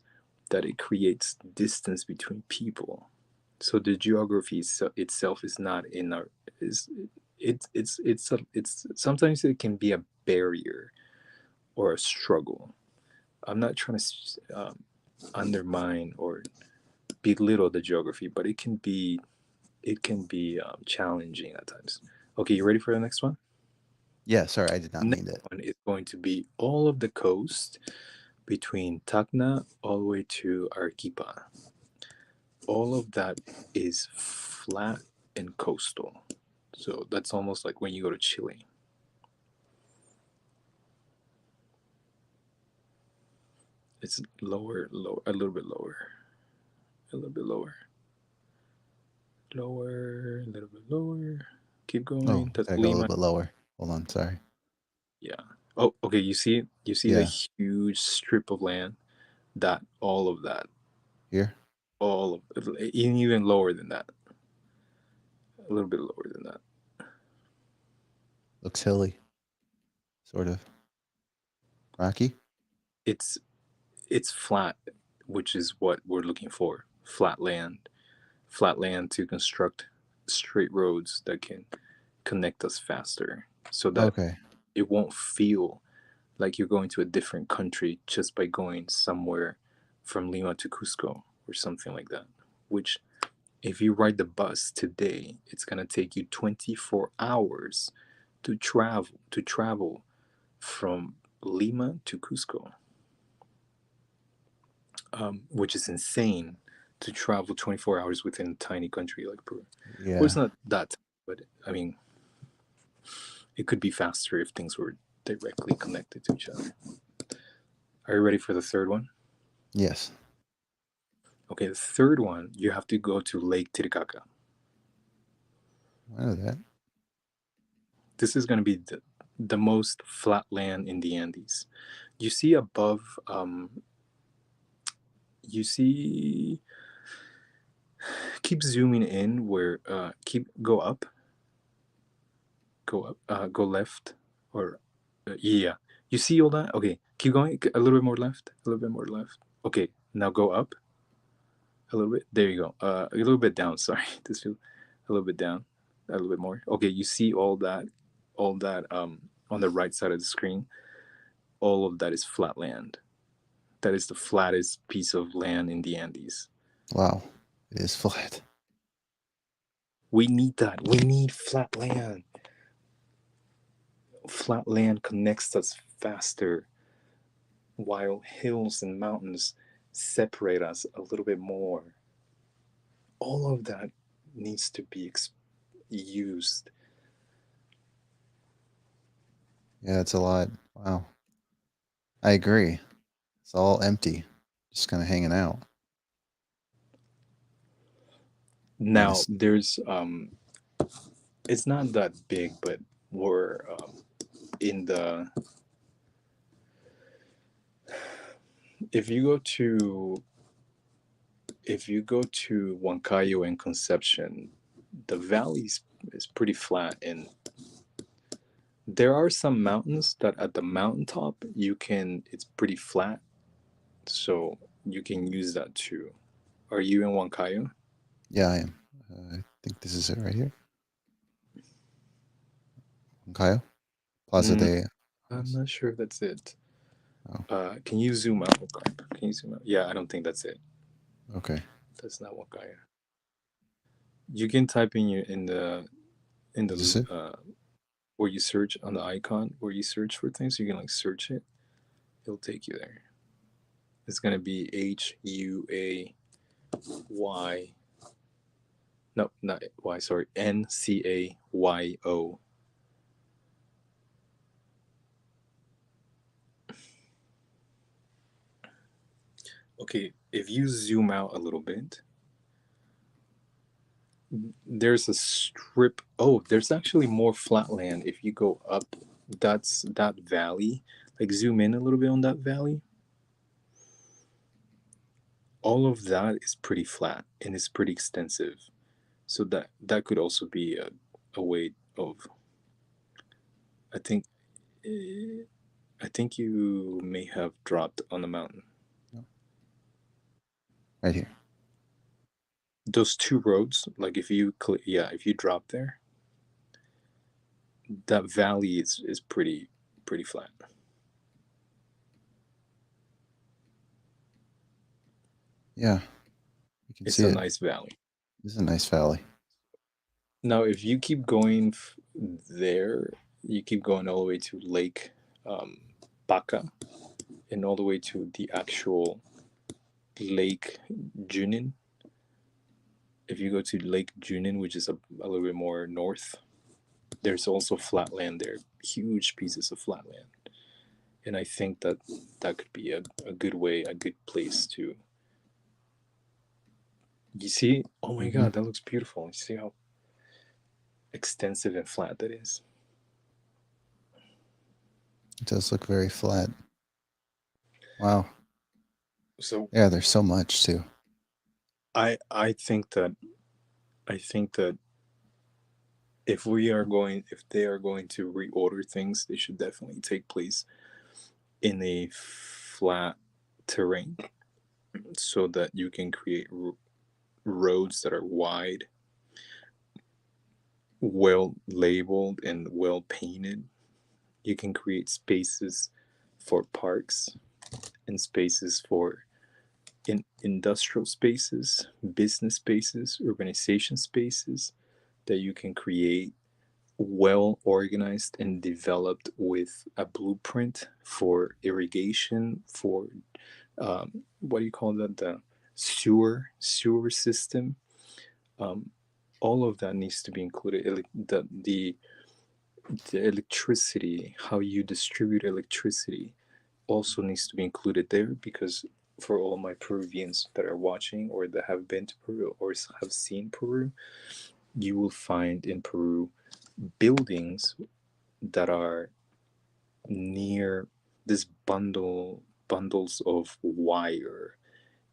that it creates distance between people. So the geography itself is not in our is it's sometimes it can be a barrier or a struggle. I'm not trying to undermine or belittle the geography, but it can be challenging at times. Okay, you ready for the next one? Yeah, sorry, I did not Next mean that. one is going to be all of the coast between Tacna all the way to Arequipa. All of that is flat and coastal. So that's almost like when you go to Chile. It's lower, a little bit lower, a little bit lower, lower, a little bit lower. Keep Oh, going. That's gotta go a little Lima. bit lower. Hold on, sorry. Yeah. Oh, okay. You see the Yeah, huge strip of land. That all of that, here. all of even lower than that, a little bit lower than that. Looks hilly, sort of. Rocky. It's it's flat, which is what we're looking for. Flat land to construct straight roads that can connect us faster, so that Okay. it won't feel like you're going to a different country just by going somewhere from Lima to Cusco or something like that. Which, if you ride the bus today, it's gonna take you 24 hours to travel from Lima to Cusco, which is insane to travel 24 hours within a tiny country like Peru. Well, it's Yeah. not that, but I mean, it could be faster if things were directly connected to each other. Are you ready for the third one? Yes. Okay, the third one, you have to go to Lake Titicaca. I know that. This is going to be the most flat land in the Andes. You see above, you see, keep zooming in where, go left, or, yeah. You see all that? Okay, keep going, a little bit more left, a little bit more left. Okay, now go up, A little bit. There you go. A little bit down. Sorry, this feel a little bit down. A little bit more. Okay, you see all that on the right side of the screen. All of that is flat land. That is the flattest piece of land in the Andes. Wow, it is flat. We need that. We need flat land. Flat land connects us faster, while hills and mountains separate us a little bit more. All of that needs to be used. Yeah, it's a lot. Wow, I agree. It's all empty, just kind of hanging out. And Now, it's it's not that big, but we're in the if you go to if you go to Huancayo and Conception, the valley is pretty flat, and there are some mountains that at the mountaintop you can it's pretty flat, so you can use that too. Are you in Huancayo? yeah, I am. I think this is it right here. Kyle Plaza Mm, de. I'm not sure if that's it. Oh, Can you zoom out? Oh, crap. Can you zoom out? Yeah, I don't think that's it. okay. That's not Huancayo. You can type in your in Is this it? where you search on the icon where you search for things. You can like search it. It'll take you there. It's gonna be Huay. No, not Y. Sorry, Ncayo. Okay, if you zoom out a little bit, there's a strip. Oh, there's actually more flatland. If you go up, that's that valley. Like zoom in a little bit on that valley. All of that is pretty flat and it's pretty extensive. So that could also be a way of. I think eh, I think you may have dropped on the mountain. No, right here. Those two roads, like if you yeah, if you drop there, that valley is pretty flat. Yeah, you can It's see a it. nice valley. This is a nice valley. Now, if you keep going there, you keep going all the way to Lake um, Baca and all the way to the actual Lake Junin. If you go to Lake Junin, which is a little bit more north, there's also flat land there, huge pieces of flat land. And I think that that could be a good way, a good place to. You see, oh my Hmm. God, that looks beautiful. You see how extensive and flat that is. It does look very flat. Wow. So Yeah, there's so much too. I think that I think that if they are going to reorder things, they should definitely take place in a flat terrain so that you can create roads that are wide, well labeled, and well painted. You can create spaces for parks and spaces for industrial spaces, business spaces, urbanization spaces that you can create well organized and developed with a blueprint for irrigation, for what do you call that, the sewer system. um, all of that needs to be included. The electricity, how you distribute electricity, also needs to be included there, because for all my Peruvians that are watching or that have been to Peru or have seen Peru, you will find in Peru buildings that are near this bundles of wire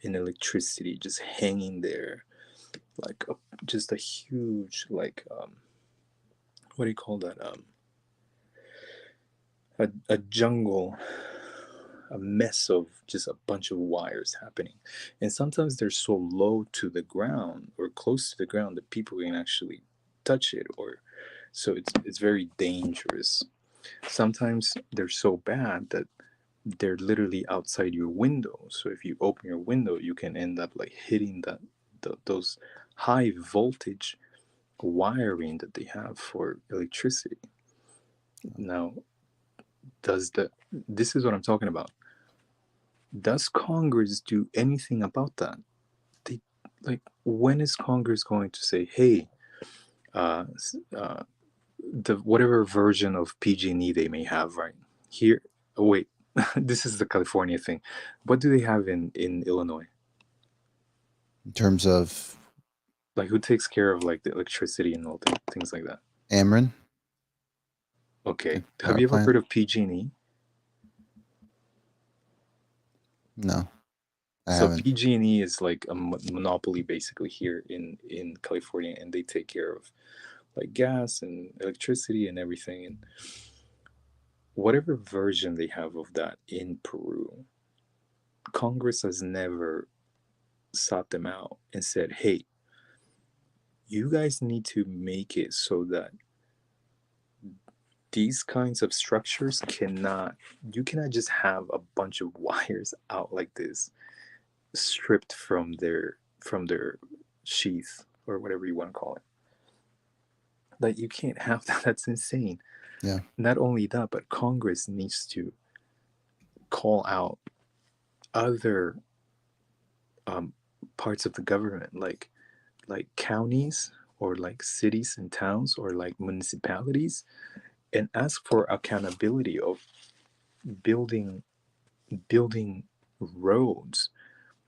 and electricity just hanging there, like just a huge, like what do you call that, a jungle, a mess of just a bunch of wires happening. And sometimes they're so low to the ground or close to the ground that people can actually touch it, or so it's very dangerous. Sometimes they're so bad that they're literally outside your window. So if you open your window, you can end up like hitting those high voltage wiring that they have for electricity. Now, does the this is what I'm talking about. Does Congress do anything about that? They like when is Congress going to say, "Hey, uh, the whatever version of PG&E they may have right here"? Oh, wait, this is the California thing. What do they have in Illinois? In terms of Like who takes care of like the electricity and all the things like that? Ameren, the Okay, have power you ever plant? heard of PG&E? No, I So haven't. PG&E is like a monopoly basically here in California, and they take care of like gas and electricity and everything. And whatever version they have of that in Peru, Congress has never sought them out and said, "Hey, you guys need to make it so that these kinds of structures cannot you cannot just have a bunch of wires out like this, stripped from their sheath or whatever you want to call it. Like you can't have that. That's insane. Yeah. Not only that, but Congress needs to call out other um, parts of the government, like counties or like cities and towns or like municipalities, and ask for accountability of building building roads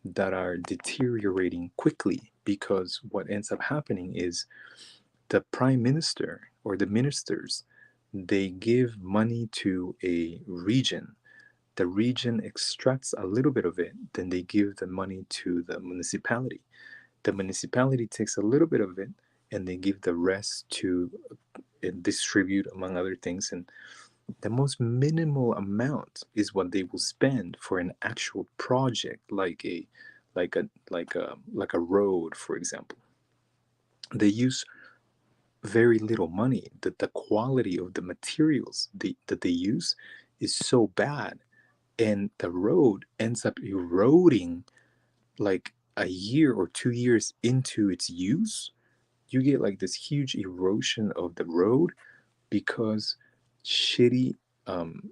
that are deteriorating quickly, because what ends up happening is the prime minister or the ministers, they give money to a region. The region extracts a little bit of it, then they give the money to the municipality. The municipality takes a little bit of it, and they give the rest to distribute among other things. And the most minimal amount is what they will spend for an actual project, like a road, for example. They use very little money. That the quality of the materials that they use is so bad, and the road ends up eroding like a year or 2 years into its use. You get like this huge erosion of the road because shitty um,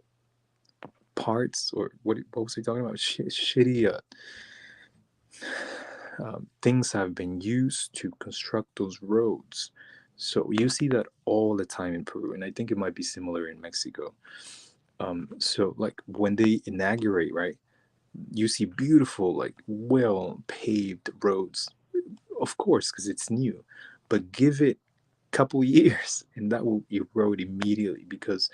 parts, or what was he talking about? Shitty things have been used to construct those roads. So you see that all the time in Peru, and I think it might be similar in Mexico. So like when they inaugurate, right, you see beautiful, like well paved roads, of course, because it's new. But give it a couple years, and that will erode immediately because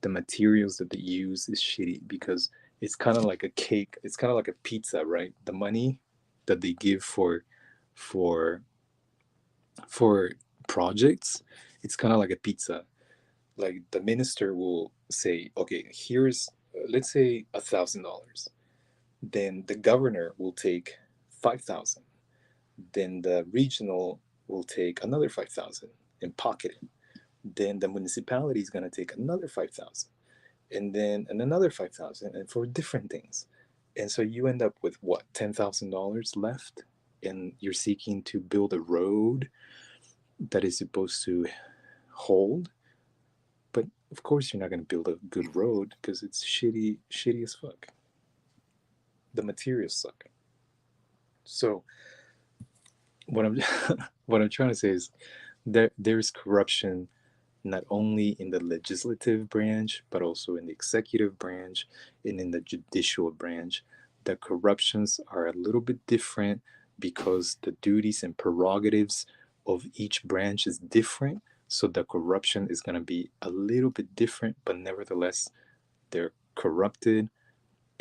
the materials that they use is shitty. Because it's kind of like a cake, it's kind of like a pizza, right? The money that they give for for projects, it's kind of like a pizza. Like the minister will say, okay, here's let's say $1,000. Then the governor will take 5,000. Then the regional will take another 5,000 and pocket it. Then the municipality is going to take another 5,000, and another 5,000, and for different things. And so you end up with what, $10,000 left, and you're seeking to build a road that is supposed to hold. But of course, you're not going to build a good road because it's shitty as fuck. The materials suck. So what I'm what I'm trying to say is there's corruption not only in the legislative branch but also in the executive branch and in the judicial branch. The corruptions are a little bit different because the duties and prerogatives of each branch is different. So the corruption is going to be a little bit different, but nevertheless, they're corrupted,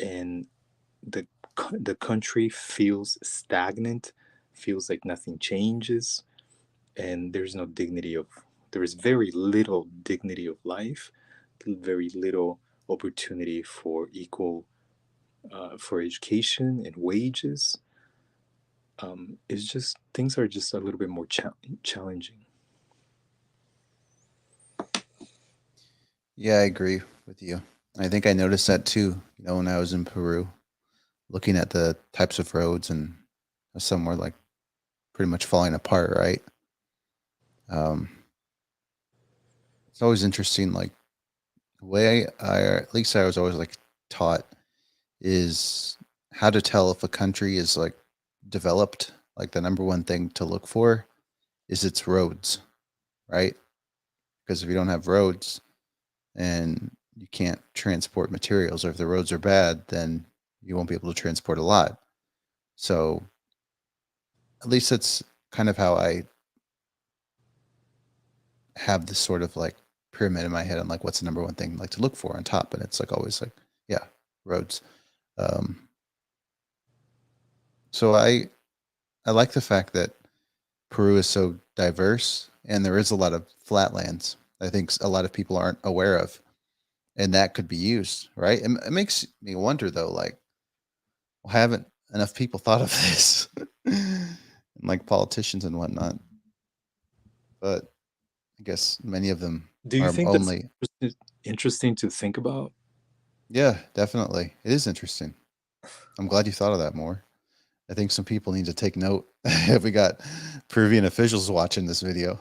and the the country feels stagnant, feels like nothing changes, and there is very little dignity of life, very little opportunity for equal for education and wages. It's just things are just a little bit more challenging. Yeah, I agree with you. I think I noticed that too, when I was in Peru, looking at the types of roads, and some were like pretty much falling apart, right? Um, it's always interesting, like the way at least I was always like taught is how to tell if a country is like developed. Like the number one thing to look for is its roads, right? Because if you don't have roads and you can't transport materials, or if the roads are bad, then you won't be able to transport a lot. So at least that's kind of how I have this sort of like pyramid in my head on like what's the number one thing like to look for on top, and it's like always like, yeah, roads. Um, so I like the fact that Peru is so diverse and there is a lot of flatlands. I think a lot of people aren't aware of, and that could be used, right? It makes me wonder though, like, well, haven't enough people thought of this, and like politicians and whatnot? But I guess many of them Do you are think that's only. interesting to think about? Yeah, definitely. It is interesting. I'm glad you thought of that more. I think some people need to take note if we got Peruvian officials watching this video.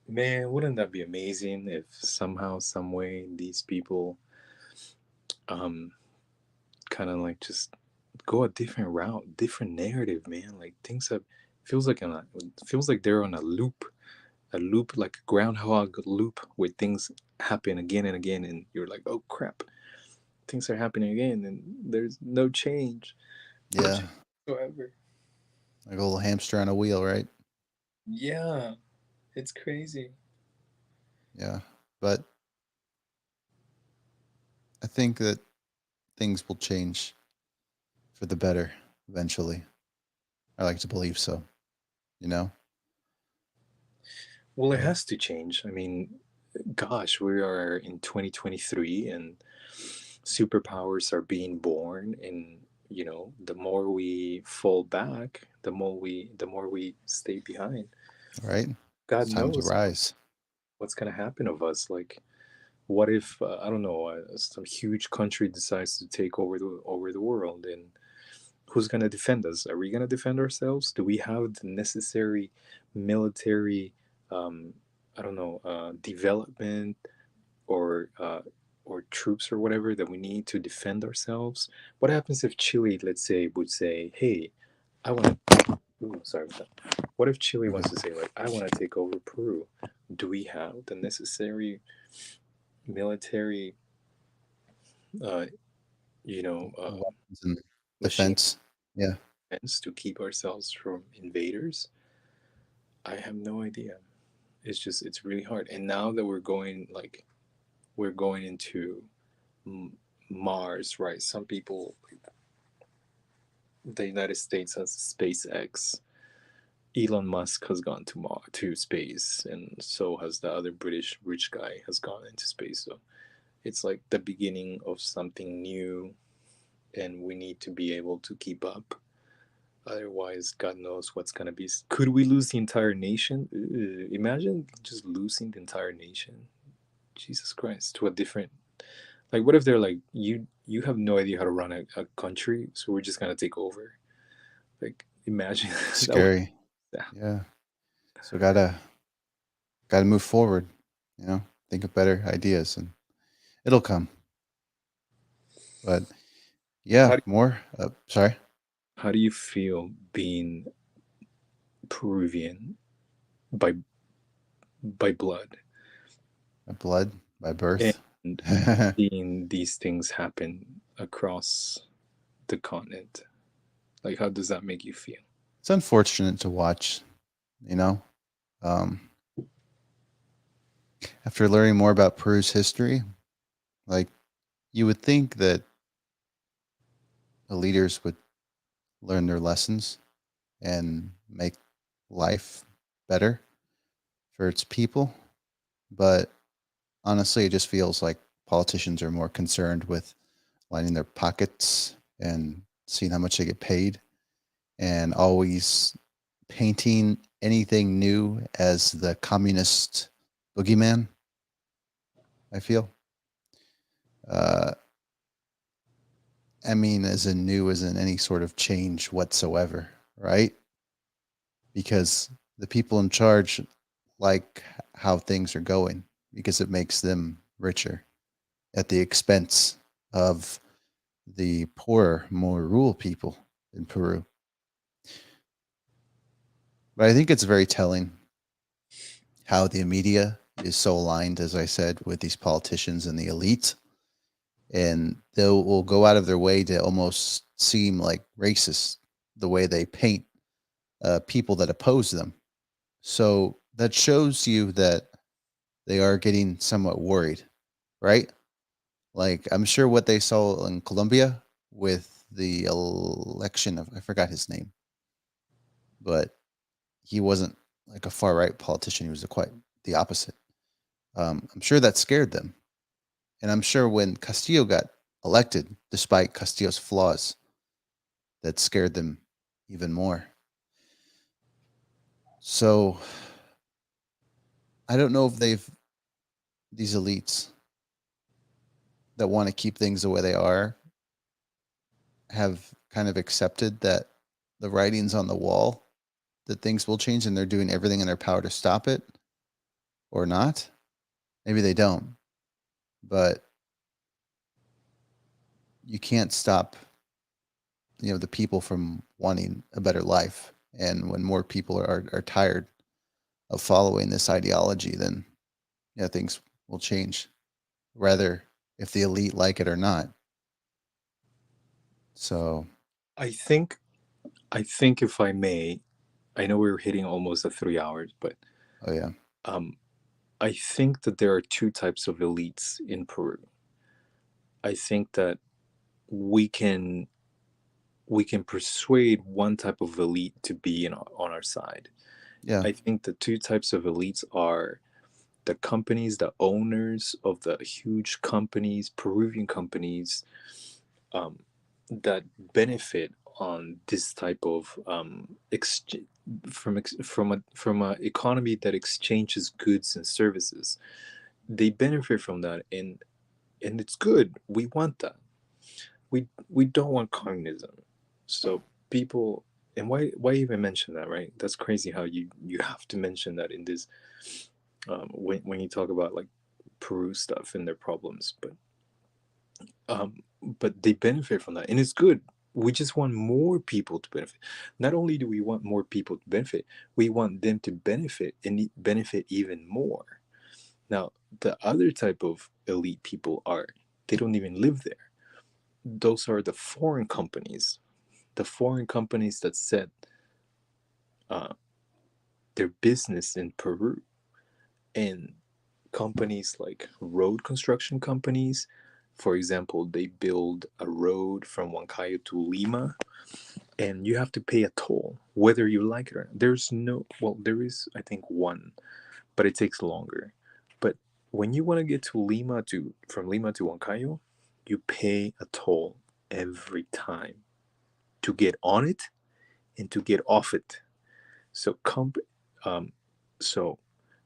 Man, wouldn't that be amazing if somehow, some way, these people um kind of like just go a different route, different narrative, man. Like things have feels like on a feels like they're on a loop like a groundhog loop where things happen again and again, and you're like, oh crap, things are happening again, and there's no Yeah, change whatsoever. like a little hamster on a wheel, right? Yeah, it's crazy. Yeah, but I think that things will change for the better eventually. I like to believe so, you know? Well, it But has to change. I mean, gosh, we are in 2023 and superpowers are being born, and the more we fall back, the more we stay behind. right? God It's time to knows rise. what's going to happen of us. Like, what if I don't know, some huge country decides to take over the world, and who's going to defend us? Are we going to defend ourselves? Do we have the necessary military um, I don't know, development, or troops or whatever that we need to defend ourselves? What happens if Chile, let's say, would say, "Hey, I want to." Ooh, sorry about that. What if Chile Okay. wants to say, like, "I want to take over Peru"? Do we have the necessary military, uh, you know, Weapons and machine defense. Yeah. defense to keep ourselves from invaders? I have no idea. It's really hard. And now that we're going into Mars, right? Some people, the United States has SpaceX. Elon Musk has gone to space, and so has the other British rich guy has gone into space. So it's like the beginning of something new, and we need to be able to keep up. Otherwise, God knows what's gonna be. Could we lose the entire nation? Imagine just losing the entire nation. Jesus Christ, to a different. Like, what if they're like, you have no idea how to run a country, so we're just gonna take over. Like, imagine that would. Scary. Yeah. Yeah. So gotta move forward, think of better ideas, and it'll come. But yeah, How do, more. Sorry. how do you feel being Peruvian by blood, My blood, my birth. and It's seeing these things happen across the continent? Like, how does that make you feel? unfortunate to watch, you know. Um, After learning more about Peru's history, like you would think that the leaders would learn their lessons and make life better for its people. But honestly, it just feels like politicians are more concerned with lining their pockets and seeing how much they get paid, and always painting anything new as the communist boogeyman. I feel. Uh, I mean, as in new, as in any sort of change whatsoever, right? Because the people in charge like how things are going because it makes them richer at the expense of the poorer, more rural people in Peru. But I think it's very telling how the media is so aligned, as I said, with these politicians and the elite. And they will go out of their way to almost seem like racist the way they paint people that oppose them. So that shows you that they are getting somewhat worried, right? Like I'm sure what they saw in Colombia with the election of I forgot his name, but he wasn't like a far right politician. He was quite the opposite. I'm sure that scared them, and I'm sure when Castillo got elected, despite Castillo's flaws, that scared them even more. So I don't know if they've these elites that want to keep things the way they are have kind of accepted that the writing's on the wall that things will change and they're doing everything in their power to stop it or not. Maybe they don't, but you can't stop, the people from wanting a better life. And when more people are tired of following this ideology, then yeah, things will change. Rather, if the elite like it or not. So, I think I think if I may, I know we're hitting almost the 3 hours, but oh yeah, um, I think that there are two types of elites in Peru. I think that we can we can persuade one type of elite to be on our side. yeah, I think the two types of elites are the companies, the owners of the huge companies, Peruvian companies, um, that benefit on this type of from a economy that exchanges goods and services. They benefit from that, and it's good. We want that. We don't want communism. So people, and why even mention that, right? That's crazy how you have to mention that in this, when you talk about like Peru stuff and their problems, but they benefit from that, and it's good. We just want more people to benefit. Not only do we want more people to benefit, we want them to benefit and benefit even more. Now, the other type of elite people are, they don't even live there. Those are the foreign companies that set uh, their business in Peru, and companies like road construction companies. For example, they build a road from Huancayo to Lima, and you have to pay a toll whether you like it or not. There's no, well, there is, I think, one, but it takes longer. But when you want to get to Lima, to from Lima to Huancayo, you pay a toll every time to get on it and to get off it. So um, so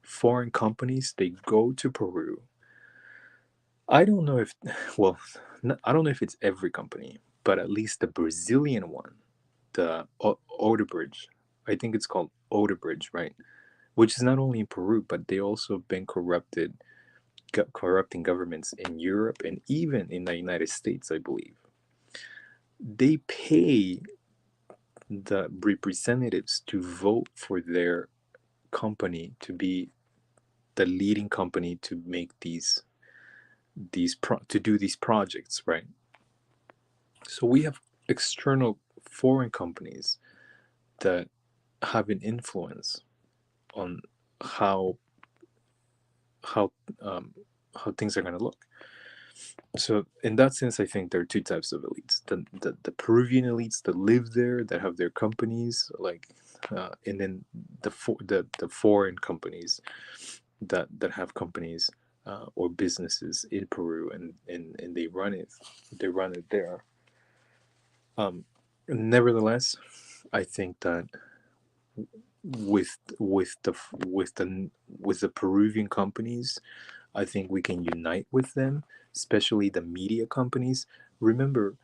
foreign companies, they go to Peru. I don't know if, well, I don't know if it's every company, but at least the Brazilian one, the Odebrecht, I think it's called Odebrecht, right? Which is not only in Peru, but they also have been corrupting governments in Europe and even in the United States, I believe. They pay the representatives to vote for their company to be the leading company to make to do these projects, right? So we have external foreign companies that have an influence on how how um, how things are going to look. So in that sense, I think there are two types of elites: the Peruvian elites that live there, that have their companies, like, and then the foreign companies that have companies or businesses in Peru, and they run it there. Um, Nevertheless, I think that with the Peruvian companies, I think we can unite with them, especially the media companies. Remember,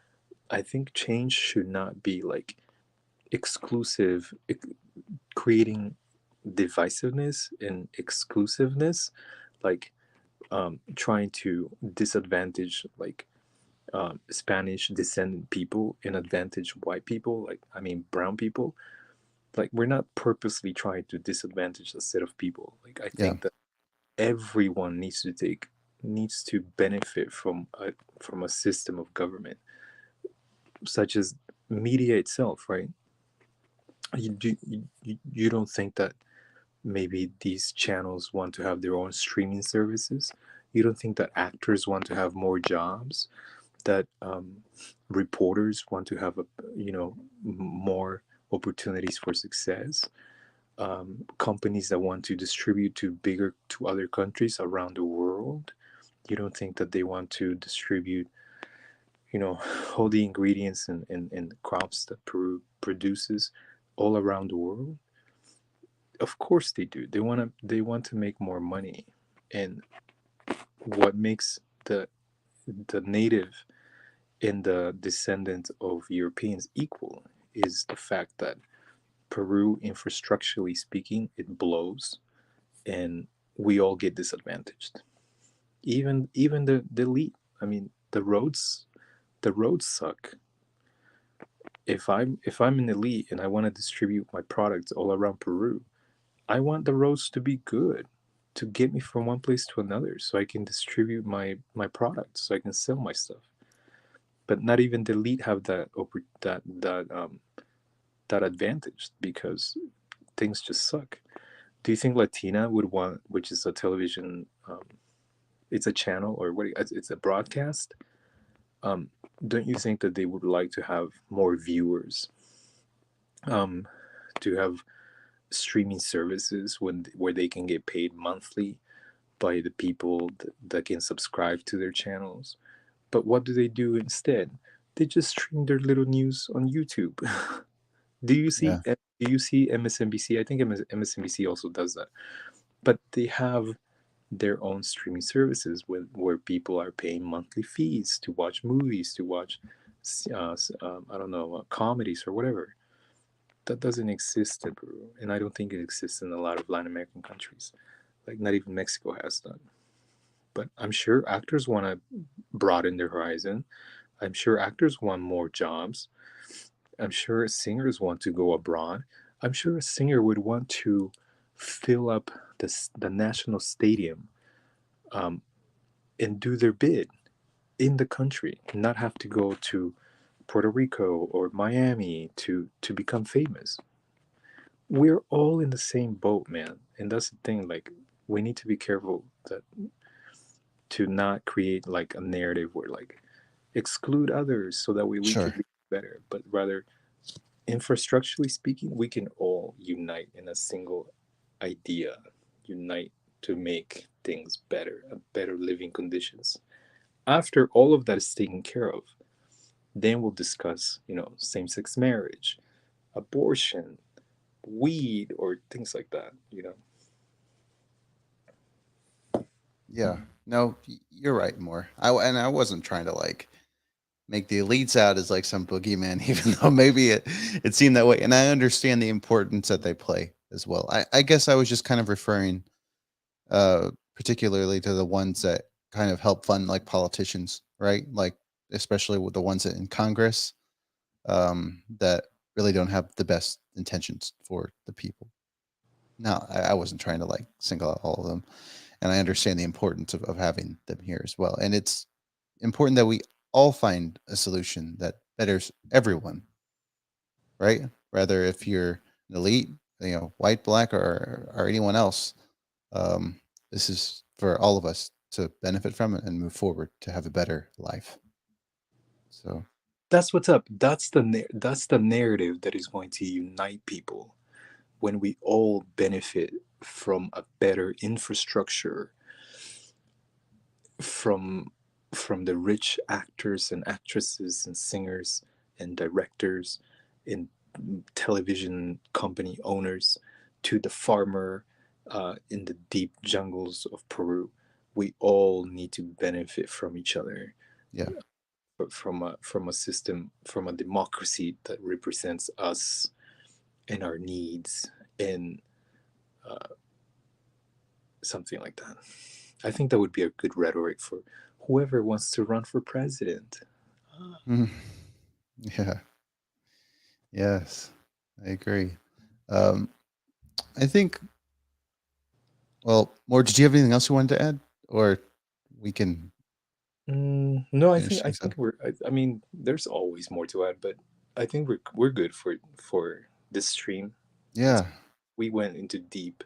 I think change should not be like exclusive, creating divisiveness and exclusiveness, like trying to disadvantage like Spanish descendant people and advantage white people, like I mean brown people. Like we're not purposely trying to disadvantage a set of people. Like I Yeah. think that everyone needs to benefit from a system of government, such as media itself, right? You don't think that maybe these channels want to have their own streaming services? You don't think that actors want to have more jobs? That reporters want to have more opportunities for success? Companies that want to distribute to other countries around the world? You don't think that they want to distribute all the ingredients and crops that Peru produces all around the world? Of course they do. They want to make more money. And what makes the native and the descendant of Europeans equal is the fact that Peru, infrastructurally speaking, it blows, and we all get disadvantaged. Even the elite. I mean, the roads suck. If I'm an elite and I want to distribute my products all around Peru, I want the roads to be good, to get me from one place to another, so I can distribute my products, so I can sell my stuff. But not even the elite have that advantage because things just suck. Do you think Latina would want, which is a television, it's a channel or what? It's a broadcast. Um, don't you think that they would like to have more viewers? Um, to have streaming services where they can get paid monthly by the people that can subscribe to their channels. But what do they do instead? They just stream their little news on YouTube. do you see Yeah. do you see MSNBC? I think MSNBC also does that. But they have their own streaming services where people are paying monthly fees to watch movies, to watch I don't know, comedies or whatever. That doesn't exist in Peru, and I don't think it exists in a lot of Latin American countries. Like not even Mexico has that. But I'm sure actors want to broaden their horizon. I'm sure actors want more jobs. I'm sure singers want to go abroad. I'm sure a singer would want to fill up the national stadium, um, and do their bid in the country, not have to go to Puerto Rico or Miami to become famous. We're all in the same boat, man. And that's the thing. Like, we need to be careful that to not create like a narrative where like exclude others so that way we can Sure. be better, but rather infrastructurally speaking, we can all unite in a single idea, unite to make things better, better living conditions. After all of that is taken care of, then we'll discuss, same-sex marriage, abortion, weed, or things like that. Yeah. No, you're right. More. And I wasn't trying to like make the elites out as like some boogeyman, even though maybe it seemed that way. And I understand the importance that they play as well. I guess I was just kind of referring particularly to the ones that kind of help fund like politicians, right? Like especially with the ones that in Congress that really don't have the best intentions for the people. No, I wasn't trying to like single out all of them, and I understand the importance of having them here as well. And it's important that we all find a solution that betters everyone, right? Rather if you're an elite, white, black, or anyone else, um, this is for all of us to benefit from it and move forward to have a better life. So That's what's up. That's the narrative that is going to unite people when we all benefit from a better infrastructure, from the rich actors and actresses and singers and directors and television company owners to the farmer in the deep jungles of Peru. We all need to benefit from each other, Yeah. from a system, from a democracy that represents us and our needs, and uh, something like that. I think that would be a good rhetoric for whoever wants to run for president. Mhm. Yeah. Yes. I agree. Um, I think. Well, more. Did you have anything else you wanted to add, or we can No, finish I things up? think we're. I mean, there's always more to add, but I think we're good for this stream. It's Yeah, we went into deep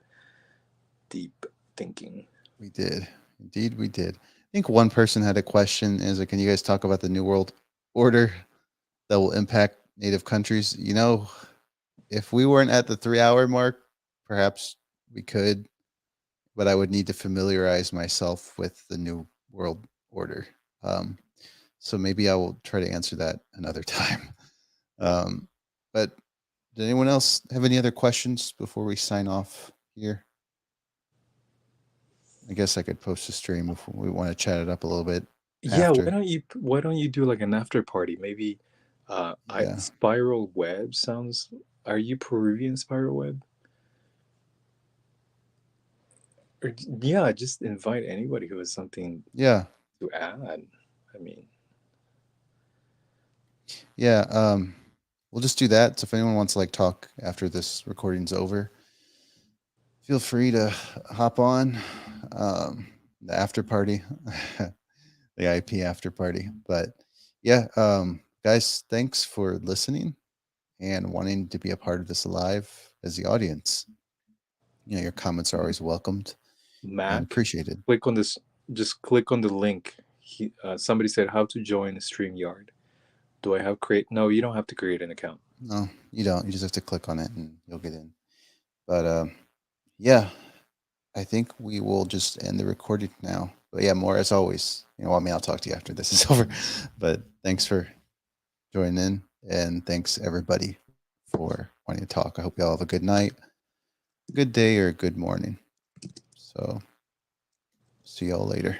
thinking. we did. Indeed, we did. I think one person had a question. Is like, can you guys talk about the New World Order that will impact native countries? If we weren't at the 3 hour mark, perhaps we could, but I would need to familiarize myself with the New World Order. Um, so maybe I will try to answer that another time. Um, but did anyone else have any other questions before we sign off here? I guess I could post a stream if we want to chat it up a little bit Yeah, after. why don't you do like an after party? Maybe I Yeah. Spiral Web sounds. Are you Peruvian Spiral Web? Or yeah, just invite anybody who has something Yeah. to add. I mean, Yeah. We'll just do that. So if anyone wants to like talk after this recording's over, feel free to hop on the after party, the IP after party. But yeah, guys, thanks for listening and wanting to be a part of this live as the audience. Your comments are always welcomed and Mac, appreciated. click on this. Just click on the link. Somebody said how to join StreamYard. Do I have create? No, you don't have to create an account. No, you don't. You just have to click on it and you'll get in. But yeah, I think we will just end the recording now. But yeah, more as always. I'll talk to you after this is over. But thanks for joining in, and thanks everybody for wanting to talk. I hope you all have a good night, good day, or good morning. So see y'all later.